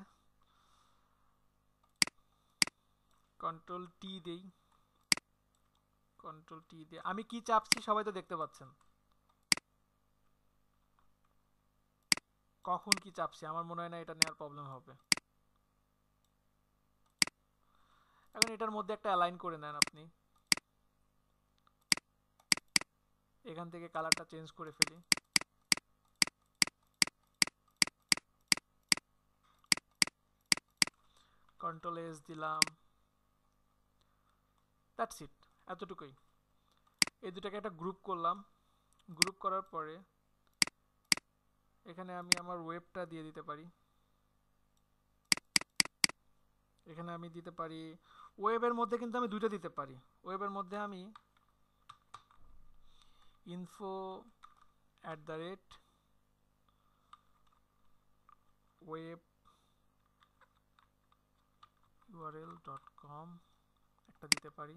কন্ট্রোল টি দেই, কন্ট্রোল টি দিয়ে আমি কি চাপছি সবাই তো দেখতে পাচ্ছেন, কখন কি চাপছি, আমার মনে হয় না এটা নেওয়ার প্রবলেম হবে। এখন এটার মধ্যে একটা অ্যালাইন করে নেন আপনি, এখান থেকে কালারটা চেঞ্জ করে ফেলি, কন্ট্রোল এস দিলাম, দ্যাটস ইট, এতটুকুই। এই দুটাকে একটা গ্রুপ করলাম, গ্রুপ করার পরে এখানে আমি আমার ওয়েবটা দিয়ে দিতে পারি, এখানে আমি দিতে পারি ওয়েবের মধ্যে, কিন্তু আমি দুইটা দিতে পারি। ওয়েবের মধ্যে আমি info@web_url.com একটা দিতে পারি,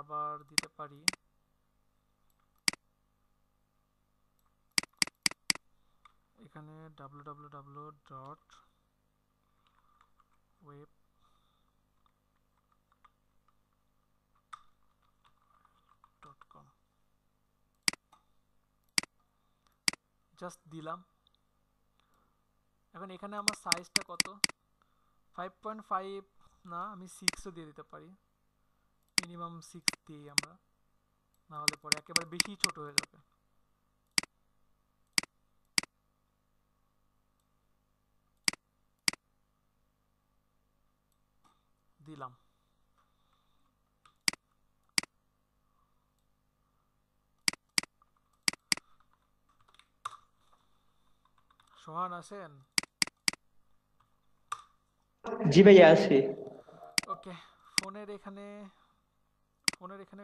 আবার দিতে পারি এখানে www.web.com জাস্ট দিলাম। এখন এখানে আমার সাইজটা কত, 5.5 না, আমি 6ও দিয়ে দিতে পারি, মিনিমাম 6 দিই আমরা, না হলে পরে একেবারে বেশি ছোট হয়ে যাবে। দিলাম। সোহান আছেন? জি ভাইয়া আছি। ওকে, ফোনের এখানে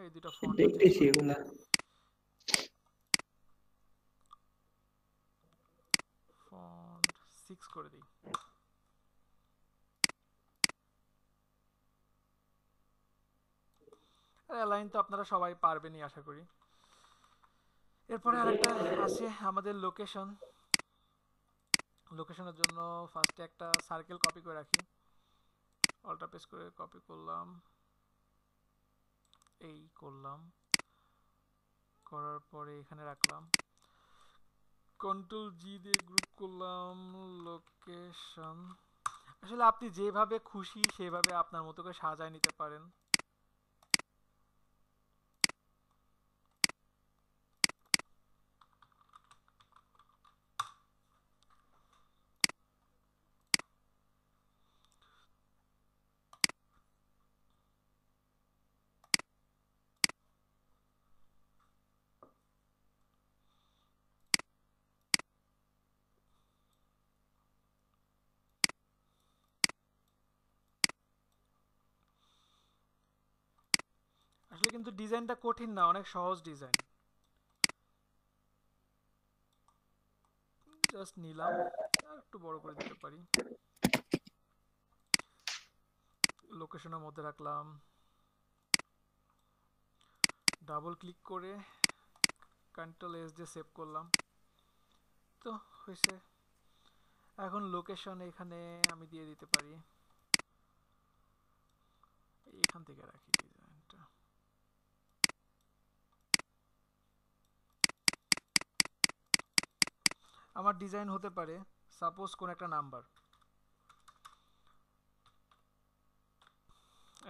এই দুটো ফন্ট দেখতেছি এগুলা। ফন্ট 6 করে দিই। আর অ্যালাইন তো আপনারা সবাই পারবেনই আশা করি। এরপরে আরেকটা আছে আমাদের লোকেশন, লোকেশনের জন্য ফার্স্টে একটা সার্কেল কপি করে রাখি, অল্টার প্রেস করে কপি করলাম, এই করলাম, করার পরে এখানে রাখলাম, কন্ট্রোল জি দিয়ে গ্রুপ করলাম, লোকেশন। আসলে আপনি যেভাবে খুশি সেভাবে আপনার মতো করে সাজায় নিতে পারেন। আসলে কিন্তু ডিজাইনটা কঠিন না, অনেক সহজ ডিজাইন। জাস্ট নিলাম, আর একটু বড় করে দিতে পারি, লোকেশনের মধ্যে রাখলাম, ডাবল ক্লিক করে কন্ট্রোল এস দিয়ে সেভ করলাম, তো হয়েছে। এখন লোকেশন এখানে আমি দিয়ে দিতে পারি, এখান থেকে রাখি ডিজাইনটা। আমার ডিজাইন হতে পারে সাপোজ কোন একটা নাম্বার,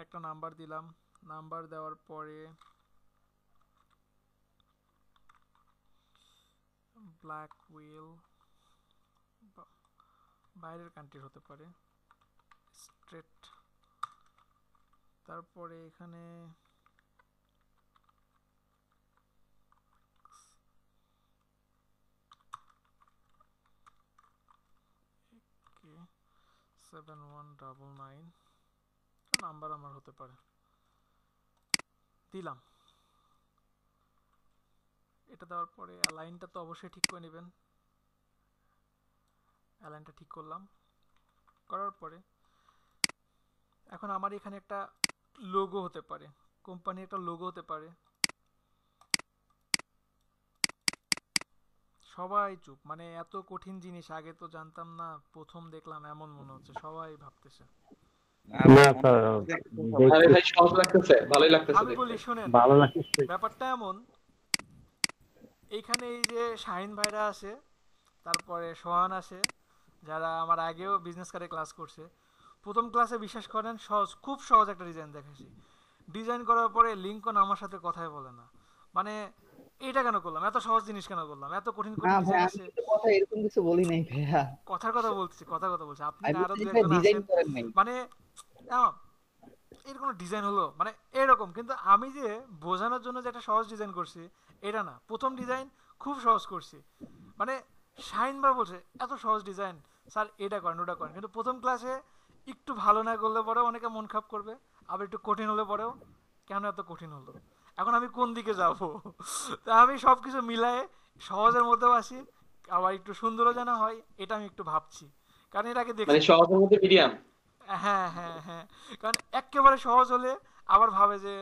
একটা নাম্বার দিলাম, নাম্বার দেওয়ার পরে ব্ল্যাক হুইল, বাইরের কান্ট্রির হতে পারে, স্ট্রেট, তারপরে এখানে কি 7199 নাম্বার আমার হতে পারে, দিলাম। এটা দেওয়ার পরে অ্যালাইনটা তো অবশ্যই ঠিক করে নেবেন, অ্যালাইনটা ঠিক করলাম, করার পরে এখন আমার এখানে একটা লোগো হতে পারে, কোম্পানির একটা লোগো হতে পারে। সবাই চুপ, মানে এত কঠিন জিনিস আগে তো জানতাম না, প্রথম দেখলাম এমন মনে হচ্ছে, সবাই ভাবতেছে। না স্যার, আরে ভাই সহজ লাগতেছে, ভালোই লাগতেছে আমি বলি শুনেন, ভালো লাগতেছে। ব্যাপারটা এমন, এইখানে এই যে শাহিন ভাইরা আছে, তারপরে সোহান আছে, যারা আমার আগেও বিজনেস কার্ডে ক্লাস করছে, প্রথম ক্লাসে বিশ্বাস করেন সহজ, খুব সহজ একটা ডিজাইন দেখাইছি, ডিজাইন করার পরে লিংকন আমার সাথে কথাই বলে না, মানে এটা কেন করলাম, এত সহজ জিনিস কেন করলাম, এত কঠিন না কঠিন ভাই, ডিজাইন আমি আছে। কিন্তু কথা এরকম কিছু বলি নাই ভাইয়া। কথার কথা বলছি, কথার কথা বলছি, আপনি আমি না আরো বলছি দু ভাই একজন ডিজাইন আছেন, করেন নাই। মানে এর কোনো ডিজাইন হলো, মানে এরকম, কিন্তু আমি যে বোঝানোর জন্য যে একটা সহজ ডিজাইন করছি এটা না, প্রথম ডিজাইন খুব সহজ করছি, মানে শাইন ভাই বলছে এত সহজ ডিজাইন স্যার, এটা করেন ওটা করেন, কিন্তু প্রথম ক্লাসে একটু ভালো না করলে পরেও অনেকে মন খারাপ করবে, আবার একটু কঠিন হলে পরেও কেন এত কঠিন হলো, এখন আমি কোন দিকে যাব? তা আমি সব কিছু মিলায়ে সহজের মধ্যেও আসি, আবার একটু সুন্দরও যেন হয়, এটা আমি একটু ভাবছি, কারণ এর আগে মানে দেখছি। সহজের মধ্যে মিডিয়াম। হ্যাঁ হ্যাঁ হ্যাঁ, কারণ একেবারে সহজ হলে আবার ভাবে যে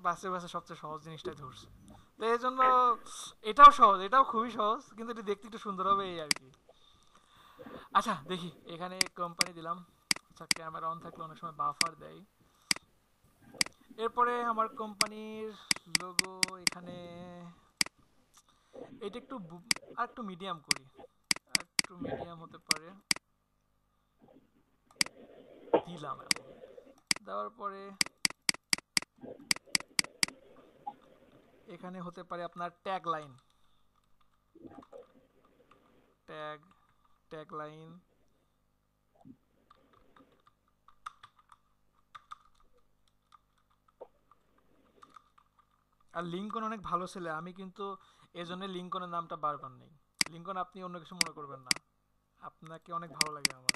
বাসে বাসে সবচেয়ে সহজ জিনিসটাই ধরছে, তো এই জন্য এটাও সহজ, এটাও খুবই সহজ, কিন্তু এটা দেখতে একটু সুন্দর হবে এই আর কি। আচ্ছা দেখি, এখানে কোম্পানি দিলাম, আচ্ছা ক্যামেরা অন থাকলে অনেক সময় বাফার দেয়। এরপরে আমার কোম্পানির লোগো এখানে, এটা একটু আর একটু মিডিয়াম করি, আর একটু মিডিয়াম হতে পারে, দিলাম এমন, দেওয়ার পরে এখানে হতে পারে আপনার ট্যাগ লাইন, ট্যাগ লাইন, আর লিঙ্কন অনেক ভালো ছেলে, আমি কিন্তু এজন্য লিঙ্কনের নামটা বারবার নেই, লিঙ্কন আপনি অন্য কিছু মনে করবেন না, আপনাকে অনেক ভালো লাগে আমার।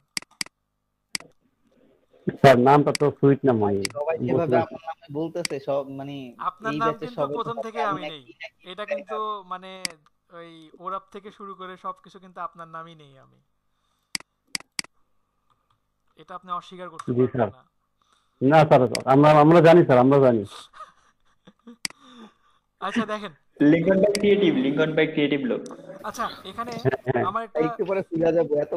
স্যার নামটা তো সুইট নাম, হয় সবাই যেভাবে আমার নামে বলতেছে সব, মানে আপনার এই নাম ব্যাচের কিন্তু সবাই প্রথম থেকে আমি নেই, নাকি এটা কিন্তু মানে ওই ওরাপ থেকে শুরু করে সবকিছু কিন্তু আপনার নামই নেই আমি, এটা আপনি অস্বীকার করতে জি পারবেন স্যার। না। না স্যার, আমরা জানি স্যার, আমরা জানি। আচ্ছা দেখেন, লিঙ্কন ভাই ক্রিয়েটিভ লোক। আচ্ছা এখানে হ্যাঁ, আমার একটা, একটু পরে ফিরে যাবো এত।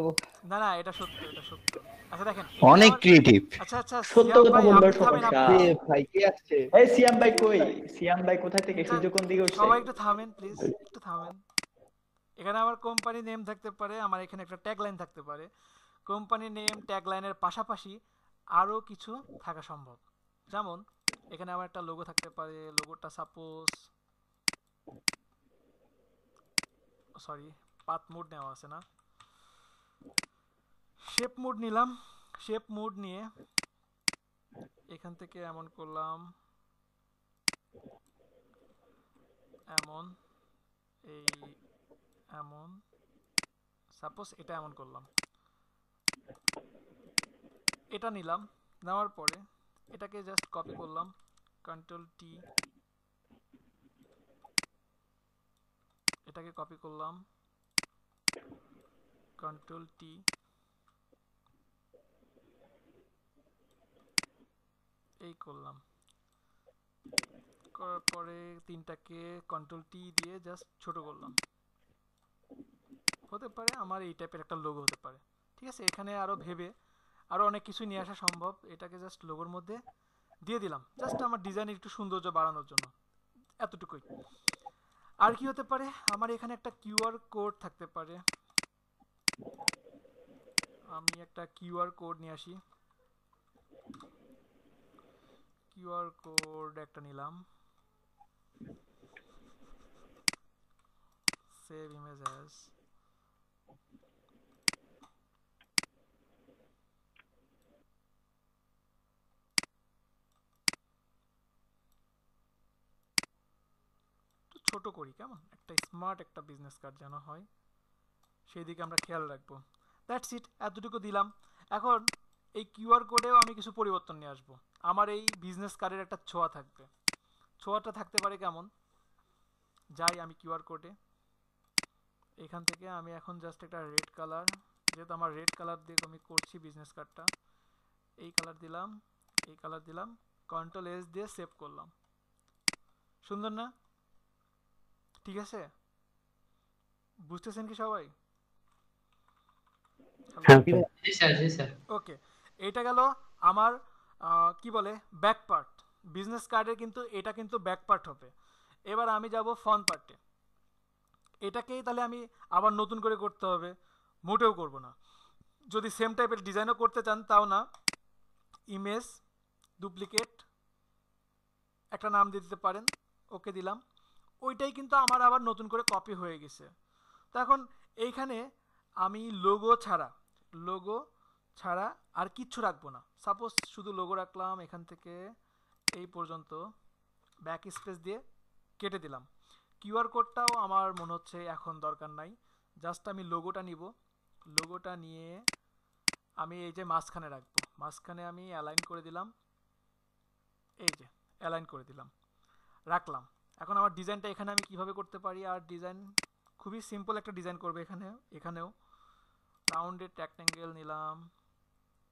না না এটা সত্য, এটা সত্য। আচ্ছা দেখেন অনেক ক্রিয়েটিভ। আচ্ছা আচ্ছা সত্য সিয়াম কথা ভাই বলবার আপনি থামেন, সমস্যা। আপনি ভাই কে আসছে? এই সিয়াম ভাই কই? সিয়াম ভাই কোথা থেকে সূর্য কোন দিকে উঠছে? সবাই একটু থামেন প্লিজ, একটু থামেন। এখানে আমার কোম্পানি নেম থাকতে পারে, আমার এখানে একটা ট্যাগ লাইন থাকতে পারে, কোম্পানি নেম ট্যাগ লাইনের পাশাপাশি আরো কিছু থাকা সম্ভব, যেমন এখানে আমার একটা লোগো থাকতে পারে, লোগোটা সাপোজ, সরি পাথ মোড নেওয়া আছে না, শেপ মোড নিলাম, শেপ মোড নিয়ে এখান থেকে এমন করলাম, এমন, এই এমন, সাপোজ এটা এমন করলাম, এটা নিলাম, নেওয়ার পরে এটাকে জাস্ট কপি করলাম, কন্ট্রোল টি, এটাকে কপি করলাম, কন্ট্রোল টি, এই করলাম, করার পরে তিনটাকে কন্ট্রোল টি দিয়ে জাস্ট ছোট করলাম। হতে পারে আমার এই টাইপের একটা লোগো হতে পারে, ঠিক আছে। এখানে আরো ভেবে আরো অনেক কিছু নিয়ে আসা সম্ভব। এটাকে জাস্ট লোগোর মধ্যে দিয়ে দিলাম, জাস্ট আমার ডিজাইন একটু সৌন্দর্য বাড়ানোর জন্য, এতটুকুই। আর কি হতে পারে, আমার এখানে একটা কিউআর কোড থাকতে পারে। আমি একটা কিউআর কোড নিয়ে আসি। কিউআর কোড একটা নিলাম, সেভ ইমেজ অ্যাজ। ছোট করি কেমন, একটা স্মার্ট একটা বিজনেস কার্ড যেন হয়, সেই দিকে আমরা খেয়াল রাখবো। দ্যাটস ইট, এতটুকু দিলাম। এখন এই কিউআর কোডেও আমি কিছু পরিবর্তন নিয়ে আসবো। আমার এই বিজনেস কার্ডের একটা ছোঁয়া থাকবে। ছোঁয়াটা থাকতে পারে কেমন, যাই আমি কিউআর কোডে, এখান থেকে আমি এখন জাস্ট একটা রেড কালার, যেহেতু আমার রেড কালার দিয়ে আমি করছি বিজনেস কার্ডটা, এই কালার দিলাম, এই কালার দিলাম, কন্ট্রোল এস দিয়ে সেভ করলাম। সুন্দর না? ঠিক আছে, বুঝতেছেন কি সবাই? ওকে, এটা গেল আমার কি বলে ব্যাক পার্ট। বিজনেস কার্ডের কিন্তু এটা কিন্তু ব্যাক পার্ট হবে। এবার আমি যাব ফ্রন্ট পার্টে। এটাকেই তাহলে আমি আবার নতুন করে করতে হবে? মোটেও করব না। যদি সেম টাইপের ডিজাইনও করতে চান তাও না, ইমেজ ডুপ্লিকেট একটা নাম দিয়ে দিতে পারেন, ওকে দিলাম। ওইটাই কিন্তু আমার আবার নতুন করে কপি হয়ে গেছে। তো এখন এইখানে আমি লোগো ছাড়া আর কিচ্ছু রাখবো না। সাপোজ শুধু লোগো রাখলাম, এখান থেকে এই পর্যন্ত ব্যাক স্পেস দিয়ে কেটে দিলাম। কিউআর কোডটাও আমার মনে হচ্ছে এখন দরকার নাই, জাস্ট আমি লোগোটা নিব। লোগোটা নিয়ে আমি এই যে মাঝখানে রাখবো, মাঝখানে আমি অ্যালাইন করে দিলাম, এই যে অ্যালাইন করে দিলাম, রাখলাম। এখন আমার ডিজাইনটা এখানে আমি কিভাবে করতে পারি, আর ডিজাইন খুবই সিম্পল একটা ডিজাইন করবে। এখানেও রাউন্ডেড রেক্ট্যাঙ্গেল নিলাম,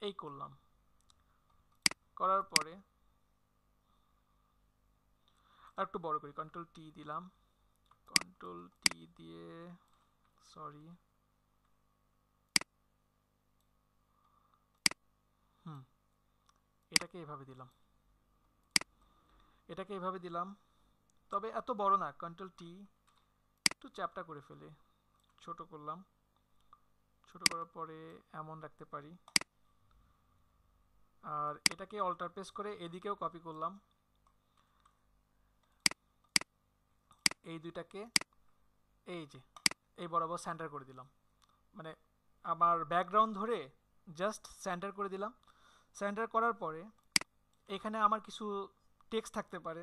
এই করলাম। করার পরে আর একটু বড় করি, কন্ট্রোল টি দিলাম, কন্ট্রোল টি দিয়ে সরি এটাকে এভাবে দিলাম, তবে এত বড় না। কন্ট্রোল টি একটু চ্যাপটা করে ফেলে, ছোট করলাম। ছোট করার পরে এমন রাখতে পারি। আর এটাকে অল্টার প্রেস করে এদিকেও কপি করলাম, এই দুইটাকে এই যে এই বরাবর সেন্টার করে দিলাম। মানে আমার ব্যাকগ্রাউন্ড ধরে জাস্ট সেন্টার করে দিলাম। সেন্টার করার পরে এখানে আমার কিছু টেক্সট থাকতে পারে,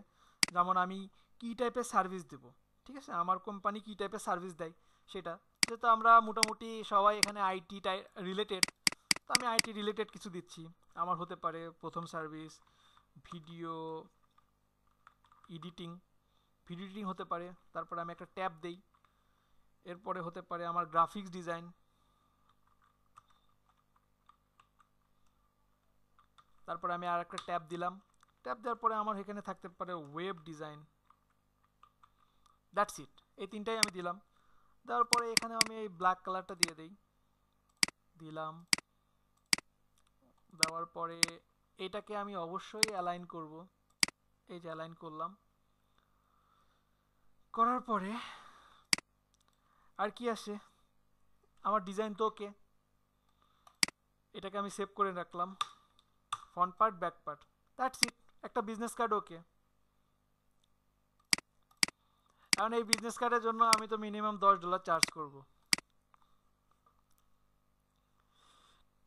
যেমন আমি কি টাইপের সার্ভিস দেব, ঠিক আছে, আমার কোম্পানি কি টাইপের সার্ভিস দেয় সেটা। যেহেতু আমরা মোটামুটি সবাই এখানে আইটি রিলেটেড, তো আমি আইটি রিলেটেড কিছু দিচ্ছি। আমার হতে পারে প্রথম সার্ভিস ভিডিও এডিটিং হতে পারে। তারপরে আমি একটা ট্যাব দেই, এরপরে হতে পারে আমার গ্রাফিক্স ডিজাইন, তারপরে আমি আর একটা ট্যাব দিলাম। ট্যাব দেওয়ার পরে আমার এখানে থাকতে পারে ওয়েব ডিজাইন। দ্যাটস ইট, এই তিনটাই আমি দিলাম। দেওয়ার পরে এখানে আমি এই ব্ল্যাক কালারটা দিয়ে দিলাম। দেওয়ার পরে এটাকে আমি অবশ্যই অ্যালাইন করব, এই যে অ্যালাইন করলাম। করার পরে আর কি আসে, আমার ডিজাইন তো ওকে, এটাকে আমি সেভ করে রাখলাম। Front part, back part, that's it, একটা বিজনেস কার্ড ওকে। এখন এই বিজনেস কার্ডের জন্য আমি তো মিনিমাম $10 চার্জ করব,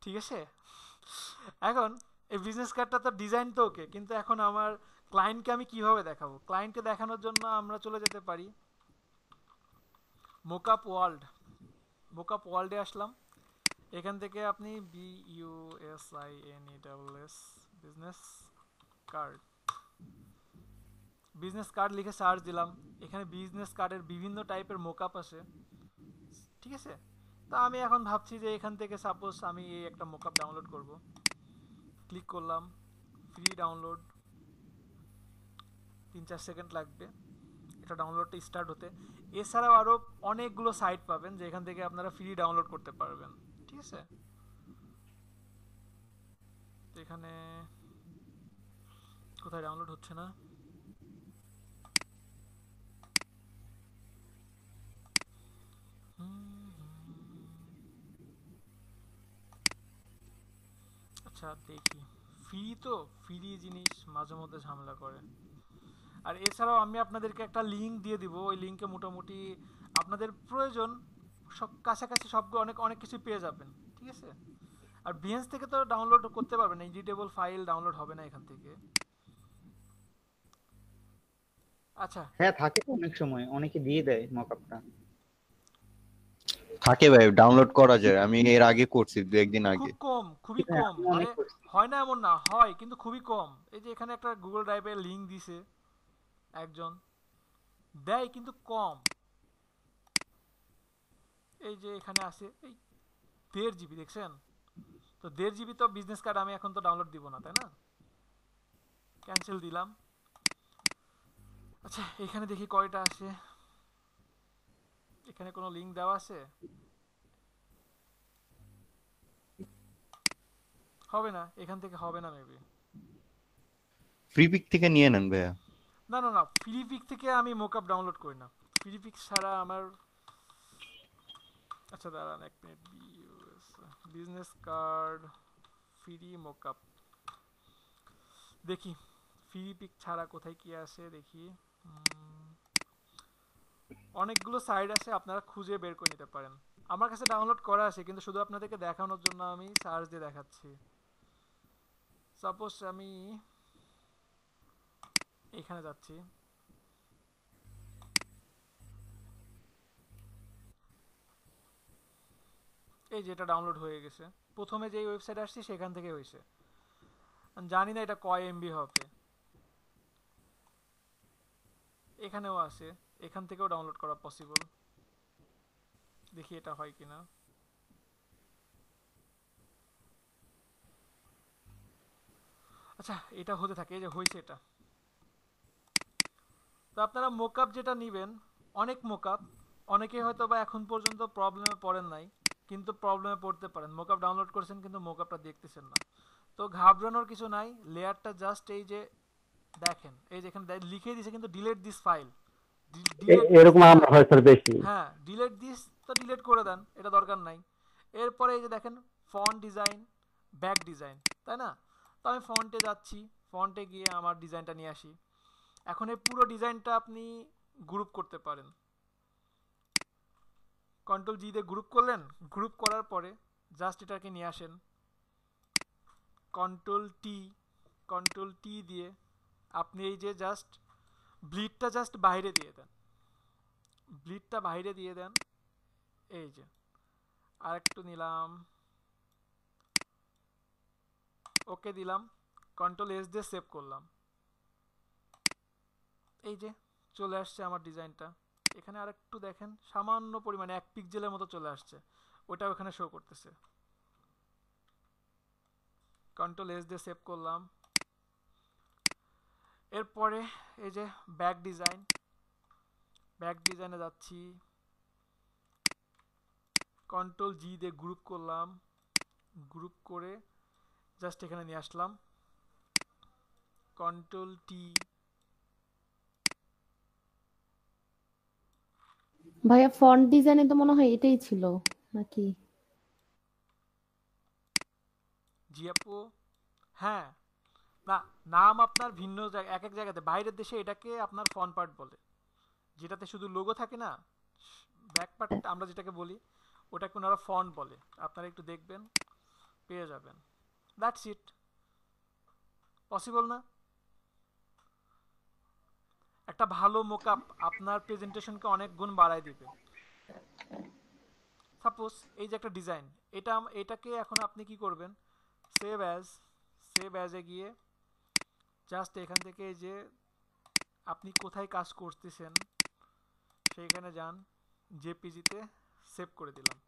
ঠিক আছে। এখন এই বিজনেস কার্ডটা তো ডিজাইন তো ওকে, কিন্তু এখন আমার ক্লায়েন্টকে আমি কিভাবে দেখাবো? ক্লায়েন্টকে দেখানোর জন্য আমরা চলে যেতে পারি মোকআপ ওয়ার্ল্ডে আসলাম। এখান থেকে আপনি BUSINESS বিজনেস কার্ড লিখে সার্চ দিলাম। এখানে বিজনেস কার্ডের বিভিন্ন টাইপের মোকআপ আছে, ঠিক আছে। তা আমি এখন ভাবছি যে এখান থেকে সাপোজ আমি এই একটা মোকআপ ডাউনলোড করব। ক্লিক করলাম, ফ্রি ডাউনলোড 3-4 সেকেন্ড লাগবে এটা ডাউনলোডটা স্টার্ট হতে। এছাড়াও আরও অনেকগুলো সাইট পাবেন যেখান থেকে আপনারা ফ্রি ডাউনলোড করতে পারবেন, ঠিক আছে? তো এখানে কোথায় ডাউনলোড হচ্ছে না? আচ্ছা দেখি, ফ্রি তো ফ্রি জিনিস মাঝে মধ্যে ঝামেলা করে। আর এছাড়াও আমি আপনাদেরকে একটা লিঙ্ক দিয়ে দিব, ওই লিঙ্কে মোটামুটি আপনাদের প্রয়োজন সব কাছাকাছি সবগুলো অনেক অনেক কিছু পেয়ে যাবেন, ঠিক আছে? আর বিহেন্স থেকে তো ডাউনলোড করতে পারবেন, এডিটেবল ফাইল ডাউনলোড হবে না এখান থেকে। আচ্ছা হ্যাঁ থাকে তো অনেক সময় অনেকে দিয়ে দেয় মকআপটা। থাকে ভাই, ডাউনলোড করা যায়, আমি এর আগে করছি 2-1 দিন আগে। খুব কম, খুবই কম, মানে হয় না এমন না, হয় কিন্তু খুবই কম। এই যে এখানে একটা গুগল ড্রাইভের লিংক দিছে একজন, দেয় কিন্তু কম। এই যে এখানে আছে এই 1.5 GB দেখছেন তো, 1.5 GB তো বিজনেস কার্ড আমি এখন তো ডাউনলোড দিব না, তাই না? ক্যান্সেল দিলাম। আচ্ছা এখানে দেখি কয়টা আছে, এখানে কোনো লিংক দেওয়া আছে? হবে না, এখান থেকে হবে না মেবি। ফ্রি পিক থেকে নিয়ে নেন ভাইয়া। না না না, ফ্রি পিক থেকে আমি মোকআপ ডাউনলোড করি না, ফ্রি পিক ছাড়া আমার। আচ্ছা দাঁড়ান এক minute, business card free mockup দেখি, ফ্রি পিক ছাড়া কোথায় কি আছে দেখি। অনেকগুলো সাইট আছে, আপনারা খুঁজে বের করে নিতে পারেন। আমার কাছে ডাউনলোড করা আছে কিন্তু শুধু আপনাদেরকে দেখানোর জন্য আমি সার্চ দিয়ে দেখাচ্ছি। সাপোজ আমি এখানে যাচ্ছি, এই যে এটা ডাউনলোড হয়ে গেছে। প্রথমে যেই ওয়েবসাইট আসছি সেখান থেকে হয়েছে, জানি না এটা কয় এমবি হবে। এখানেও আছে, এখান থেকেও ডাউনলোড করা পসিবল, দেখি এটা হয় কিনা। আচ্ছা এটা হতে থাকে, এই যে হয়েছে এটা। তো আপনারা মোকআপ যেটা নেবেন, অনেক মোকআপ, অনেকে হয়তো বা এখন পর্যন্ত প্রবলেমে পড়েন নাই কিন্তু প্রবলেমে পড়তে পারেন। মোকআপ ডাউনলোড করেছেন কিন্তু মোকআপটা দেখতেছেন না, তো ঘাবড়ানোর কিছু নাই। লেয়ারটা জাস্ট এই যে দেখেন, এই যে এখানে লিখে দিয়েছে কিন্তু ডিলিট দিস ফাইল, এরকম আমরা হয় স্যার বেশি। হ্যাঁ ডিলিট দিস তো ডিলিট করে দেন, এটা দরকার নাই। এরপরে এই যে দেখেন ফন্ট ডিজাইন, ব্যাক ডিজাইন, তাই না? তো আমি ফন্টে যাচ্ছি, ফন্টে গিয়ে আমার ডিজাইনটা নিয়ে আসি। এখন এই পুরো ডিজাইনটা আপনি গ্রুপ করতে পারেন, কন্ট্রোল জি দিয়ে গ্রুপ করলেন। গ্রুপ করার পরে জাস্ট এটাকে নিয়ে আসেন, কন্ট্রোল টি দিয়ে আপনি এই যে জাস্ট ব্লিডটা জাস্ট বাইরে দিয়ে দেন, ব্লিডটা বাইরে দিয়ে দেন। এই যে আর একটু নিলাম, ওকে দিলাম, কন্ট্রোল এস দিয়ে সেভ করলাম। এই যে চলে আসছে আমার ডিজাইনটা। এখানে আর একটু দেখেন, সামান্য পরিমাণে 1 পিক্সেলের মতো চলে আসছে, ওটাও এখানে শো করতেছে। কন্ট্রোল এস দিয়ে সেভ করলাম। এরপরে এই যে ব্যাক ডিজাইনে যাচ্ছি, কন্ট্রোল জি দিয়ে গ্রুপ করলাম, গ্রুপ করে জাস্ট এখানে নিয়ে আসলাম, কন্ট্রোল টি। ভাইয়া ফন্ট ডিজাইনে তো মনে হয় এটাই ছিল নাকি? জি আপু, হ্যাঁ না, নাম আপনার ভিন্ন জায়গা, এক এক জায়গাতে। বাইরের দেশে এটাকে আপনার ফন্ট পার্ট বলে, যেটাতে শুধু লোগো থাকে না, ব্যাক পার্ট আমরা যেটাকে বলি, ওটাকে ওনারা ফন্ট বলে। আপনারা একটু দেখবেন, পেয়ে যাবেন। That's it. পসিবল না? একটা ভালো মোকআপ আপনার প্রেজেন্টেশনকে অনেক গুণ বাড়ায় দিবে। সাপোজ এই যে একটা ডিজাইন, এটাকে এখন আপনি কি করবেন, সেভ অ্যাজে গিয়ে জাস্ট এখান থেকে যে আপনি কোথায় কাজ করতেছেন সেইখানে যান, জেপিজিতে সেভ করে দিলাম,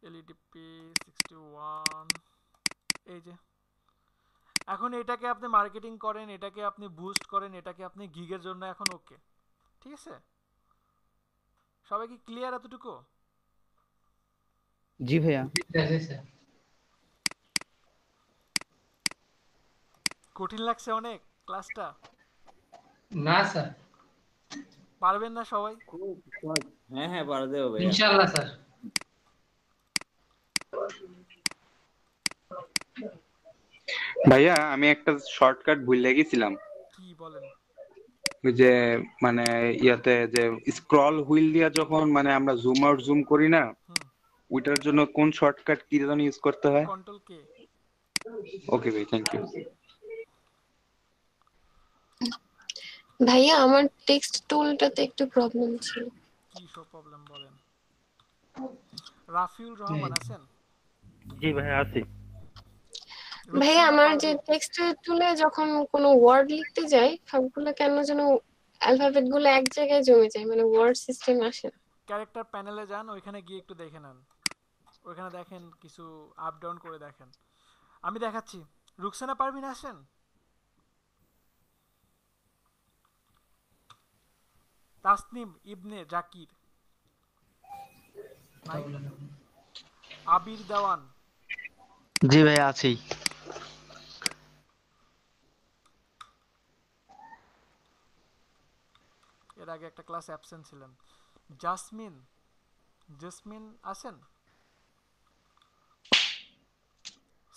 LEDP 61। এই যে এখন এটাকে আপনি মার্কেটিং করেন, এটাকে আপনি বুস্ট করেন, এটাকে আপনি গিগের জন্য এখন ওকে। ঠিক আছে, সবাই কি ক্লিয়ার এতটুকু? জি ভাইয়া। কঠিন লাগছে অনেক ক্লাসটা? না স্যার। পারবেন না সবাই? হ্যাঁ হ্যাঁ পারা যাবে ভাই ইনশাআল্লাহ স্যার। ভাইয়া আমি একটা শর্টকাট ভুলে গেছিলাম। কি বলেন? ওই যে মানে ইয়াতে যে স্ক্রল হুইল দিয়া যখন মানে আমরা জুম আউট জুম করি না, ওইটার জন্য কোন শর্টকাট কি যেন ইউজ করতে হয়? Control K. ওকে ভাই, থ্যাংক ইউ। ভাইয়া আমার টেক্সট টুলটাতে একটু প্রবলেম ছিল। কি সব প্রবলেম বলেন? রাফিউল রহমান আছেন? জি ভাই আছি। ভাইয়া আমার যে টেক্সট টুলে যখন কোনো ওয়ার্ড লিখতে যাই সবগুলো কেন যেন অ্যালফাবেট গুলো এক জায়গায় জমে যায়, মানে ওয়ার্ড সিস্টেম আসে না। ক্যারেক্টার প্যানেলে যান, ওইখানে গিয়ে একটু দেখে নেন, ওইখানে দেখেন কিছু আপ ডাউন করে দেখেন। আমি দেখাচ্ছি। রুকসানা পারভিন আসেন? তাসনিম ইবনে জাকির, আবির দেওয়ান। জি ভাই আছি। এর আগে একটা ক্লাস অ্যাবসেন্ট ছিলেন। জেসমিন আছেন?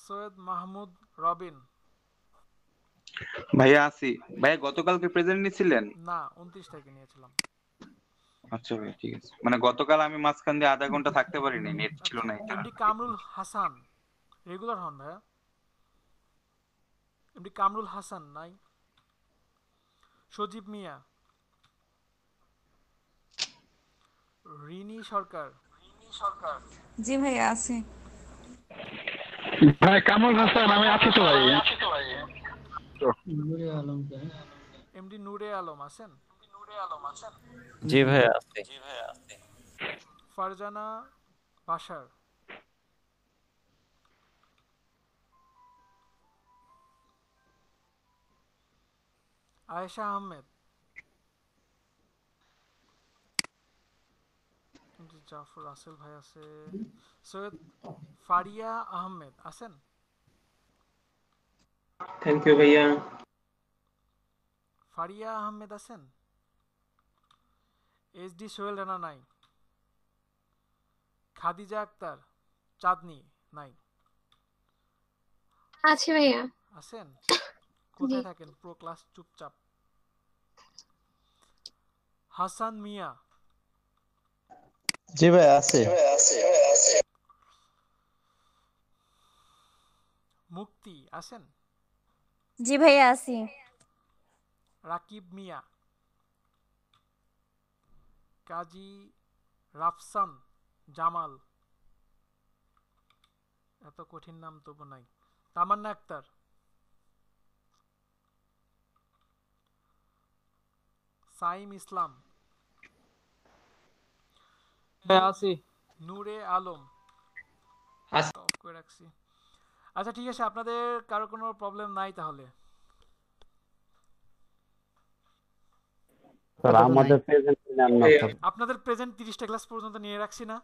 সৈয়দ মাহমুদ রবিন। ভাইয়া আছি। ভাইয়া গতকালকে প্রেজেন্ট নিছিলেন? না, 29 তারিখে নিয়েছিলাম। আচ্ছা ভাই ঠিক আছে। মানে গতকাল আমি মাঝখান দিয়ে আধা ঘন্টা থাকতে পারিনি, নেট ছিল না। এমডি কামরুল হাসান রেগুলার হন ভাইয়া? এমডি কামরুল হাসান নাই? সজীব মিয়া, রিনি সরকার। জি ভাইয়া আছি। ভাই কামরুল হাসান আমি আছি তো ভাই। এমডি নূরে আলম আছেন? জি ভাই আছি। ফারজানা বাশার। আয়েশা আহমেদ। জাফর রাসেল ভাই আছে। সৈয়দ ফারিয়া আহমেদ আছেন? থ্যাংক ইউ ভাইয়া। ফারিয়া আহমেদ আছেন? এইচডি সোহেল রানা নাই? খাদিজা আক্তার চাঁদনি নাই? আছে ভাইয়া। আছেন? কোথায় থাকেন? প্রো ক্লাস চুপচাপ। হাসান মিয়া। জি ভাই আছে। মুক্তি আছেন? জি ভাইয়া আছি। রাকিব মিয়া। কাজী রাফসান জামাল। এত কঠিন নাম তবু নাই। তামান্না আক্তার। সাইম ইসলাম। আছি। নূরে আলম। অফ করে রাখছি। আচ্ছা ঠিক আছে, আপনাদের কারো কোনো প্রবলেম নাই তাহলে? স্যার আমাদের প্রেজেন্ট নেন না স্যার। আপনাদের প্রেজেন্ট 30টা ক্লাস পর্যন্ত নিয়ে রাখছি না?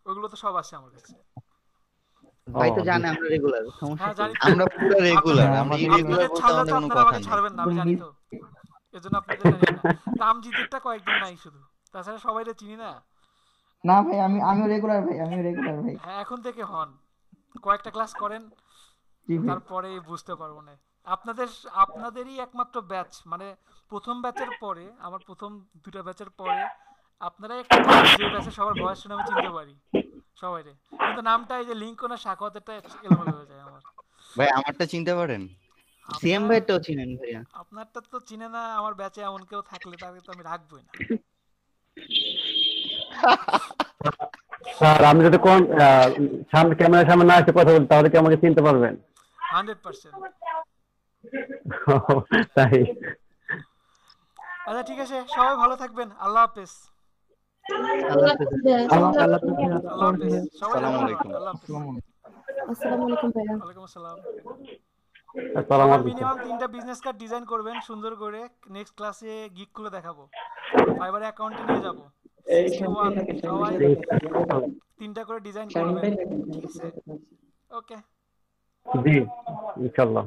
ওগুলো তো সব আছে আমার কাছে। ভাই তো জানে আমরা রেগুলার, সমস্যা হ্যাঁ জানি। আমরা পুরো রেগুলার, আমরা ইরেগুলার বলতে আমাদের কোনো কথা নেই। ছাড়বেন না আমি জানি তো, এজন্য আপনাদের জানি না। তামজিদেরটা কয়েকদিন নাই শুধু, তাছাড়া সবাইরে চিনি না। না ভাই আমিও রেগুলার ভাই, ভাই। হ্যাঁ এখন থেকে হন, কয়েকটা ক্লাস করেন, তারপরে বুঝতে পারবো না। আপনাদেরই একমাত্র ব্যাচ, মানে প্রথম ব্যাচের পরে, আমার প্রথম দুটা ব্যাচের পরে আপনারাই একটা যে ব্যাচে সবার ভয়েস শুনে আমি চিনতে পারি সবাইরে, কিন্তু নামটা এই যে লিঙ্কন আর সাখাওয়াতেরটা এলোমেলো হয়ে যায় আমার। ভাই আমারটা চিনতে পারেন? সিএম ভাইটাও চিনেন ভাইয়া? আপনারটা তো চিনে না, আমার ব্যাচে এমন কেউ থাকলে তাকে তো আমি রাখবোই না। স্যার আমি যদি কোন সামনে ক্যামেরার সামনে না এসে কথা বলি তাহলে কি আমাকে চিনতে পারবেন? 100%। তাই। আচ্ছা ঠিক আছে, সবাই ভালো থাকবেন, আল্লাহ হাফেজ। আসসালামু আলাইকুম। আসসালামু আলাইকুম ভাইয়া। ওয়ালাইকুম আসসালাম। আসসালামু আলাইকুম মিনিমাম 3টা বিজনেস কার্ড ডিজাইন করবেন সুন্দর করে, নেক্সট ক্লাসে গিগ খুলে দেখাবো, ফাইবারে অ্যাকাউন্টে নিয়ে যাব। 61 সবাই 3টা করে ডিজাইন করবেন, ঠিক আছে? ওকে জি ইনশাআল্লাহ।